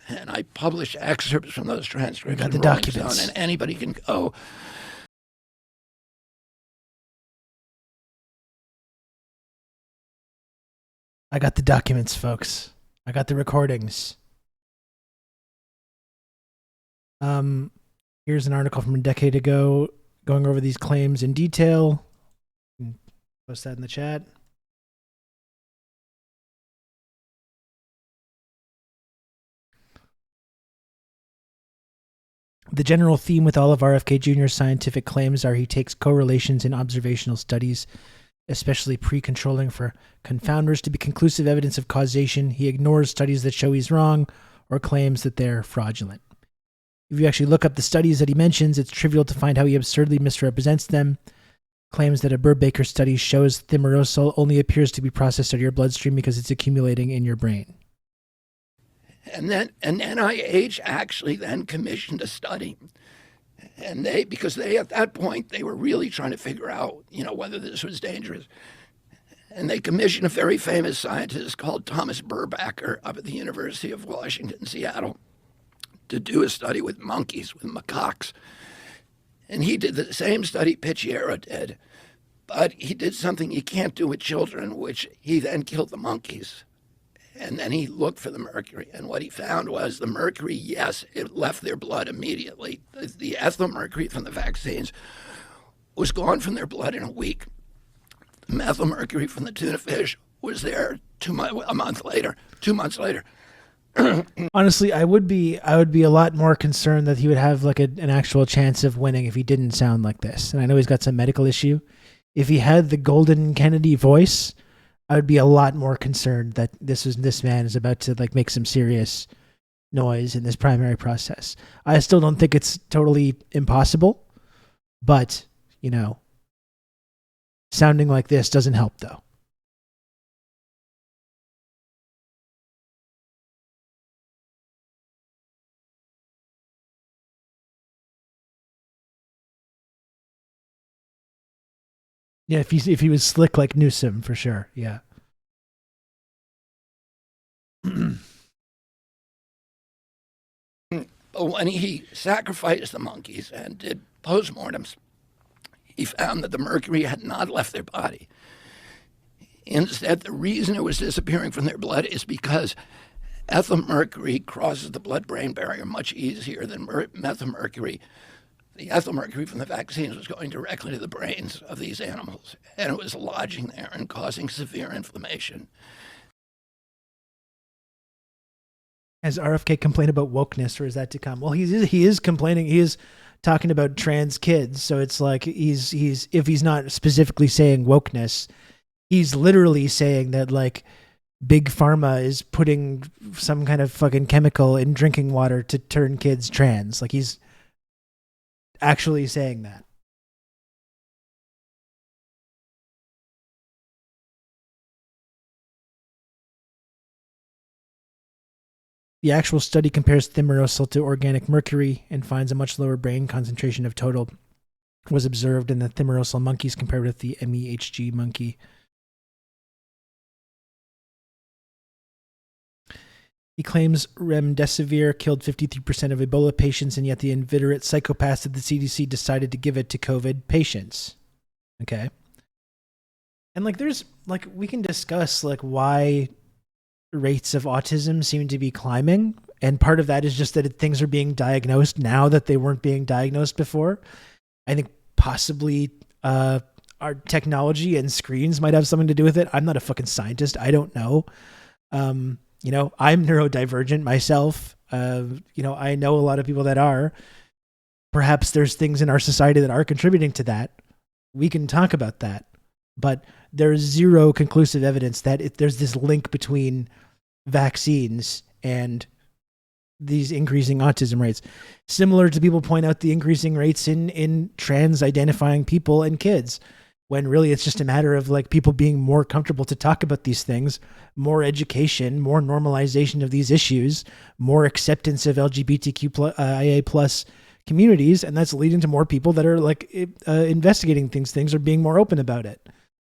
[SPEAKER 11] And I published excerpts from those transcripts.
[SPEAKER 2] Got the
[SPEAKER 11] in Rolling
[SPEAKER 2] documents.
[SPEAKER 11] Stone, and anybody can go.
[SPEAKER 2] I got the documents, folks. I got the recordings. Here's an article from a decade ago going over these claims in detail. Post that in the chat. The general theme with all of RFK Jr.'s scientific claims are he takes correlations in observational studies, especially pre-controlling for confounders, to be conclusive evidence of causation. He ignores studies that show he's wrong or claims that they're fraudulent. If you actually look up the studies that he mentions, it's trivial to find how he absurdly misrepresents them. Claims that a Burbaker study shows thimerosal only appears to be processed out of your bloodstream because it's accumulating in your brain.
[SPEAKER 11] And then NIH actually then commissioned a study. And because at that point, they were really trying to figure out, whether this was dangerous. And they commissioned a very famous scientist called Thomas Burbaker up at the University of Washington, Seattle, to do a study with monkeys, with macaques. And he did the same study Picciero did, but he did something you can't do with children, which he then killed the monkeys. And then he looked for the mercury. And what he found was the mercury, yes, it left their blood immediately. The ethyl mercury from the vaccines was gone from their blood in a week. The methyl mercury from the tuna fish was there 2 months later.
[SPEAKER 2] Honestly, I would be a lot more concerned that he would have like an actual chance of winning if he didn't sound like this. And I know he's got some medical issue. If he had the golden Kennedy voice, I would be a lot more concerned that this man is about to like make some serious noise in this primary process. I still don't think it's totally impossible, but sounding like this doesn't help though. Yeah, if he was slick like Newsom, for sure. Yeah.
[SPEAKER 11] But when he sacrificed the monkeys and did postmortems, he found that the mercury had not left their body. Instead, the reason it was disappearing from their blood is because ethyl mercury crosses the blood-brain barrier much easier than methyl mercury. The ethyl mercury from the vaccines was going directly to the brains of these animals, and it was lodging there and causing severe inflammation.
[SPEAKER 2] Has RFK complained about wokeness, or is that to come? Well, he is complaining. He is talking about trans kids, so it's like he's if he's not specifically saying wokeness, he's literally saying that like big pharma is putting some kind of fucking chemical in drinking water to turn kids trans. Like he's actually saying that. The actual study compares thimerosal to organic mercury and finds a much lower brain concentration of total was observed in the thimerosal monkeys compared with the MEHG monkey. He claims remdesivir killed 53% of Ebola patients, and yet the inveterate psychopaths at the CDC decided to give it to COVID patients. Okay. And like there's like we can discuss like why rates of autism seem to be climbing, and part of that is just that things are being diagnosed now that they weren't being diagnosed before. I think possibly our technology and screens might have something to do with it. I'm not a fucking scientist. I don't know. I'm neurodivergent myself. I know a lot of people that are. Perhaps there's things in our society that are contributing to that. We can talk about that. But there's zero conclusive evidence that there's this link between vaccines and these increasing autism rates. Similar to people point out the increasing rates in trans identifying people and kids, when really it's just a matter of like people being more comfortable to talk about these things, more education, more normalization of these issues, more acceptance of LGBTQIA plus communities, and that's leading to more people that are like investigating things are being more open about it.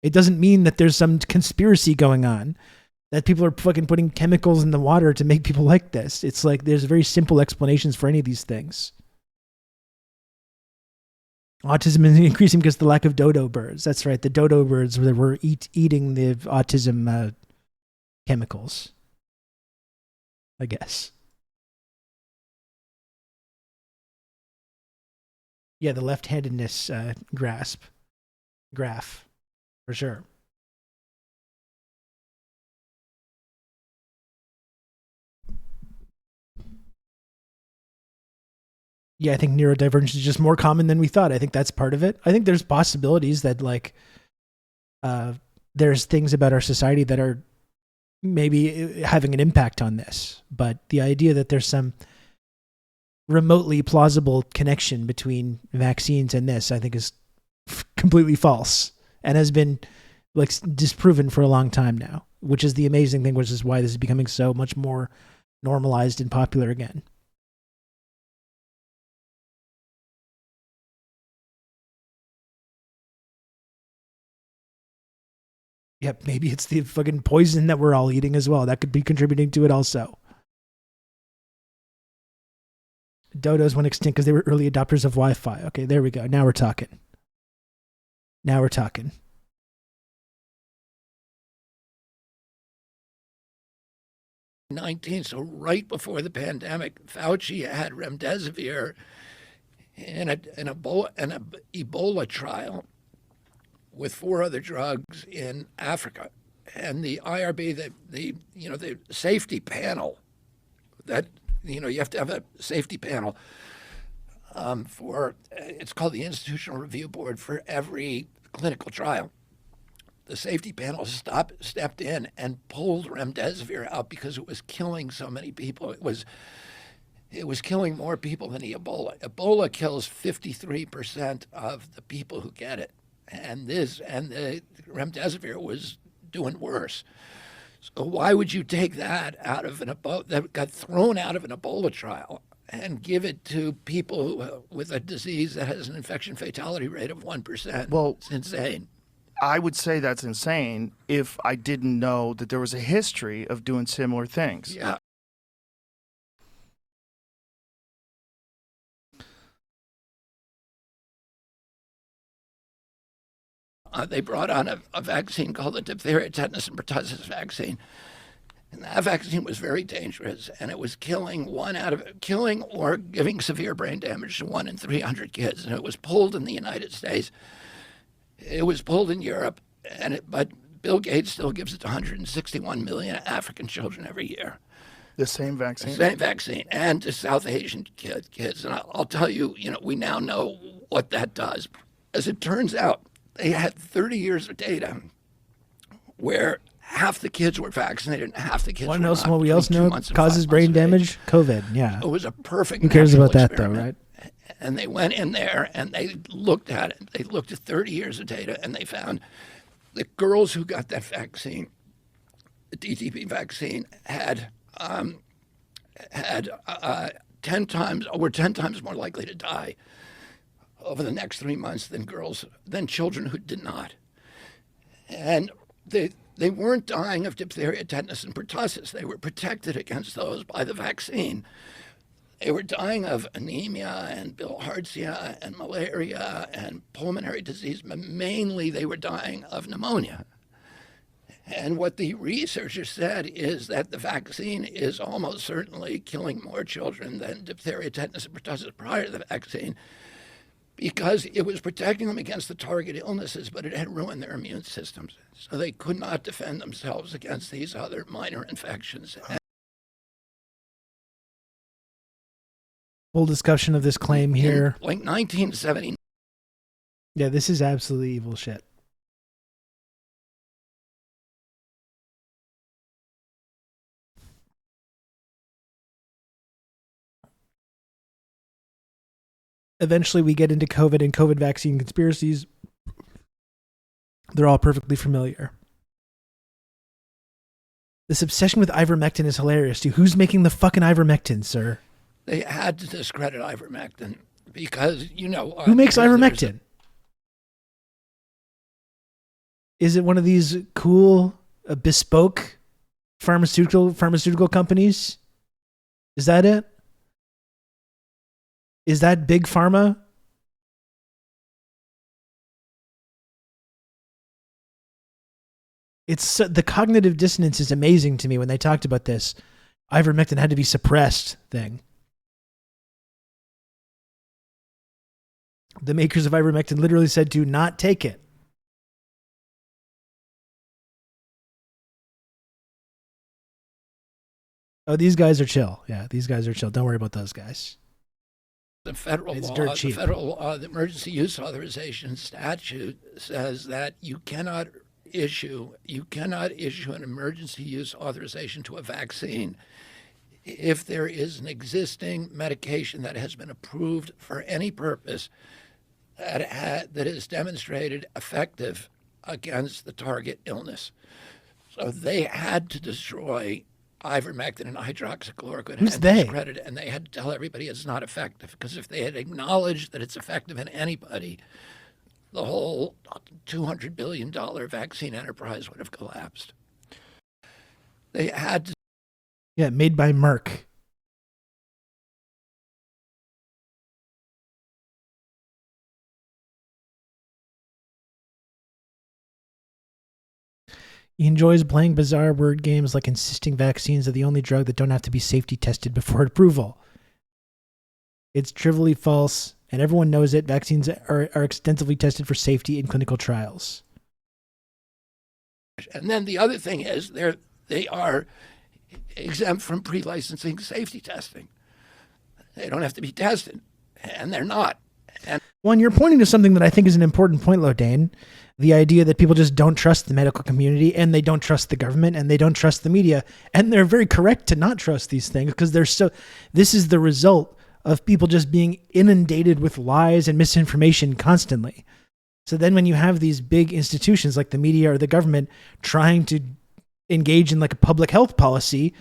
[SPEAKER 2] It doesn't mean that there's some conspiracy going on, that people are fucking putting chemicals in the water to make people like this. It's like there's very simple explanations for any of these things. Autism is increasing because of the lack of dodo birds. That's right. The dodo birds were eating the autism chemicals, I guess. Yeah, the left-handedness graph, for sure. Yeah, I think neurodivergence is just more common than we thought. I think that's part of it. I think there's possibilities that like there's things about our society that are maybe having an impact on this. But the idea that there's some remotely plausible connection between vaccines and this, I think is completely false and has been like disproven for a long time now, which is the amazing thing, which is why this is becoming so much more normalized and popular again. Yep, maybe it's the fucking poison that we're all eating as well. That could be contributing to it also. Dodos went extinct because they were early adopters of Wi-Fi. Okay, there we go. Now we're talking. Now we're talking.
[SPEAKER 11] So right before the pandemic, Fauci had remdesivir in an Ebola trial with 4 other drugs in Africa, and the IRB, the safety panel, that you have to have a safety panel for it's called the Institutional Review Board for every clinical trial. The safety panel stepped in and pulled remdesivir out because it was killing so many people. It was killing more people than Ebola. Ebola kills 53% of the people who get it. And the remdesivir was doing worse. So why would you take that out of that got thrown out of an Ebola trial and give it to people with a disease that has an infection fatality rate of 1%?
[SPEAKER 10] Well,
[SPEAKER 11] it's insane.
[SPEAKER 10] I would say that's insane if I didn't know that there was a history of doing similar things.
[SPEAKER 11] Yeah. They brought on a vaccine called the diphtheria, tetanus, and pertussis vaccine. And that vaccine was very dangerous, and it was killing or giving severe brain damage to 1 in 300 kids. And it was pulled in the United States. It was pulled in Europe, but Bill Gates still gives it to 161 million African children every year.
[SPEAKER 10] The same vaccine?
[SPEAKER 11] The same vaccine, and to South Asian kids. And I'll tell you, we now know what that does. As it turns out, they had 30 years of data where half the kids were vaccinated and half the kids were not.
[SPEAKER 2] What we also know causes brain damage? COVID, yeah.
[SPEAKER 11] It was a perfect
[SPEAKER 2] Who cares about that,
[SPEAKER 11] experiment.
[SPEAKER 2] though, right?
[SPEAKER 11] And they went in there and they looked at it. They looked at 30 years of data, and they found the girls who got that vaccine, the DTP vaccine, were 10 times more likely to die over the next 3 months than children who did not. And they weren't dying of diphtheria, tetanus, and pertussis. They were protected against those by the vaccine. They were dying of anemia and bilharzia and malaria and pulmonary disease, but mainly they were dying of pneumonia. And what the researchers said is that the vaccine is almost certainly killing more children than diphtheria, tetanus, and pertussis prior to the vaccine, because it was protecting them against the target illnesses, but it had ruined their immune systems. So they could not defend themselves against these other minor infections.
[SPEAKER 2] Full discussion of this claim here.
[SPEAKER 11] Like 1970.
[SPEAKER 2] Yeah, this is absolutely evil shit. Eventually we get into COVID and COVID vaccine conspiracies. They're all perfectly familiar. This obsession with ivermectin is hilarious, dude. Who's making the fucking ivermectin, sir?
[SPEAKER 11] They had to discredit ivermectin because,
[SPEAKER 2] who makes ivermectin? Is it one of these cool, bespoke pharmaceutical companies? Is that it? Is that big pharma? It's the cognitive dissonance is amazing to me when they talked about this ivermectin had to be suppressed thing. The makers of ivermectin literally said to not take it. Oh, these guys are chill. Yeah, these guys are chill. Don't worry about those guys.
[SPEAKER 11] The federal law, the emergency use authorization statute says that you cannot issue an emergency use authorization to a vaccine if there is an existing medication that has been approved for any purpose that is demonstrated effective against the target illness. So they had to destroy ivermectin and hydroxychloroquine
[SPEAKER 2] Who's
[SPEAKER 11] and
[SPEAKER 2] they?
[SPEAKER 11] discredit it, and they had to tell everybody it's not effective, because if they had acknowledged that it's effective in anybody, the whole $200 billion vaccine enterprise would have collapsed. They had to.
[SPEAKER 2] Yeah, made by Merck. He enjoys playing bizarre word games like insisting vaccines are the only drug that don't have to be safety tested before approval. It's trivially false, and everyone knows it. Vaccines are extensively tested for safety in clinical trials.
[SPEAKER 11] And then the other thing is they are exempt from pre-licensing safety testing. They don't have to be tested, and they're not. And
[SPEAKER 2] One, you're pointing to something that I think is an important point, Lodane. The idea that people just don't trust the medical community, and they don't trust the government, and they don't trust the media. And they're very correct to not trust these things, because this is the result of people just being inundated with lies and misinformation constantly. So then when you have these big institutions like the media or the government trying to engage in like a public health policy,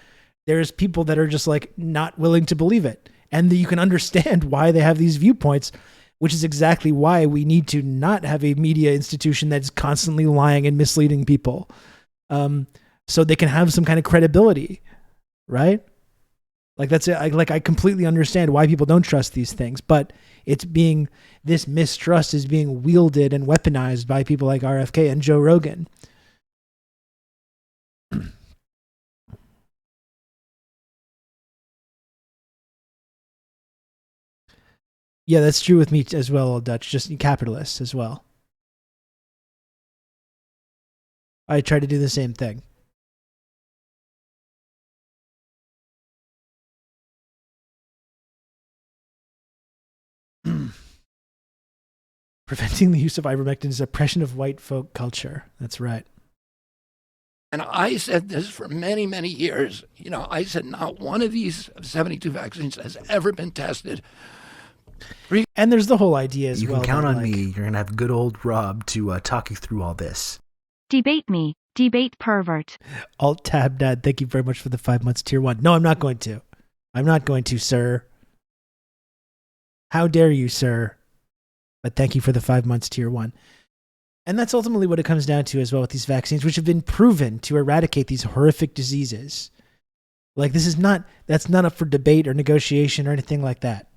[SPEAKER 2] there's people that are just like not willing to believe it. And you can understand why they have these viewpoints, which is exactly why we need to not have a media institution that's constantly lying and misleading people, so they can have some kind of credibility, right? Like that's it. I completely understand why people don't trust these things, but this mistrust is being wielded and weaponized by people like RFK and Joe Rogan. Yeah, that's true with me as well, old Dutch, just capitalists as well. I try to do the same thing. Preventing the use of ivermectin is oppression of white folk culture. That's right.
[SPEAKER 11] And I said this for many, many years. I said not one of these 72 vaccines has ever been tested.
[SPEAKER 2] And there's the whole idea as
[SPEAKER 3] you
[SPEAKER 2] well.
[SPEAKER 3] You can count on me. You're going to have good old Rob to talk you through all this.
[SPEAKER 4] Debate me. Debate pervert.
[SPEAKER 2] Alt-tab Dad, thank you very much for the 5 months tier 1. No, I'm not going to. I'm not going to, sir. How dare you, sir? But thank you for the 5 months tier 1. And that's ultimately what it comes down to as well with these vaccines, which have been proven to eradicate these horrific diseases. Like that's not up for debate or negotiation or anything like that.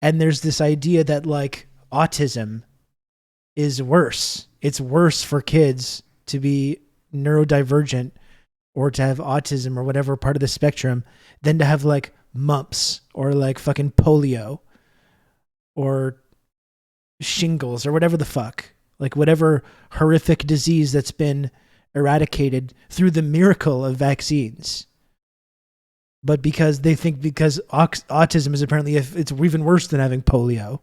[SPEAKER 2] And there's this idea that like autism is worse. It's worse for kids to be neurodivergent or to have autism or whatever part of the spectrum than to have like mumps or like fucking polio or shingles or whatever the fuck. Like whatever horrific disease that's been eradicated through the miracle of vaccines. But because they think because autism is apparently, it's even worse than having polio.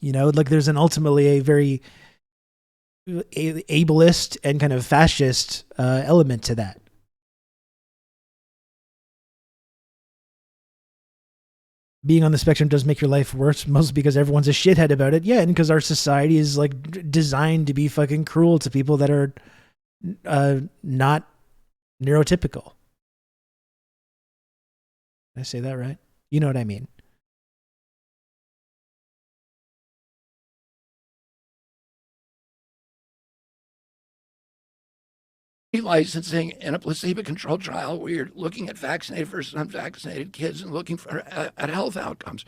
[SPEAKER 2] Like there's ultimately a very ableist and kind of fascist element to that. Being on the spectrum does make your life worse, mostly because everyone's a shithead about it. Yeah, and because our society is like designed to be fucking cruel to people that are not neurotypical. Did I say that right? You know what I mean.
[SPEAKER 11] licensing in a placebo-controlled trial where you're looking at vaccinated versus unvaccinated kids and looking for at health outcomes.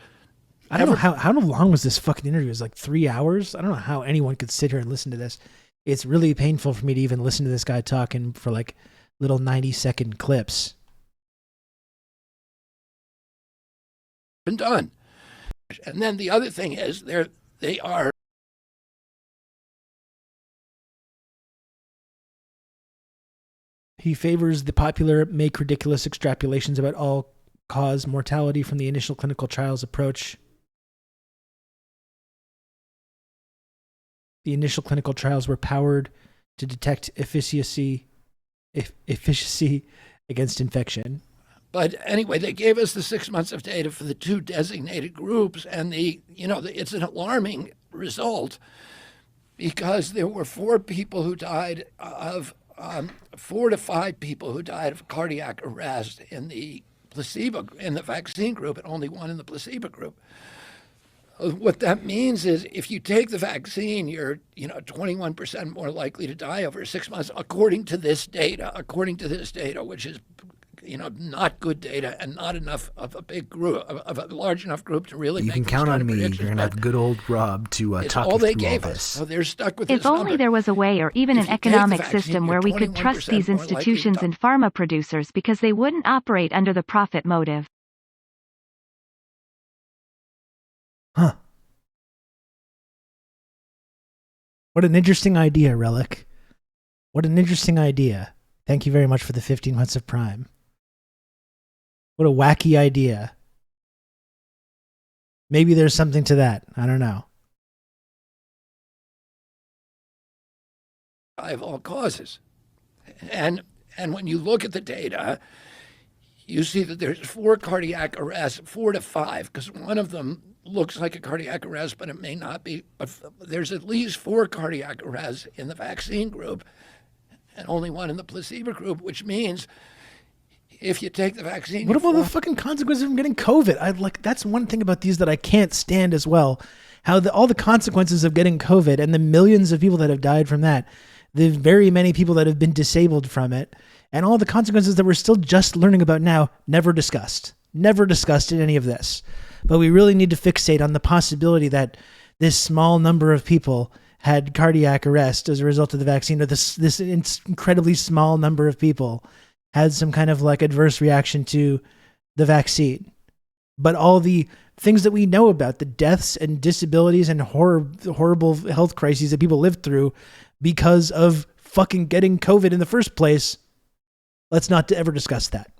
[SPEAKER 2] I don't know how long was this fucking interview? It was like 3 hours. I don't know how anyone could sit here and listen to this. It's really painful for me to even listen to this guy talking for like little 90-second clips.
[SPEAKER 11] Been done. And then the other thing is they are
[SPEAKER 2] He favors the popular, make ridiculous extrapolations about all-cause mortality from the initial clinical trials approach. The initial clinical trials were powered to detect efficacy against infection.
[SPEAKER 11] But anyway, they gave us the 6 months of data for the two designated groups, and it's an alarming result because there were 4 people who died of 4 to 5 people who died of cardiac arrest in the vaccine group, and only 1 in the placebo group. What that means is if you take the vaccine, you're 21% more likely to die over 6 months, according to this data, which is not good data and not enough of a big group, of a large enough group to really.
[SPEAKER 3] You
[SPEAKER 11] make
[SPEAKER 3] can count on me. You're
[SPEAKER 11] predictions.
[SPEAKER 3] gonna have good old Rob to talk
[SPEAKER 11] all
[SPEAKER 3] you
[SPEAKER 11] they
[SPEAKER 3] through all
[SPEAKER 11] gave
[SPEAKER 3] this.
[SPEAKER 11] us. So they're stuck with
[SPEAKER 4] If
[SPEAKER 11] this
[SPEAKER 4] only
[SPEAKER 11] number.
[SPEAKER 4] there was a way or even
[SPEAKER 11] If
[SPEAKER 4] an
[SPEAKER 11] you take the
[SPEAKER 4] economic
[SPEAKER 11] vaccine,
[SPEAKER 4] system
[SPEAKER 11] you're
[SPEAKER 4] where we could trust
[SPEAKER 11] 21%
[SPEAKER 4] these
[SPEAKER 11] more likely to
[SPEAKER 4] institutions
[SPEAKER 11] die.
[SPEAKER 4] and pharma producers because they wouldn't operate under the profit motive.
[SPEAKER 2] Huh. What an interesting idea, Relic. What an interesting idea. Thank you very much for the 15 months of Prime. What a wacky idea. Maybe there's something to that. I don't know.
[SPEAKER 11] Of all causes. And when you look at the data, you see that there's 4 cardiac arrests, 4 to 5, because one of them looks like a cardiac arrest, but it may not be. But there's at least 4 cardiac arrests in the vaccine group and only 1 in the placebo group, which means if you take the vaccine...
[SPEAKER 2] What about the fucking consequences from getting COVID? That's one thing about these that I can't stand as well. How all the consequences of getting COVID and the millions of people that have died from that, the very many people that have been disabled from it, and all the consequences that we're still just learning about now, never discussed. Never discussed in any of this. But we really need to fixate on the possibility that this small number of people had cardiac arrest as a result of the vaccine, or this incredibly small number of people had some kind of adverse reaction to the vaccine. But all the things that we know about, the deaths and disabilities and horrible health crises that people lived through because of fucking getting COVID in the first place, let's not ever discuss that.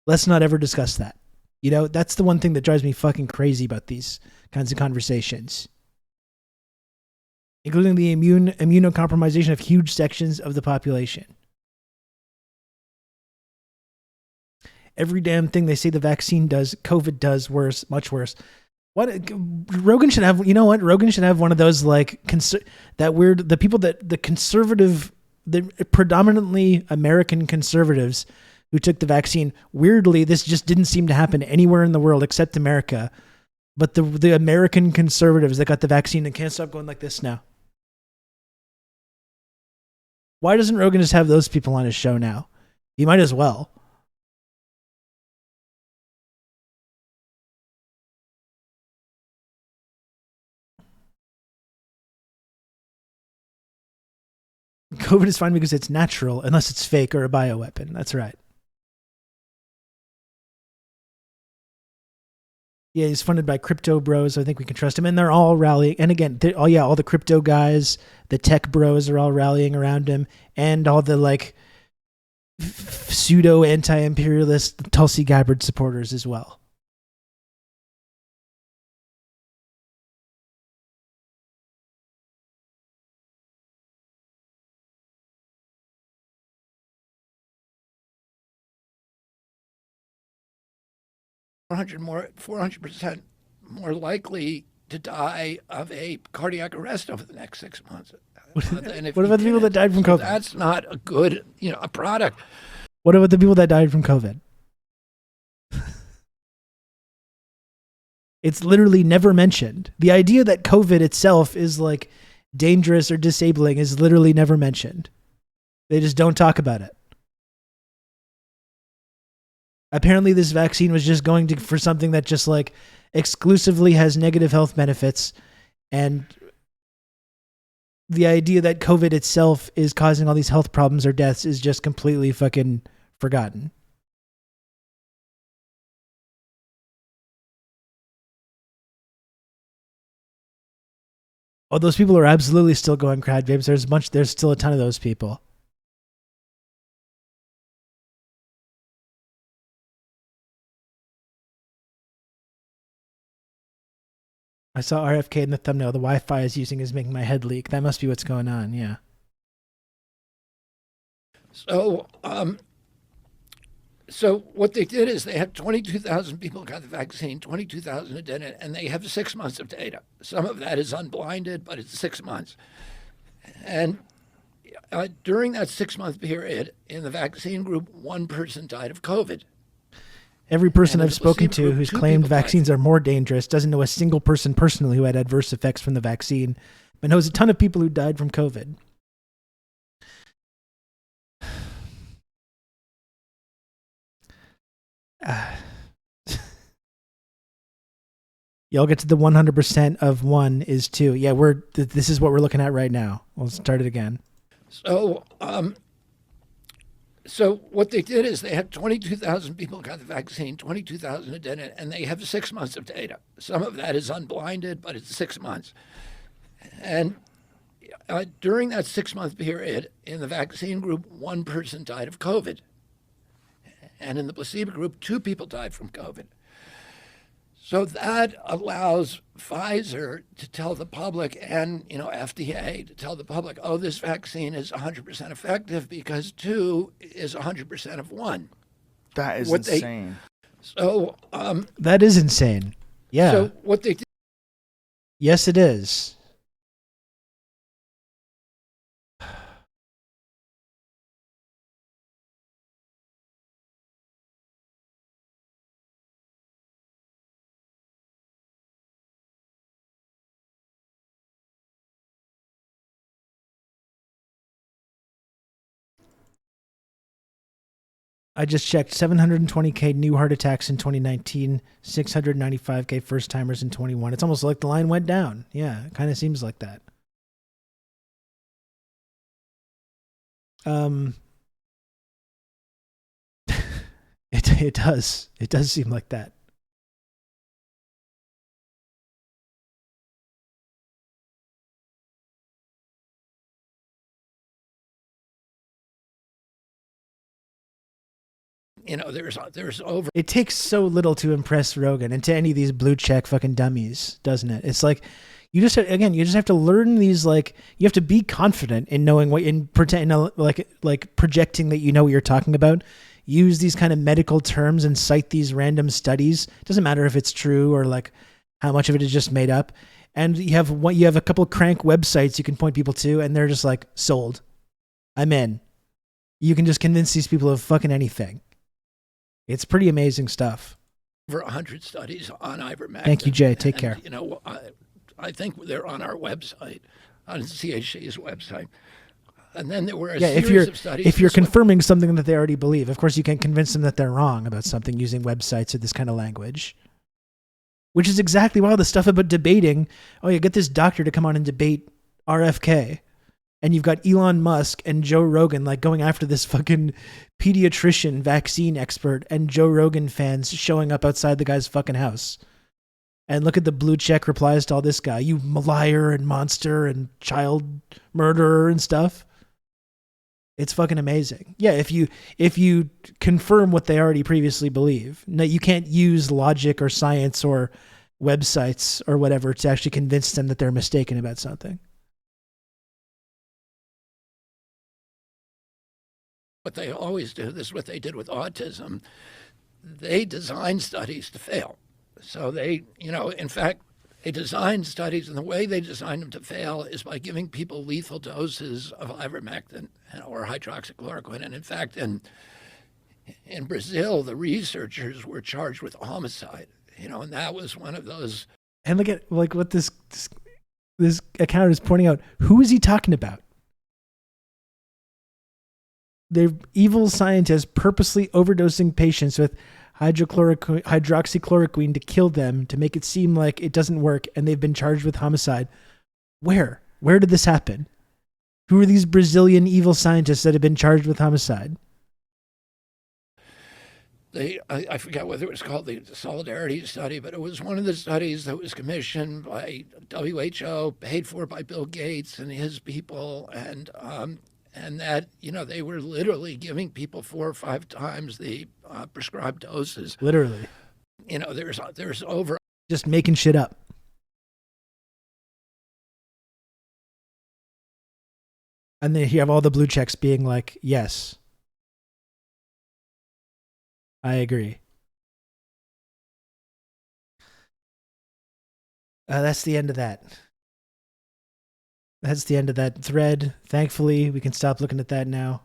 [SPEAKER 2] Let's not ever discuss that. That's the one thing that drives me fucking crazy about these kinds of conversations. Including the immunocompromisation of huge sections of the population. Every damn thing they say the vaccine does, COVID does worse, much worse. What Rogan should have, Rogan should have one of those the predominantly American conservatives who took the vaccine. Weirdly, this just didn't seem to happen anywhere in the world except America. But the American conservatives that got the vaccine and can't stop going like this now. Why doesn't Rogan just have those people on his show now? He might as well. COVID is fine because it's natural, unless it's fake or a bioweapon. That's right. Yeah, he's funded by crypto bros. So I think we can trust him. And they're all rallying. And again, all the crypto guys, the tech bros are all rallying around him. And all the pseudo anti-imperialist Tulsi Gabbard supporters as well.
[SPEAKER 11] More 400% more likely to die of a cardiac arrest over the next 6 months.
[SPEAKER 2] What about the people that died from COVID?
[SPEAKER 11] That's not a good, a product.
[SPEAKER 2] What about the people that died from COVID? It's literally never mentioned. The idea that COVID itself is dangerous or disabling is literally never mentioned. They just don't talk about it. Apparently this vaccine was just going to for something that just like exclusively has negative health benefits, and the idea that COVID itself is causing all these health problems or deaths is just completely fucking forgotten. Oh, those people are absolutely still going crowd babes. There's still a ton of those people. I saw RFK in the thumbnail. The Wi-Fi is making my head leak. That must be what's going on. Yeah.
[SPEAKER 11] So what they did is they had 22,000 people got the vaccine, 22,000 didn't, and they have 6 months of data. Some of that is unblinded, but it's 6 months. And during that 6-month period, in the vaccine group, one person died of COVID.
[SPEAKER 2] Every person I've spoken to who's claimed vaccines are more dangerous doesn't know a single person personally who had adverse effects from the vaccine, but knows a ton of people who died from COVID. Y'all get to the 100% of 1 is 2. Yeah, this is what we're looking at right now. We'll start it again.
[SPEAKER 11] So what they did is they had 22,000 people got the vaccine, 22,000 didn't, and they have 6 months of data. Some of that is unblinded, but it's 6 months. And during that 6-month period, in the vaccine group, one person died of COVID. And in the placebo group, 2 people died from COVID. So that allows Pfizer to tell the public and, FDA to tell the public, oh, this vaccine is 100% effective because 2 is 100% of 1.
[SPEAKER 10] That is insane.
[SPEAKER 2] That is insane. Yeah.
[SPEAKER 11] So what they did.
[SPEAKER 2] Yes, it is. I just checked 720K new heart attacks in 2019, 695K first timers in 21. It's almost like the line went down. Yeah, it kind of seems like that. It does. It does seem like that.
[SPEAKER 11] There's over.
[SPEAKER 2] It takes so little to impress Rogan and to any of these blue check fucking dummies, doesn't it? It's like you just have to learn these, like, you have to be confident in knowing what, in pretend, like projecting that you know what you're talking about. Use these kind of medical terms and cite these random studies. It doesn't matter if it's true or like how much of it is just made up. And you have a couple of crank websites you can point people to, and they're just like, sold. I'm in. You can just convince these people of fucking anything. It's pretty amazing stuff.
[SPEAKER 11] Over 100 studies on ivermectin.
[SPEAKER 2] Thank you, Jay. Take care.
[SPEAKER 11] I think they're on our website, on CHC's website. And then there were a
[SPEAKER 2] series
[SPEAKER 11] series of studies.
[SPEAKER 2] If you're confirming something that they already believe, of course you can convince them that they're wrong about something using websites or this kind of language. Which is exactly why the stuff about debating, oh, you get this doctor to come on and debate RFK. And you've got Elon Musk and Joe Rogan like going after this fucking pediatrician vaccine expert, and Joe Rogan fans showing up outside the guy's fucking house. And look at the blue check replies to all this guy, you liar and monster and child murderer and stuff. It's fucking amazing. Yeah, if you confirm what they already previously believe. No, you can't use logic or science or websites or whatever to actually convince them that they're mistaken about something.
[SPEAKER 11] What they always do, this is what they did with autism, they design studies to fail. So they, in fact, they designed studies, and the way they designed them to fail is by giving people lethal doses of ivermectin or hydroxychloroquine. And in fact, in Brazil, the researchers were charged with homicide, and that was one of those.
[SPEAKER 2] And look at what this account is pointing out. Who is he talking about? They're evil scientists purposely overdosing patients with hydroxychloroquine to kill them, to make it seem like it doesn't work, and they've been charged with homicide. Where? Where did this happen? Who are these Brazilian evil scientists that have been charged with homicide?
[SPEAKER 11] I forget whether it was called the Solidarity Study, but it was one of the studies that was commissioned by WHO, paid for by Bill Gates and his people, and that, you know, they were literally giving people 4 or 5 times the prescribed doses.
[SPEAKER 2] Literally.
[SPEAKER 11] You know, there's over.
[SPEAKER 2] Just making shit up. And then you have all the blue checks being like, yes, I agree. That's the end of that. That's the end of that thread. Thankfully, we can stop looking at that now.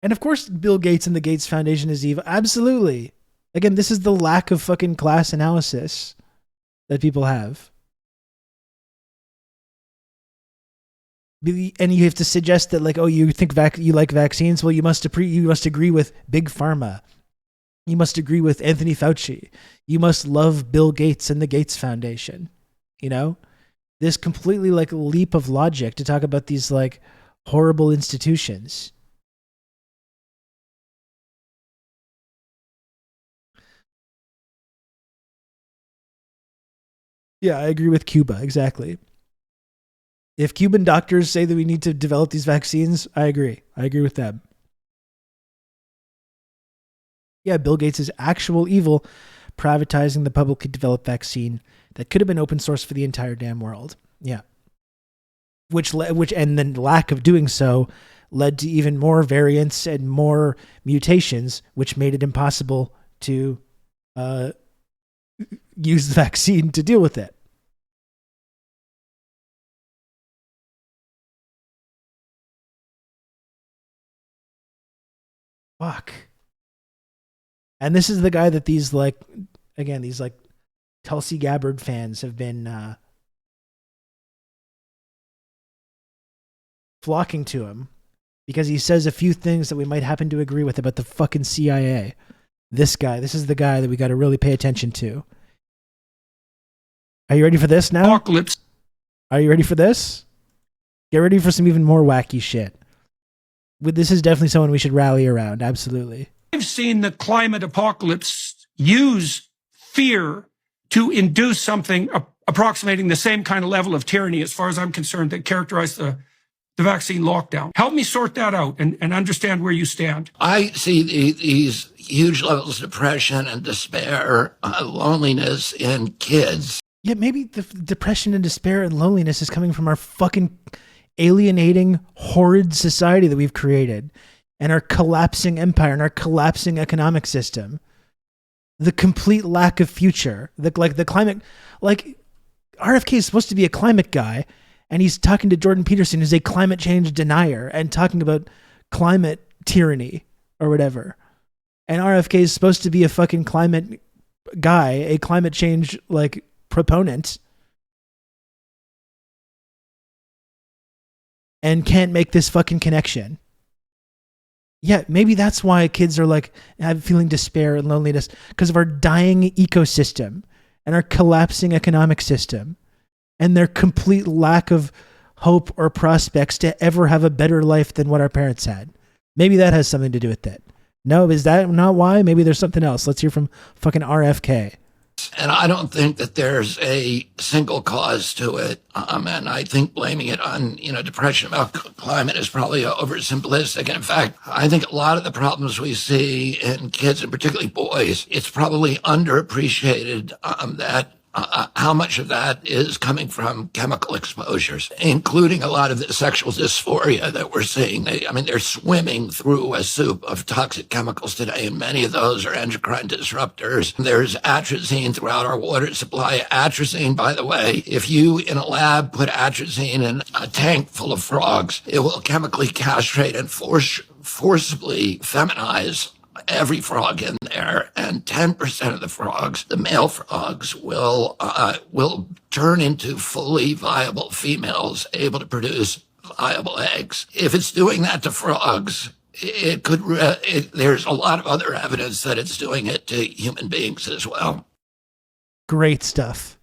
[SPEAKER 2] And of course, Bill Gates and the Gates Foundation is evil. Absolutely. Again, this is the lack of fucking class analysis that people have. And you have to suggest that, like, oh, you think you like vaccines? Well, you must agree with Big Pharma. You must agree with Anthony Fauci. You must love Bill Gates and the Gates Foundation. You know, this completely like leap of logic to talk about these like horrible institutions. Yeah, I agree with Cuba. Exactly. If Cuban doctors say that we need to develop these vaccines, I agree. I agree with them. Yeah, Bill Gates is actual evil, privatizing the publicly developed vaccine that could have been open source for the entire damn world. Yeah. Which and then lack of doing so led to even more variants and more mutations, which made it impossible to use the vaccine to deal with it. Fuck. And this is the guy that these like Tulsi Gabbard fans have been flocking to him because he says a few things that we might happen to agree with about the fucking CIA. This is the guy that we got to really pay attention to. Are you ready for this now?
[SPEAKER 13] Apocalypse.
[SPEAKER 2] Are you ready for this? Get ready for some even more wacky shit. This is definitely someone we should rally around. Absolutely.
[SPEAKER 13] I've seen the climate apocalypse use fear to induce something approximating the same kind of level of tyranny, as far as I'm concerned, that characterized the vaccine lockdown. Help me sort that out and understand where you stand.
[SPEAKER 11] I see these huge levels of depression and despair, loneliness in kids.
[SPEAKER 2] Yeah, maybe the depression and despair and loneliness is coming from our fucking alienating, horrid society that we've created, and our collapsing empire and our collapsing economic system. The complete lack of future. The climate, like RFK is supposed to be a climate guy, and he's talking to Jordan Peterson, who's a climate change denier, and talking about climate tyranny or whatever. And RFK is supposed to be a fucking climate guy, a climate change like proponent, and can't make this fucking connection. Yeah, maybe that's why kids are like feeling despair and loneliness, because of our dying ecosystem and our collapsing economic system and their complete lack of hope or prospects to ever have a better life than what our parents had. Maybe that has something to do with it. No, is that not why? Maybe there's something else. Let's hear from fucking RFK.
[SPEAKER 11] And I don't think that there's a single cause to it. And I think blaming it on, depression about climate is probably oversimplistic. And in fact, I think a lot of the problems we see in kids, and particularly boys, it's probably underappreciated that how much of that is coming from chemical exposures, including a lot of the sexual dysphoria that we're seeing. They're swimming through a soup of toxic chemicals today, and many of those are endocrine disruptors. There's atrazine throughout our water supply. Atrazine, by the way, if you in a lab put atrazine in a tank full of frogs, it will chemically castrate and forcibly feminize every frog in there, and 10% of the frogs, the male frogs, will turn into fully viable females able to produce viable eggs. If it's doing that to frogs, it could. There's a lot of other evidence that it's doing it to human beings as well.
[SPEAKER 2] Great stuff.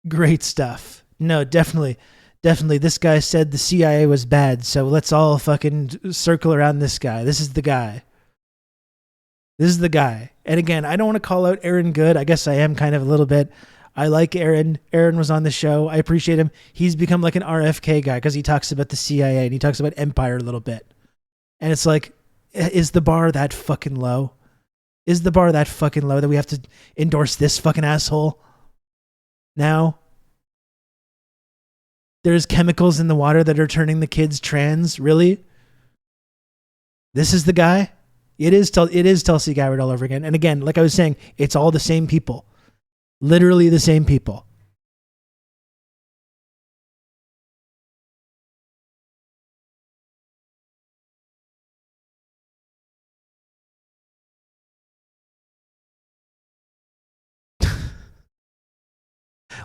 [SPEAKER 2] Great stuff. No, definitely. Definitely. This guy said the CIA was bad, so let's all fucking circle around this guy. This is the guy. This is the guy. And again, I don't want to call out Aaron Good. I guess I am kind of a little bit. I like Aaron. Aaron was on the show. I appreciate him. He's become like an RFK guy because he talks about the CIA and he talks about Empire a little bit. And it's like, is the bar that fucking low? Is the bar that fucking low that we have to endorse this fucking asshole? Now, there's chemicals in the water that are turning the kids trans. Really? This is the guy? It is Tulsi Gabbard all over again. And again, like I was saying, it's all the same people. Literally the same people.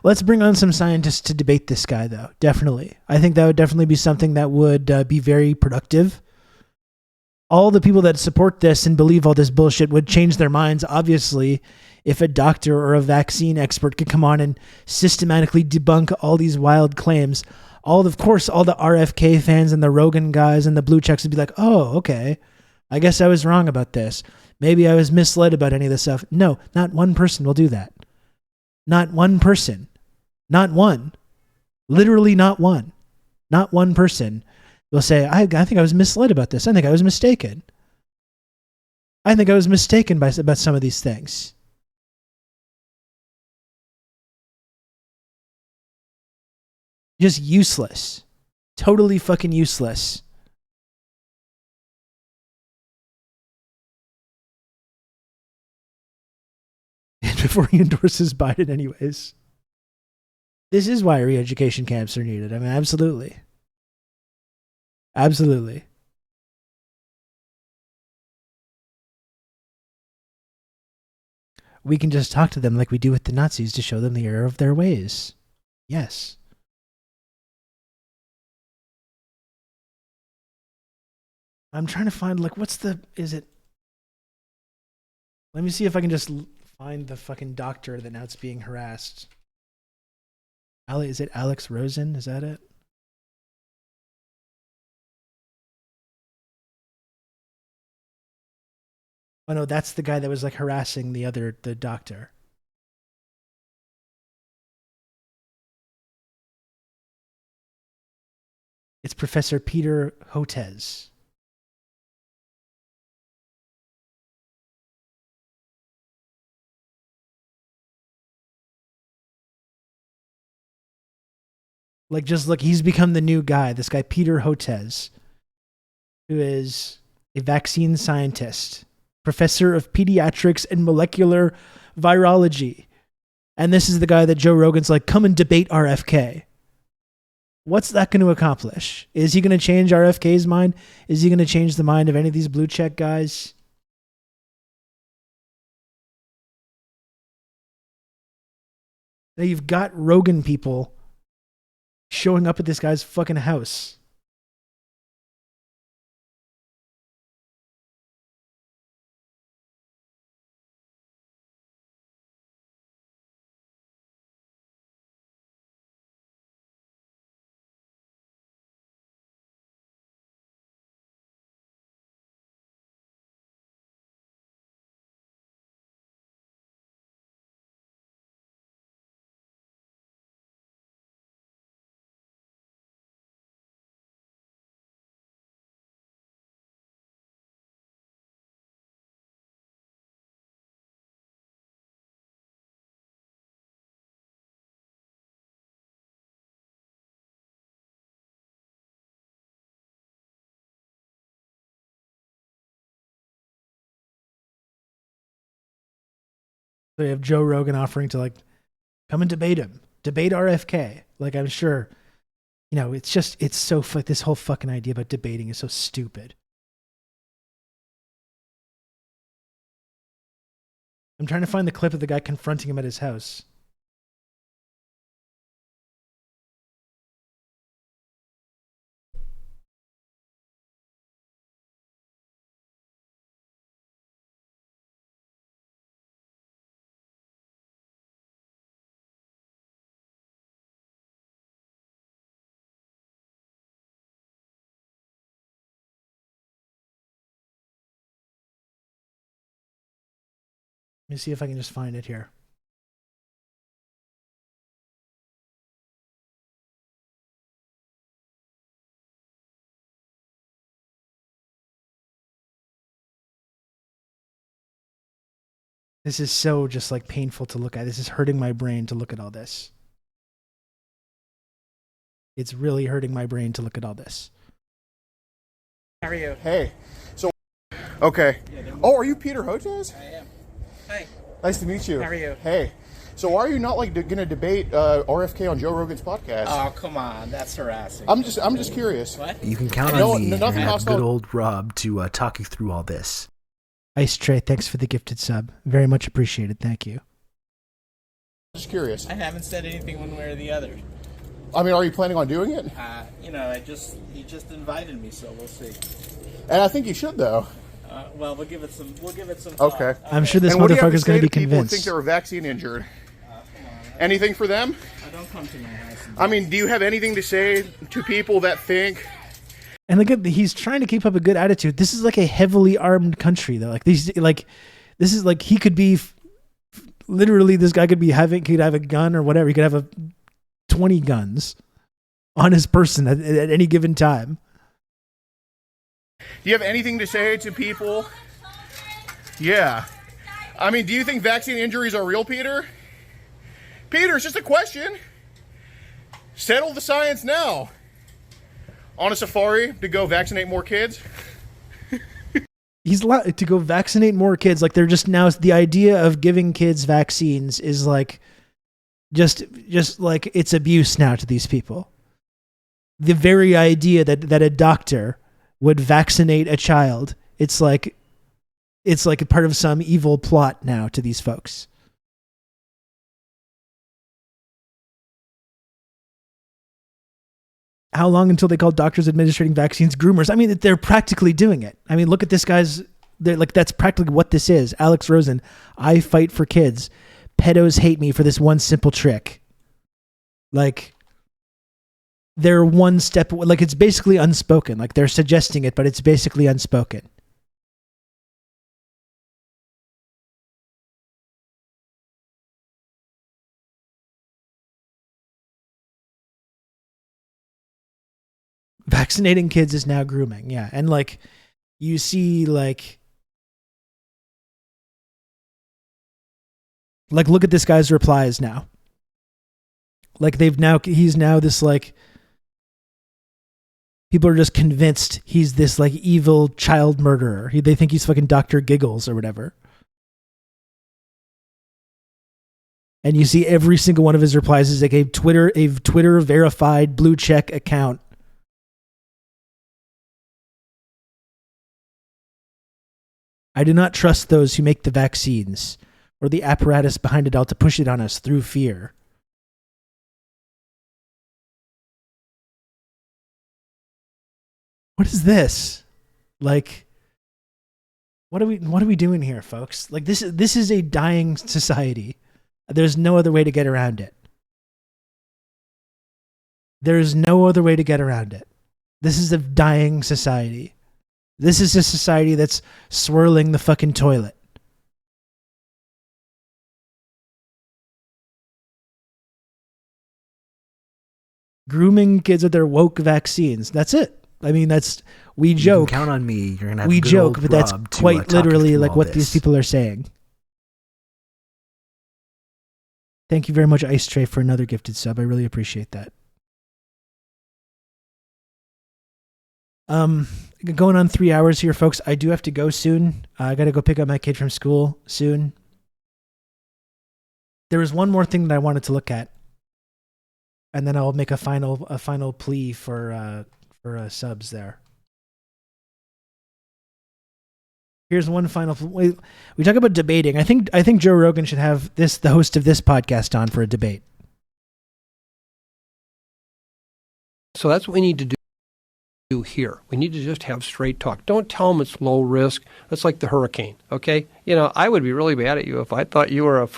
[SPEAKER 2] Let's bring on some scientists to debate this guy, though. Definitely. I think that would definitely be something that would be very productive. All the people that support this and believe all this bullshit would change their minds, obviously, if a doctor or a vaccine expert could come on and systematically debunk all these wild claims. Of course, all the RFK fans and the Rogan guys and the blue checks would be like, oh, okay, I guess I was wrong about this. Maybe I was misled about any of this stuff. No, not one person will do that. Not one person. Not one. Literally not one. Not one person will say, I think I was misled about this. I think I was mistaken. I think I was mistaken about some of these things. Just useless. Totally fucking useless. And before he endorses Biden anyways. This is why re-education camps are needed. I mean, absolutely. Absolutely. We can just talk to them like we do with the Nazis to show them the error of their ways. Yes. I'm trying to find, like, is it? Let me see if I can just find the fucking doctor that now it's being harassed. Is it Alex Rosen? Is that it? Oh no, that's the guy that was like harassing the doctor. It's Professor Peter Hotez. Like, just look, he's become the new guy. This guy, Peter Hotez, who is a vaccine scientist, professor of pediatrics and molecular virology. And this is the guy that Joe Rogan's like, come and debate RFK. What's that going to accomplish? Is he going to change RFK's mind? Is he going to change the mind of any of these blue check guys? Now you've got Rogan people showing up at this guy's fucking house. They have Joe Rogan offering to like come and debate him, debate RFK. Like, I'm sure, it's so this whole fucking idea about debating is so stupid. I'm trying to find the clip of the guy confronting him at his house. Let me see if I can just find it here. This is so just like painful to look at. This is hurting my brain to look at all this. It's really hurting my brain to look at all this.
[SPEAKER 14] How are you?
[SPEAKER 15] Hey. So, okay. Oh, are you Peter Hotez?
[SPEAKER 14] I am. Hi.
[SPEAKER 15] Nice to meet you.
[SPEAKER 14] How are you?
[SPEAKER 15] Hey. So why are you not like going to debate RFK on Joe Rogan's podcast?
[SPEAKER 14] Oh, come on. That's harassing.
[SPEAKER 15] I'm just curious.
[SPEAKER 14] What?
[SPEAKER 3] You can count on me. You're gonna have good old Rob to talk you through all this.
[SPEAKER 2] Ice Tray, thanks for the gifted sub. Very much appreciated. Thank you.
[SPEAKER 15] Just curious.
[SPEAKER 14] I haven't said anything one way or the other.
[SPEAKER 15] I mean, are you planning on doing it?
[SPEAKER 14] He just invited me, so we'll see.
[SPEAKER 15] And I think you should, though.
[SPEAKER 14] Well, we'll give it some
[SPEAKER 15] Okay.
[SPEAKER 14] thought.
[SPEAKER 2] I'm sure this
[SPEAKER 15] and what do you have
[SPEAKER 2] motherfucker's
[SPEAKER 15] to say
[SPEAKER 2] going to be
[SPEAKER 15] people who
[SPEAKER 2] convinced.
[SPEAKER 15] think they were vaccine injured? Anything for them?
[SPEAKER 14] I don't come to my house.
[SPEAKER 15] I mean, do you have anything to say to people that think?
[SPEAKER 2] And look at, he's trying to keep up a good attitude. This is like a heavily armed country, though. This is like he could be literally. This guy could have a gun or whatever. He could have 20 guns on his person at any given time.
[SPEAKER 15] Do you have anything to say to people? Yeah. I mean, do you think vaccine injuries are real, Peter? Peter, it's just a question. Settle the science now. On a safari to go vaccinate more kids?
[SPEAKER 2] He's allowed to go vaccinate more kids. Like they're just now, the idea of giving kids vaccines is like, just like it's abuse now to these people. The very idea that a doctor would vaccinate a child, it's like a part of some evil plot now to these folks. How long until they call doctors administering vaccines groomers? I mean, they're practically doing it. I mean, look at this guy's. They're like, that's practically what this is. Alex Rosen, I fight for kids. Pedos hate me for this one simple trick. Like, they're one step. Like, it's basically unspoken. Like, they're suggesting it, but it's basically unspoken. Vaccinating kids is now grooming, yeah. And like you see like look at this guy's replies now. Like he's now this like people are just convinced he's this like evil child murderer. They think he's fucking Dr. Giggles or whatever. And you see every single one of his replies is like a Twitter verified blue check account. I do not trust those who make the vaccines or the apparatus behind it all to push it on us through fear. What is this? Like, what are we doing here, folks? Like this is a dying society. There's no other way to get around it. There's no other way to get around it. This is a dying society. This is a society that's swirling the fucking toilet. Grooming kids with their woke vaccines. That's it. I mean, we joke.
[SPEAKER 3] You can count on me. You're gonna have
[SPEAKER 2] we
[SPEAKER 3] good
[SPEAKER 2] joke,
[SPEAKER 3] old
[SPEAKER 2] but that's
[SPEAKER 3] Rob to,
[SPEAKER 2] quite
[SPEAKER 3] talk you
[SPEAKER 2] literally
[SPEAKER 3] through
[SPEAKER 2] like
[SPEAKER 3] all
[SPEAKER 2] what
[SPEAKER 3] this.
[SPEAKER 2] these people are saying. Thank you very much, Ice Tray, for another gifted sub. I really appreciate that. Going on 3 hours here, folks. I do have to go soon. I got to go pick up my kid from school soon. There was one more thing that I wanted to look at, and then I'll make a final plea for subs there. Here's one final. We talk about debating. I think Joe Rogan should have the host of this podcast on for a debate.
[SPEAKER 16] So that's what we need to do here. We need to just have straight talk. Don't tell them it's low risk. That's like the hurricane, okay? You know, I would be really mad at you if I thought you were a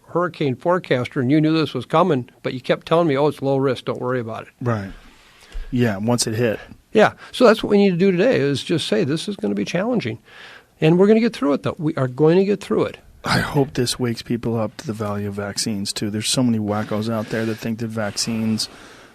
[SPEAKER 16] hurricane forecaster and you knew this was coming, but you kept telling me, oh, it's low risk, don't worry about it.
[SPEAKER 10] Right. Yeah, once it hit.
[SPEAKER 16] Yeah, so that's what we need to do today is just say this is going to be challenging. And we're going to get through it, though. We are going to get through it.
[SPEAKER 10] I hope this wakes people up to the value of vaccines too. There's so many wackos out there that think that vaccines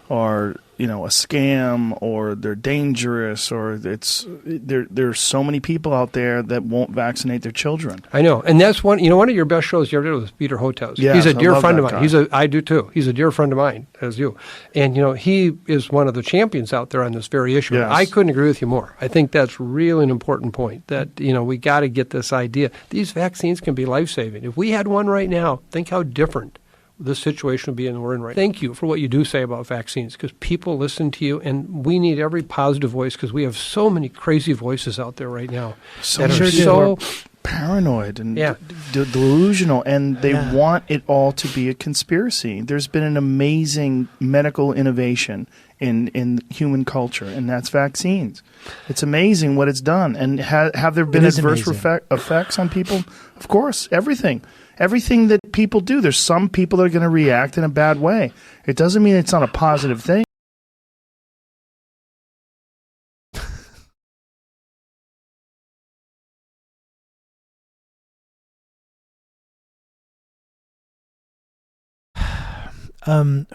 [SPEAKER 10] are, a scam, or they're dangerous, or there's so many people out there that won't vaccinate their children.
[SPEAKER 16] I know, and that's one of your best shows you ever did was Peter Hotez.
[SPEAKER 10] Yes,
[SPEAKER 16] he's a
[SPEAKER 10] I
[SPEAKER 16] dear
[SPEAKER 10] love
[SPEAKER 16] friend of
[SPEAKER 10] that
[SPEAKER 16] mine.
[SPEAKER 10] guy.
[SPEAKER 16] I do too. He's a dear friend of mine, as you. And he is one of the champions out there on this very issue.
[SPEAKER 10] Yes.
[SPEAKER 16] I couldn't agree with you more. I think that's really an important point. That we got to get this idea. These vaccines can be life-saving. If we had one right now, think how different this situation would be in we're in right now. Thank you for what you do say about vaccines, because people listen to you, and we need every positive voice, because we have so many crazy voices out there right now that are so
[SPEAKER 10] paranoid and delusional, and they want it all to be a conspiracy. There's been an amazing medical innovation in human culture, and that's vaccines. It's amazing what it's done. And have there been adverse effects on people? Of course, everything that people do. There's some people that are going to react in a bad way. It doesn't mean it's not a positive thing.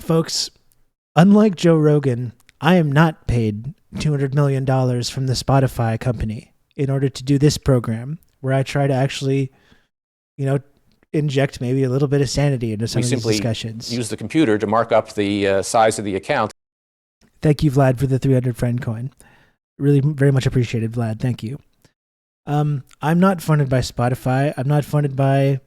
[SPEAKER 2] Folks, unlike Joe Rogan, I am not paid $200 million from the Spotify company in order to do this program, where I try to actually, inject maybe a little bit of sanity into some of these discussions.
[SPEAKER 6] We simply use the computer to mark up the size of the account.
[SPEAKER 2] Thank you, Vlad, for the 300 friend coin. Really, very much appreciated, Vlad. Thank you. I'm not funded by Spotify. I'm not funded by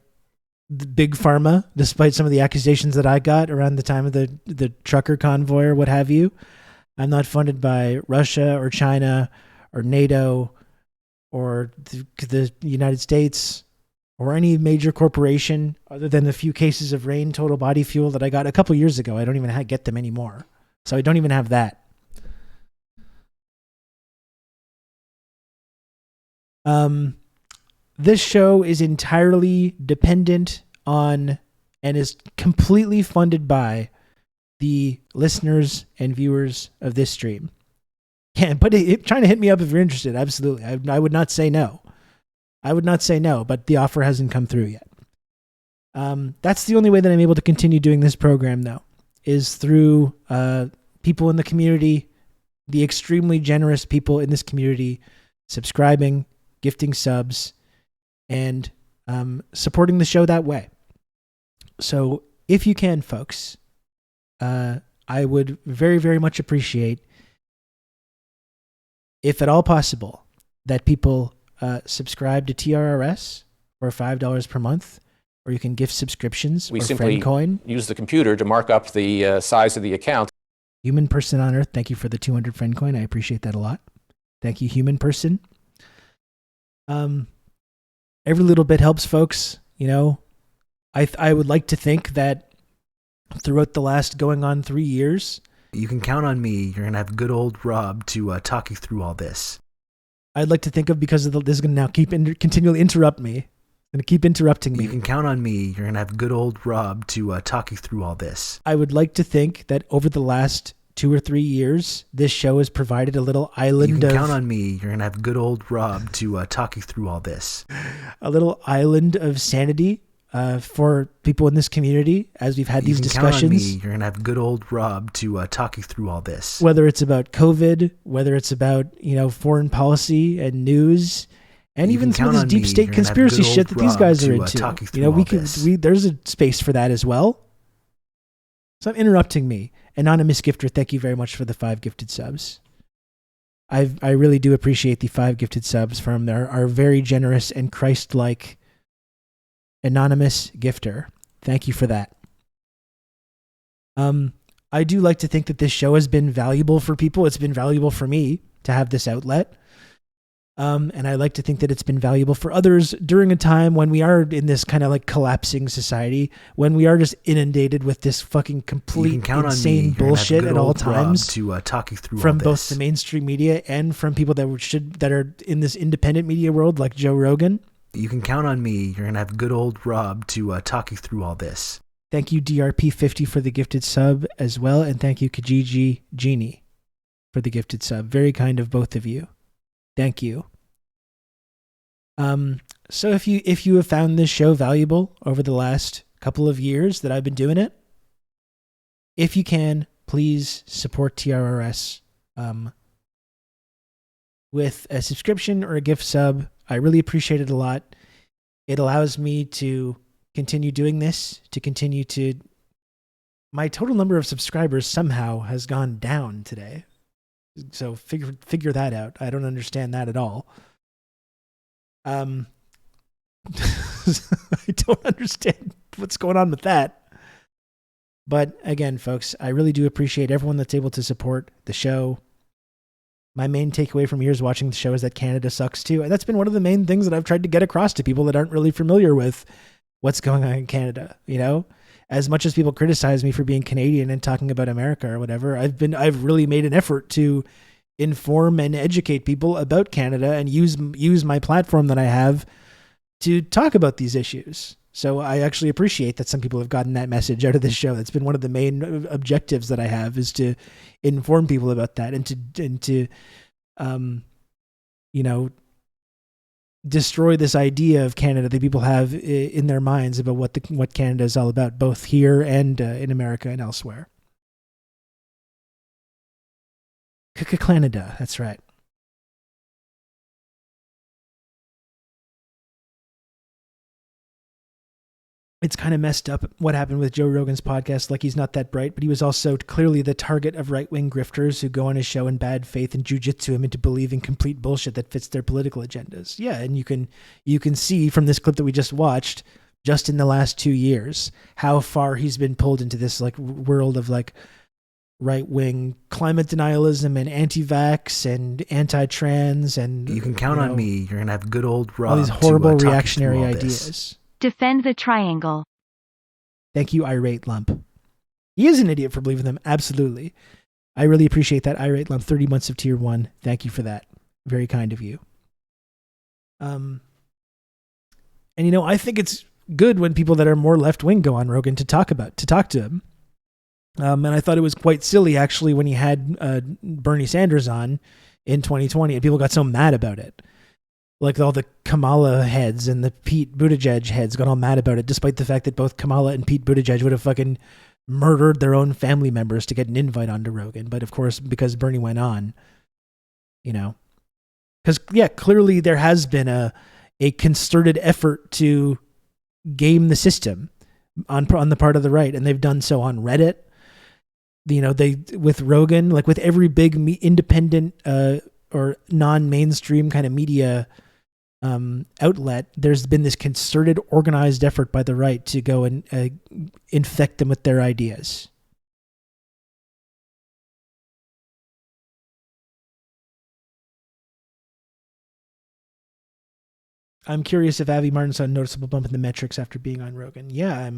[SPEAKER 2] the Big Pharma, despite some of the accusations that I got around the time of the trucker convoy or what have you. I'm not funded by Russia or China or NATO or the United States or any major corporation, other than the few cases of Rain Total Body Fuel that I got a couple years ago. I don't even get them anymore. So I don't even have that. This show is entirely dependent on and is completely funded by the listeners and viewers of this stream. Yeah, but trying to hit me up if you're interested. Absolutely. I would not say no. I would not say no, but the offer hasn't come through yet. That's the only way that I'm able to continue doing this program, though, is through people in the community, the extremely generous people in this community, subscribing, gifting subs, and supporting the show that way. So if you can, folks, I would very, very much appreciate, if at all possible, that people subscribe to TRRS for $5 per month, or you can gift subscriptions
[SPEAKER 6] We
[SPEAKER 2] or
[SPEAKER 6] simply
[SPEAKER 2] FriendCoin.
[SPEAKER 6] use the computer to mark up the size of the account.
[SPEAKER 2] Human Person on Earth, thank you for the 200 FriendCoin. I appreciate that a lot. Thank you, Human Person. Every little bit helps, folks. I would like to think that throughout the last going on 3 years,
[SPEAKER 3] you can count on me. You're gonna have good old Rob to talk you through all this.
[SPEAKER 2] I'd like to think of, because this is going to now continually interrupt me. Going to keep interrupting me.
[SPEAKER 3] You can count on me. You're gonna have good old Rob to talk you through all this.
[SPEAKER 2] I would like to think that over the last 2 or 3 years, this show has provided a little island
[SPEAKER 3] You can
[SPEAKER 2] of...
[SPEAKER 3] count on me. You're gonna have good old Rob to talk you through all this.
[SPEAKER 2] A little island of sanity for people in this community as we've had these discussions.
[SPEAKER 3] Count on me. You're gonna have good old Rob to talk you through all this.
[SPEAKER 2] Whether it's about COVID, whether it's about foreign policy and news, and even some of this deep state conspiracy shit that these guys are into. There's a space for that as well. So I'm interrupting me. Anonymous Gifter, thank you very much for the 5 gifted subs. I really do appreciate the 5 gifted subs from our very generous and Christ-like Anonymous Gifter. Thank you for that. I do like to think that this show has been valuable for people. It's been valuable for me to have this outlet. And I like to think that it's been valuable for others during a time when we are in this kind of like collapsing society, when we are just inundated with this fucking complete insane bullshit at all times
[SPEAKER 3] to talk you through
[SPEAKER 2] from
[SPEAKER 3] all
[SPEAKER 2] both
[SPEAKER 3] this.
[SPEAKER 2] the mainstream media and from people that are in this independent media world like Joe Rogan.
[SPEAKER 3] You can count on me. You're gonna have good old Rob to talk you through all this.
[SPEAKER 2] Thank you, DRP50, for the gifted sub as well, and thank you, Kijiji Genie, for the gifted sub. Very kind of both of you. Thank you. So if you have found this show valuable over the last couple of years that I've been doing it, if you can, please support TRRS with a subscription or a gift sub. I really appreciate it a lot. It allows me to continue doing this, to continue to... My total number of subscribers somehow has gone down today. So figure that out. I don't understand that at all. I don't understand what's going on with that. But again, folks, I really do appreciate everyone that's able to support the show. My main takeaway from years watching the show is that Canada sucks too. And that's been one of the main things that I've tried to get across to people that aren't really familiar with what's going on in Canada. You know, as much as people criticize me for being Canadian and talking about America or whatever, I've really made an effort to inform and educate people about Canada and use my platform that I have to talk about these issues. So I actually appreciate that some people have gotten that message out of this show. That's been one of the main objectives that I have, is to inform people about that and to you know, destroy this idea of Canada that people have in their minds about what Canada is all about, both here and in America and elsewhere. Canada, that's right. It's kind of messed up what happened with Joe Rogan's podcast. Like, he's not that bright, but he was also clearly the target of right-wing grifters who go on his show in bad faith and jujitsu him into believing complete bullshit that fits their political agendas. Yeah, and you can see from this clip that we just watched, just in the last 2 years, how far he's been pulled into this like world of like right-wing climate denialism and anti-vax and anti-trans, and
[SPEAKER 3] you can count on me. You're gonna have good old Rob.
[SPEAKER 2] All these horrible reactionary ideas.
[SPEAKER 4] Defend the triangle.
[SPEAKER 2] Thank you, Irate Lump. He is an idiot for believing them. Absolutely. I really appreciate that, Irate Lump. 30 months of tier 1. Thank you for that. Very kind of you. And you know, I think it's good when people that are more left-wing go on Rogan to talk to him. And I thought it was quite silly, actually, when he had Bernie Sanders on in 2020, and people got so mad about it. Like, all the Kamala heads and the Pete Buttigieg heads got all mad about it, despite the fact that both Kamala and Pete Buttigieg would have fucking murdered their own family members to get an invite onto Rogan. But of course, because Bernie went on, you know, because yeah, clearly there has been a concerted effort to game the system on the part of the right, and they've done so on Reddit. You know, with Rogan, like with every big independent or non-mainstream kind of media outlet, there's been this concerted, organized effort by the right to go and infect them with their ideas. I'm curious if Avi Martin saw a noticeable bump in the metrics after being on Rogan. Yeah,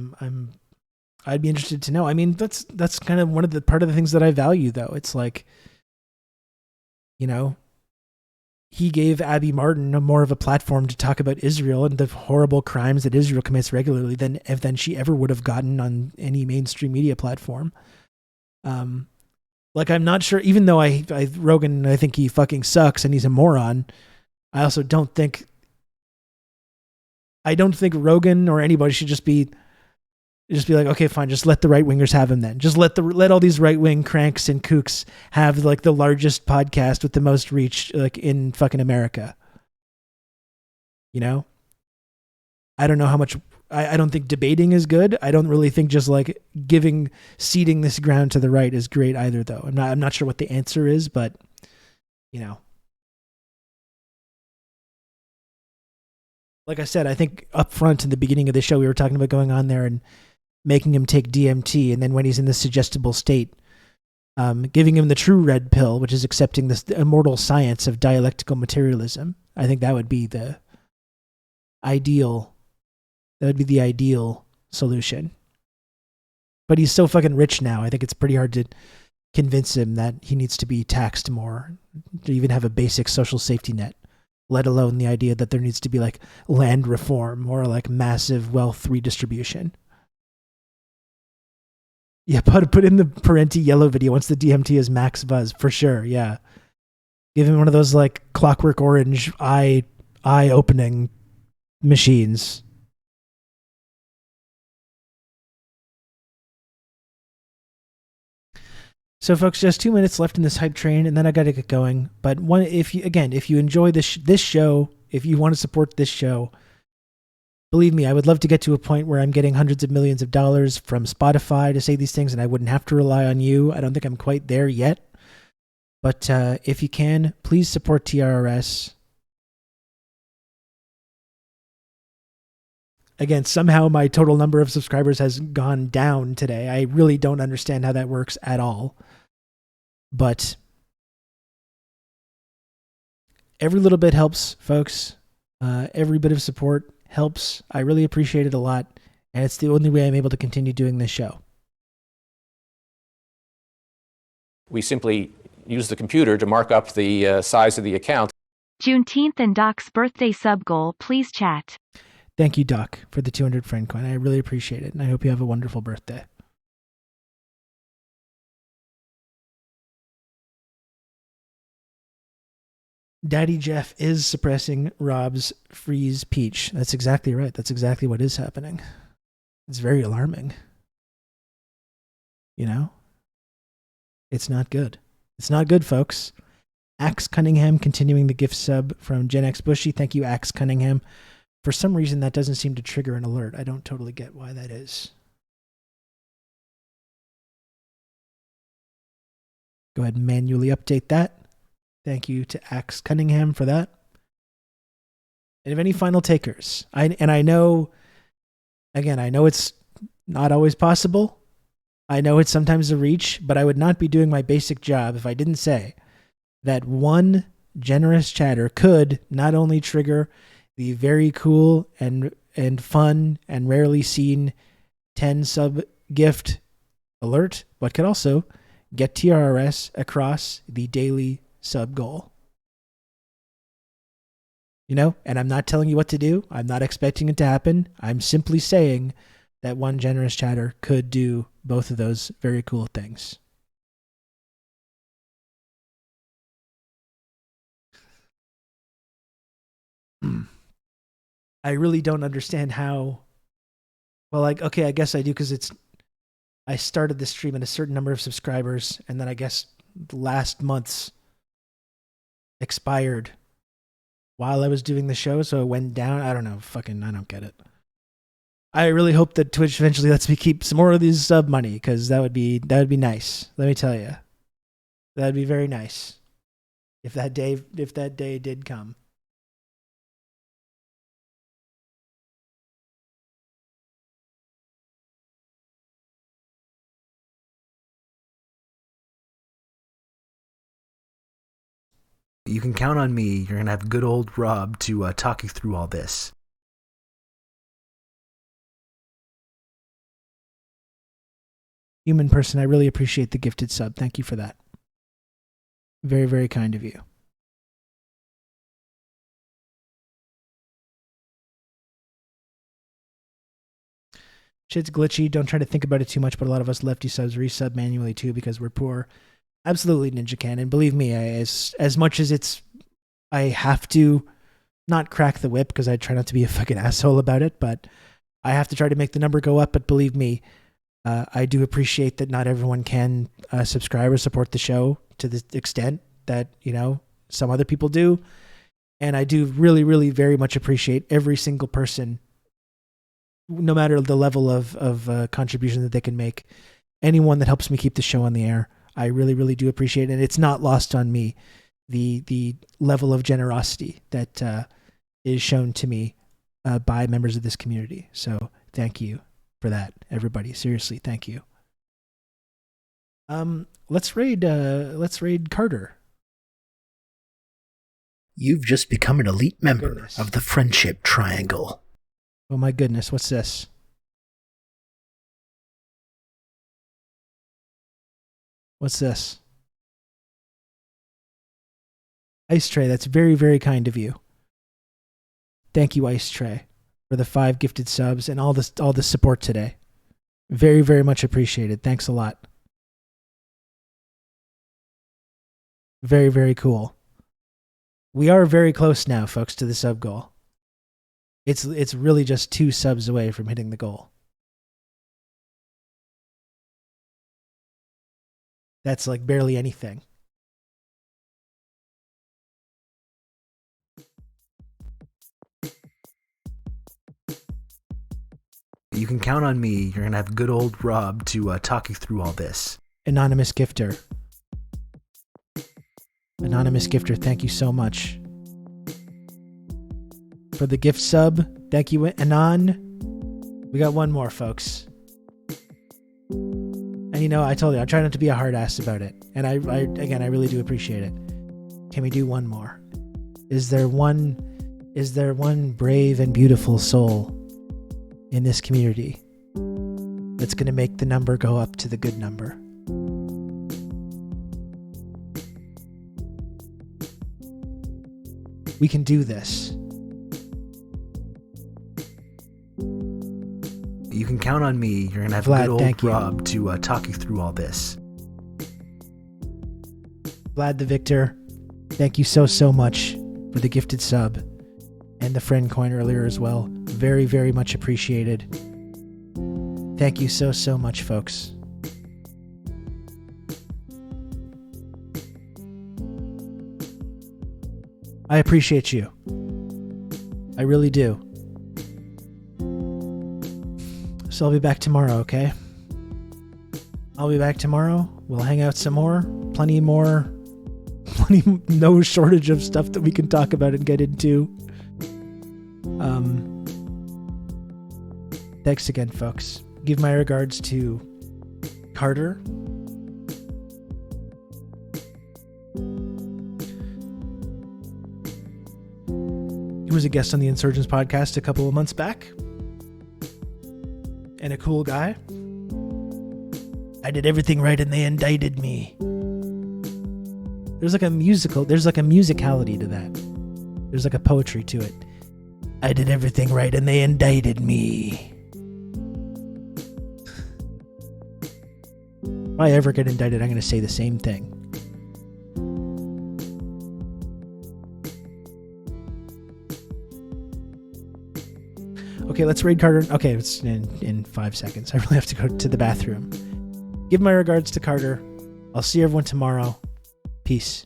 [SPEAKER 2] I'd be interested to know. I mean, that's kind of part of the things that I value, though. It's like, you know, he gave Abby Martin more of a platform to talk about Israel and the horrible crimes that Israel commits regularly than she ever would have gotten on any mainstream media platform. Like, I'm not sure, even though Rogan, I think he fucking sucks and he's a moron, I also don't think Rogan or anybody should just be like, okay, fine, just let the right wingers have him then. Just let all these right wing cranks and kooks have like the largest podcast with the most reach like in fucking America. You know? I don't know how much I don't think debating is good. I don't really think just like ceding this ground to the right is great either, though. I'm not sure what the answer is, but you know. Like I said, I think up front in the beginning of the show, we were talking about going on there and making him take DMT, and then when he's in this suggestible state, giving him the true red pill, which is accepting this immortal science of dialectical materialism. I think that would be the ideal. That would be the ideal solution. But he's so fucking rich now. I think it's pretty hard to convince him that he needs to be taxed more to even have a basic social safety net, let alone the idea that there needs to be like land reform or like massive wealth redistribution. Yeah, put in the Parenti yellow video once the DMT is max buzz, for sure, yeah. Give him one of those like Clockwork Orange eye-opening machines. So, folks, just 2 minutes left in this hype train, and then I got to get going. But if you enjoy this show, if you want to support this show, believe me, I would love to get to a point where I'm getting hundreds of millions of dollars from Spotify to say these things, and I wouldn't have to rely on you. I don't think I'm quite there yet. But if you can, please support TRRS. Again, somehow my total number of subscribers has gone down today. I really don't understand how that works at all. But every little bit helps, folks. Every bit of support helps. I really appreciate it a lot. And it's the only way I'm able to continue doing this show.
[SPEAKER 6] We simply use the computer to mark up the size of the account.
[SPEAKER 4] Juneteenth and Doc's birthday sub goal, please chat.
[SPEAKER 2] Thank you, Doc, for the 200 friend coin. I really appreciate it, and I hope you have a wonderful birthday. Daddy Jeff is suppressing Rob's freeze peach. That's exactly right. That's exactly what is happening. It's very alarming. You know? It's not good. It's not good, folks. Axe Cunningham continuing the gift sub from Gen X Bushy. Thank you, Axe Cunningham. For some reason, that doesn't seem to trigger an alert. I don't totally get why that is. Go ahead and manually update that. Thank you to Axe Cunningham for that. And if any final takers, I know it's not always possible. I know it's sometimes a reach, but I would not be doing my basic job if I didn't say that one generous chatter could not only trigger the very cool and fun and rarely seen 10 sub gift alert, but could also get TRRS across the daily sub goal. You know, and I'm not telling you what to do. I'm not expecting it to happen. I'm simply saying that one generous chatter could do both of those very cool things. I really don't understand how. Well, okay, I guess I do, because I started the stream at a certain number of subscribers, and then I guess last month's expired while I was doing the show, so it went down. I don't know. I don't get it. I really hope that Twitch eventually lets me keep some more of these sub money, because that would be nice. Let me tell you, that'd be very nice if that day did come.
[SPEAKER 3] You can count on me. You're going to have good old Rob to talk you through all this.
[SPEAKER 2] Human person, I really appreciate the gifted sub. Thank you for that. Very, very kind of you. Shit's glitchy. Don't try to think about it too much, but a lot of us lefty subs resub manually too because we're poor. Absolutely, Ninja Can. And believe me, as much as I have to not crack the whip, because I try not to be a fucking asshole about it, but I have to try to make the number go up. But believe me, I do appreciate that not everyone can subscribe or support the show to the extent that, some other people do. And I do really, really very much appreciate every single person, no matter the level of contribution that they can make. Anyone that helps me keep the show on the air, I really, really do appreciate it. And it's not lost on me, the level of generosity that is shown to me by members of this community. So thank you for that, everybody. Seriously, thank you. Let's raid Carter.
[SPEAKER 3] You've just become an elite member of the Friendship Triangle.
[SPEAKER 2] Oh my goodness, what's this? What's this? Ice Tray, that's very, very kind of you. Thank you, Ice Tray, for the 5 gifted subs and all the support today. Very, very much appreciated. Thanks a lot. Very, very cool. We are very close now, folks, to the sub goal. It's really just 2 subs away from hitting the goal. That's like barely anything.
[SPEAKER 3] You can count on me. You're going to have good old Rob to talk you through all this.
[SPEAKER 2] Anonymous gifter. Anonymous gifter, thank you so much. For the gift sub, thank you, Anon. We got one more, folks. And you know, I told you, I try not to be a hard ass about it. And I really do appreciate it. Can we do one more? Is there one brave and beautiful soul in this community that's going to make the number go up to the good number? We can do this.
[SPEAKER 3] You can count on me. You're going to have
[SPEAKER 2] Vlad,
[SPEAKER 3] good old
[SPEAKER 2] thank you.
[SPEAKER 3] Rob to talk you through all this.
[SPEAKER 2] Vlad the Victor, thank you so much for the gifted sub and the friend coin earlier as well. Very, very much appreciated. Thank you so much, folks. I appreciate you. I really do. So I'll be back tomorrow, okay? I'll be back tomorrow. We'll hang out some more. Plenty, no shortage of stuff that we can talk about and get into. Thanks again, folks. Give my regards to Carter. He was a guest on the Insurgents podcast a couple of months back. And a cool guy. I did everything right and they indicted me. There's like a musicality to that. There's like a poetry to it. I did everything right and they indicted me. If I ever get indicted, I'm going to say the same thing. Okay, let's raid Carter. Okay, it's in 5 seconds. I really have to go to the bathroom. Give my regards to Carter. I'll see everyone tomorrow. Peace.